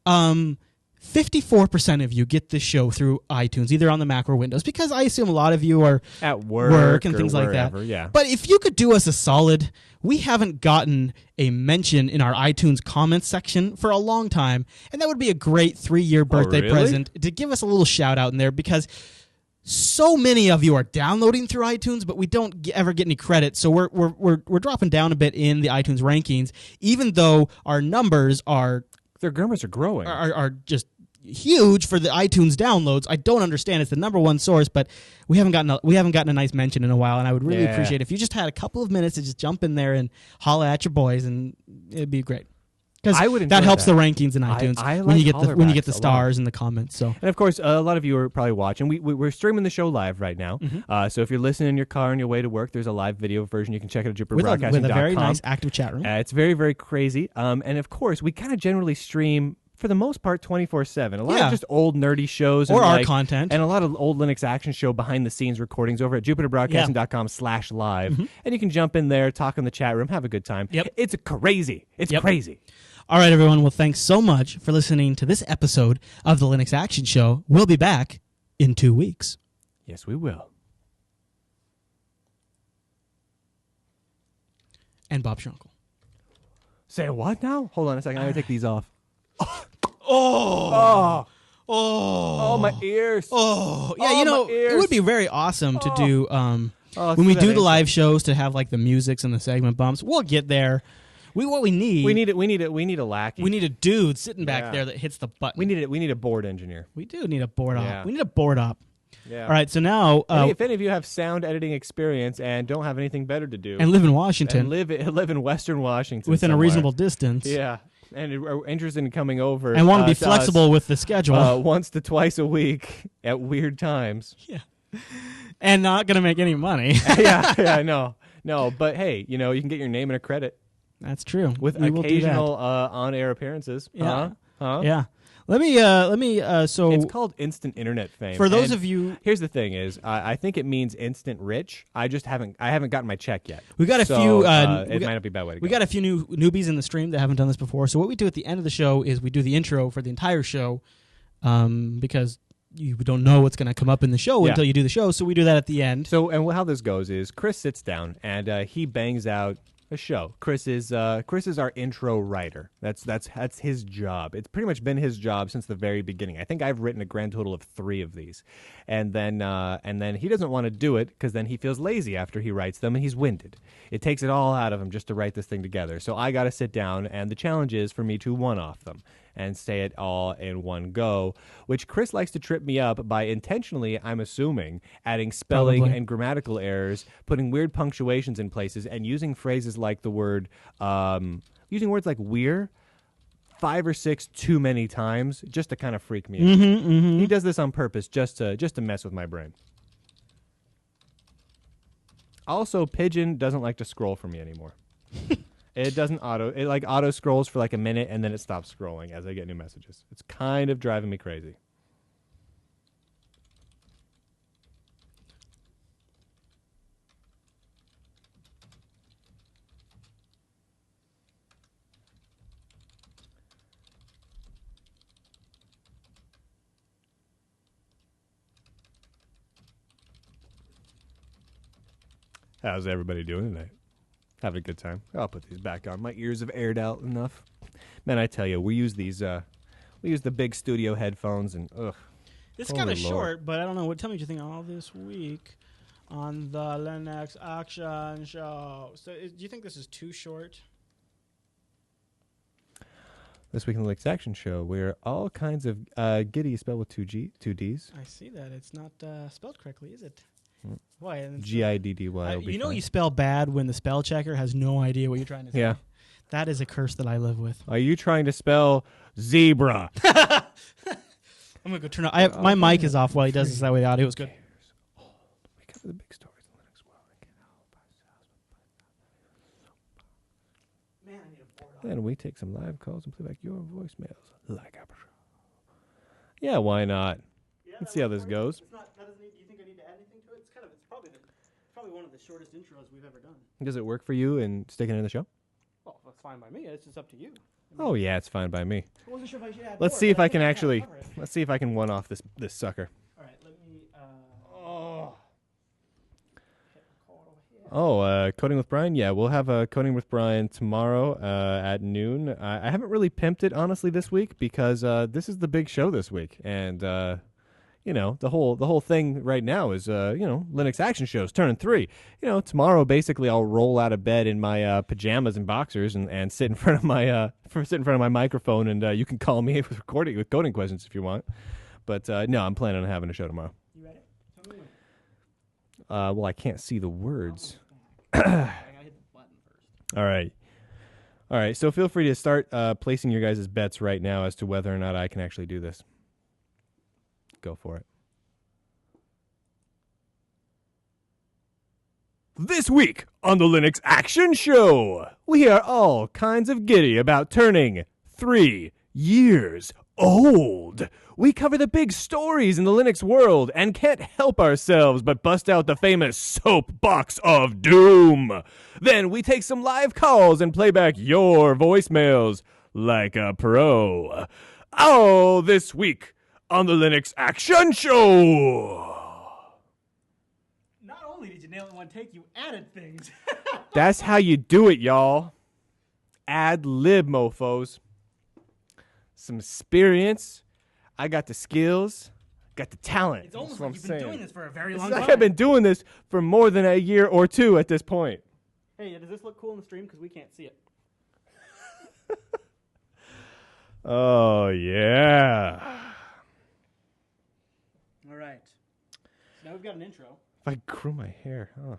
54% of you get this show through iTunes, either on the Mac or Windows, because I assume a lot of you are at work and things like wherever, that. Yeah. But if you could do us a solid, we haven't gotten a mention in our iTunes comments section for a long time, and that would be a great 3-year birthday present to give us a little shout out in there, because so many of you are downloading through iTunes, but we don't ever get any credit. So we're dropping down a bit in the iTunes rankings, even though our numbers are growing. Are just huge for the iTunes downloads. I don't understand. It's the number one source, but we haven't gotten a nice mention in a while, and I would really appreciate if you just had a couple of minutes to just jump in there and holla at your boys, and it'd be great. Because that helps the rankings in iTunes when you get the stars and the comments. So, and of course, a lot of you are probably watching. We're streaming the show live right now. So if you're listening in your car on your way to work, there's a live video version. You can check it at JupiterBroadcasting.com. With a very nice active chat room. It's very, very crazy. And of course, we kind of generally stream, for the most part, 24/7. A lot of just old nerdy shows. Or our content. And a lot of old Linux Action Show behind-the-scenes recordings over at JupiterBroadcasting.com/live. And you can jump in there, talk in the chat room, have a good time. It's crazy. It's crazy. All right, everyone. Well, thanks so much for listening to this episode of the Linux Action Show. We'll be back in 2 weeks. Yes, we will. And Bob Schunkel. Say what now? Hold on a second. I gotta take these off. Oh, my ears. Oh, yeah. It would be very awesome to do when we that do the live shows to have like the musics and the segment bumps. We'll get there. We need a lackey. We need a dude sitting back there that hits the button. We need a board engineer. We do need a board op. We need a board op. Yeah. All right. So now, if any of you have sound editing experience and don't have anything better to do, and live in Washington, and live in Western Washington, within somewhere, a reasonable distance, and are interested in coming over, and want to be flexible with the schedule, once to twice a week at weird times, And not going to make any money. yeah, no. But hey, you can get your name and a credit. That's true. With occasional on-air appearances. Yeah. Huh? Yeah. Let me. So it's called instant internet fame. For those of you, here's the thing: is I think it means instant rich. I haven't gotten my check yet. We got a few. It might not be a bad way to go. We got a few newbies in the stream that haven't done this before. So what we do at the end of the show is we do the intro for the entire show, because you don't know what's going to come up in the show until you do the show. So we do that at the end. So and how this goes is Chris sits down and he bangs out a show. Chris is our intro writer. That's his job. It's pretty much been his job since the very beginning. I think I've written a grand total of 3 of these, and then he doesn't want to do it because then he feels lazy after he writes them and he's winded. It takes it all out of him just to write this thing together. So I got to sit down, and the challenge is for me to one-off them and say it all in one go, which Chris likes to trip me up by intentionally, I'm assuming, adding spelling and grammatical errors, putting weird punctuations in places, and using phrases like the word, using words like "we're" 5 or 6 too many times just to kind of freak me out. He does this on purpose just to mess with my brain. Also, Pigeon doesn't like to scroll for me anymore. It doesn't auto scrolls for like a minute and then it stops scrolling as I get new messages. It's kind of driving me crazy. How's everybody doing tonight? Having a good time. I'll put these back on. My ears have aired out enough. Man, I tell you, we use these. We use the big studio headphones, and ugh. It's kind of short, but I don't know. Tell me what you think all this week on the Linux Action Show. So, do you think this is too short? This week in the Linux Action Show, we're all kinds of giddy spelled with 2 Ds. I see that. It's not spelled correctly, is it? Why? Giddy. You know you spell bad when the spell checker has no idea what you're trying to say. Yeah. That is a curse that I live with. Are you trying to spell zebra? I'm going to go turn on. My mic is off while he does this. That way the audio is good. We cover the big stories in the Linux world. I can't help ourselves. Man, I need a board. Then we take some live calls and play back your voicemails. Like our show. Yeah, why not? Let's see how this goes. Do you think I need to add anything to it? It's probably one of the shortest intros we've ever done. Does it work for you in sticking in the show? Well, that's fine by me. It's just up to you. Oh yeah, it's fine by me. I wasn't sure if I should add Let's more, see if but I can think actually. cover it. Let's see if I can one off this sucker. All right, let me. Coding with Brian. Yeah, we'll have Coding with Brian tomorrow at noon. I haven't really pimped it honestly this week because this is the big show this week, and the whole thing right now is Linux Action Shows turning 3. Tomorrow basically I'll roll out of bed in my pajamas and boxers and sit in front of my microphone, and you can call me with coding questions if you want. But no, I'm planning on having a show tomorrow. You ready? Tell me well, I can't see the words. I gotta hit the button first. All right. So feel free to start placing your guys' bets right now as to whether or not I can actually do this. Go for it. This week on the Linux Action Show, we are all kinds of giddy about turning 3 years old. We cover the big stories in the Linux world and can't help ourselves but bust out the famous soapbox of doom. Then we take some live calls and play back your voicemails like a pro. All this week on the Linux Action Show. Not only did you nail it in one take, you added things. That's how you do it, y'all. Ad lib, mofos. Some experience. I got the skills. Got the talent. It's almost like you've been doing this for a very long It's time. like I've been doing this for more than a year or 2 at this point. Hey, does this look cool in the stream? Because we can't see it. Oh, yeah. All right. So now we've got an intro. If I grew my hair, huh?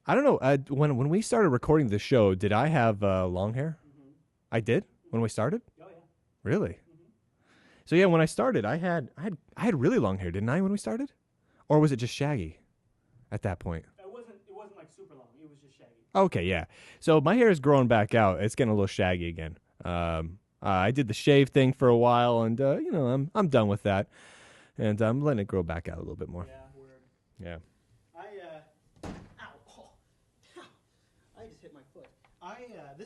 I don't know. When we started recording the show, did I have long hair? Mm-hmm. I did when we started. Oh yeah. Really? Mm-hmm. So yeah, when I started, I had really long hair, didn't I? When we started, Or was it just shaggy at that point? It wasn't like super long. It was just shaggy. Okay, yeah. So my hair is growing back out. It's getting a little shaggy again. I did the shave thing for a while, and I'm done with that, and I'm letting it grow back out a little bit more. Yeah, word. Yeah. I just hit my foot.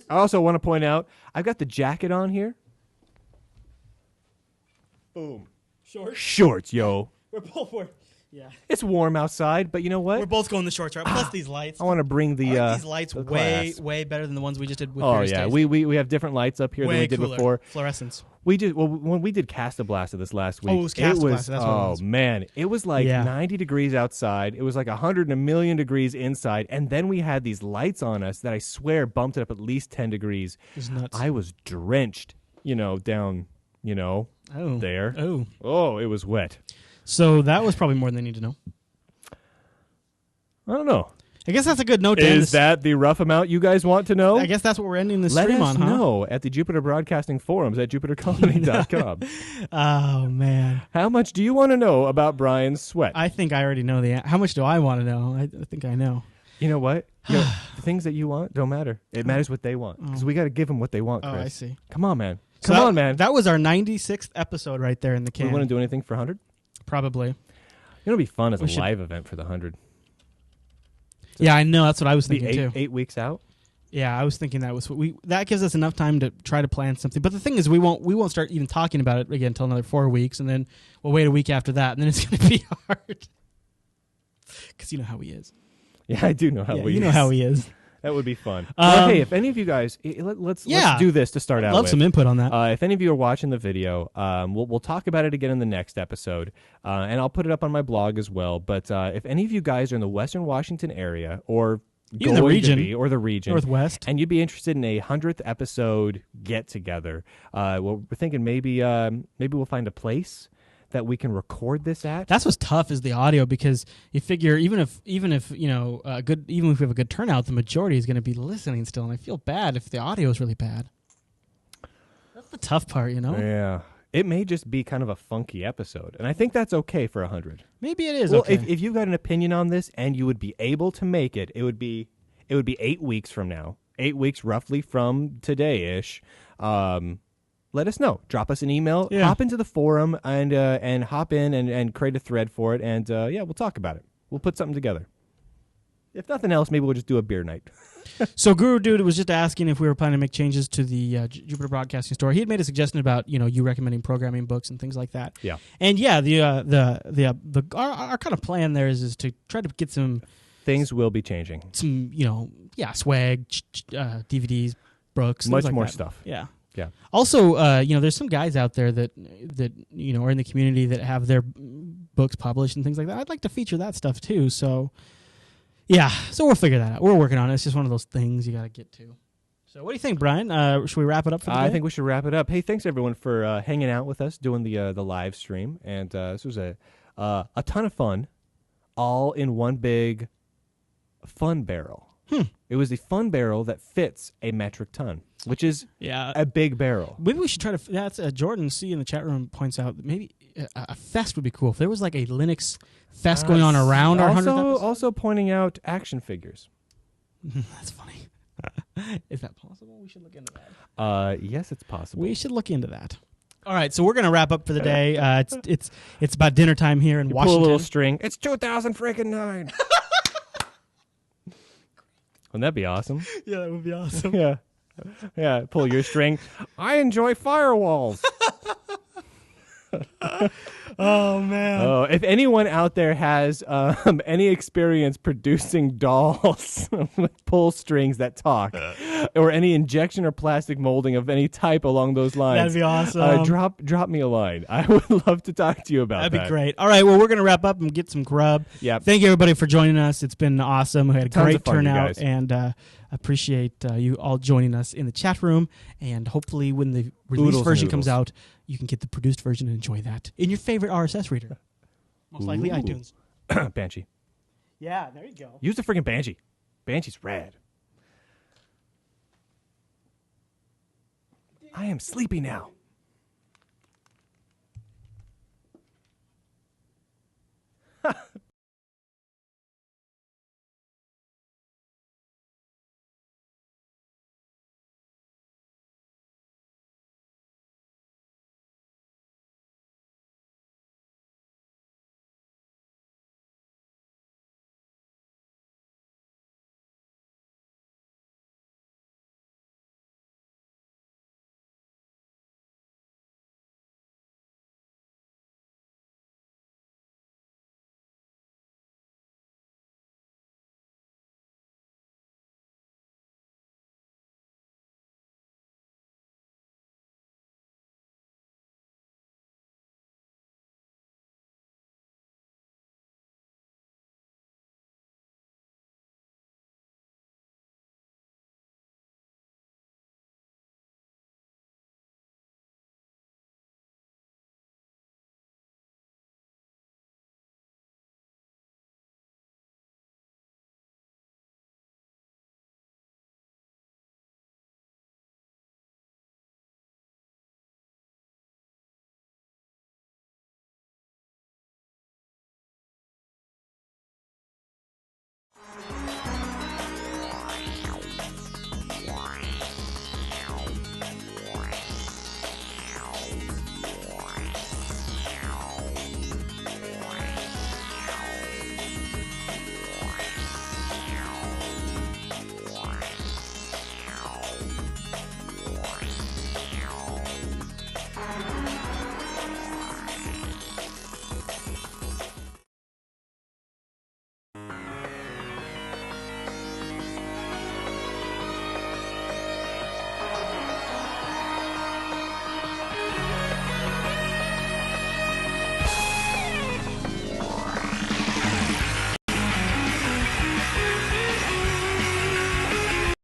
I also want to point out I've got the jacket on here. Boom. Shorts, yo. We're both wearing. Yeah. It's warm outside, but you know what? We're both going the short term. Plus these lights. I want to bring the these lights the way class. way better than the ones we just did with. Oh yeah, we have different lights up here way than we did cooler. before. Fluorescence. We did when we did Casta Blast of this last week. Oh, it was Casta Blast. That's what it was. Man, it was like 90 degrees outside. It was like 100 degrees inside, and then we had these lights on us that I swear bumped it up at least 10 degrees. It was nuts. I was drenched, down, there. Oh, it was wet. So that was probably more than they need to know. I don't know. I guess that's a good note to end Is that the rough amount you guys want to know? I guess that's what we're ending the Let stream us on, huh? know at the Jupiter Broadcasting Forums at jupitercolony.com. Oh, man. How much do you want to know about Brian's sweat? I think I already know how much do I want to know? I think I know. You know what? The things that you want don't matter. It matters what they want. Because we got to give them what they want, Chris. Oh, I see. Come on, man. So Come on, man. That was our 96th episode right there in the can. We want to do anything for 100? Probably. It'll be fun as a live event for the 100. Yeah, I know. That's what I was thinking, too. 8 weeks out? Yeah, I was thinking that was that gives us enough time to try to plan something. But the thing is, we won't start even talking about it again until another 4 weeks, and then we'll wait a week after that, and then it's going to be hard. Because you know how he is. Yeah, I do know how he is. You know how he is. That would be fun. Well, hey, if any of you guys, let's do this to start out. Love some input on that. If any of you are watching the video, we'll talk about it again in the next episode, and I'll put it up on my blog as well. But if any of you guys are in the Western Washington area or even the region or the region Northwest, and you'd be interested in a 100th episode get together, we're thinking maybe we'll find a place that we can record this at. That's what's tough is the audio, because you figure even if even if we have a good turnout, the majority is going to be listening still, and I feel bad if the audio is really bad. That's the tough part, Yeah, it may just be kind of a funky episode, and I think that's okay for 100. Maybe it is. Well, okay. if you've got an opinion on this and you would be able to make it, it would be 8 weeks from now, 8 weeks roughly from today ish. Let us know. Drop us an email. Yeah. Hop into the forum and hop in and create a thread for it. And we'll talk about it. We'll put something together. If nothing else, maybe we'll just do a beer night. So Guru Dude was just asking if we were planning to make changes to the Jupiter Broadcasting Store. He had made a suggestion about you recommending programming books and things like that. Yeah. And our kind of plan there is to try to get some things will be changing. Some swag, DVDs, books, much like more that. stuff. Yeah. Yeah. Also, there's some guys out there that are in the community that have their books published and things like that. I'd like to feature that stuff too. So, yeah. So we'll figure that out. We're working on it. It's just one of those things you got to get to. So what do you think, Brian? Should we wrap it up for the day? I think we should wrap it up. Hey, thanks everyone for hanging out with us doing the live stream, and this was a ton of fun, all in one big fun barrel. It was the fun barrel that fits a metric ton, which is a big barrel. Maybe we should try to. That's Jordan C in the chat room points out that maybe a fest would be cool if there was like a Linux fest going on around our 100th episode. Also pointing out action figures. That's funny. Is that possible? We should look into that. Yes, it's possible. We should look into that. All right, so we're gonna wrap up for the day. It's about dinner time here in Washington. Pull a little string. It's 2009. Wouldn't that be awesome? Yeah, that would be awesome. Yeah. Pull your string. I enjoy firewalls. Oh man! Oh, if anyone out there has any experience producing dolls with pull strings that talk, or any injection or plastic molding of any type along those lines, that'd be awesome. Drop me a line. I would love to talk to you about that. That'd be great. All right, well, we're gonna wrap up and get some grub. Yeah. Thank you everybody for joining us. It's been awesome. We had a Tons great of fun, you turnout, guys. and appreciate you all joining us in the chat room. And hopefully, when the release Oodles version and comes oodles. out, you can get the produced version and enjoy that in your favorite RSS reader. Most likely iTunes. Banshee. Yeah, there you go. Use the freaking Banshee. Banshee's rad. I am sleepy now.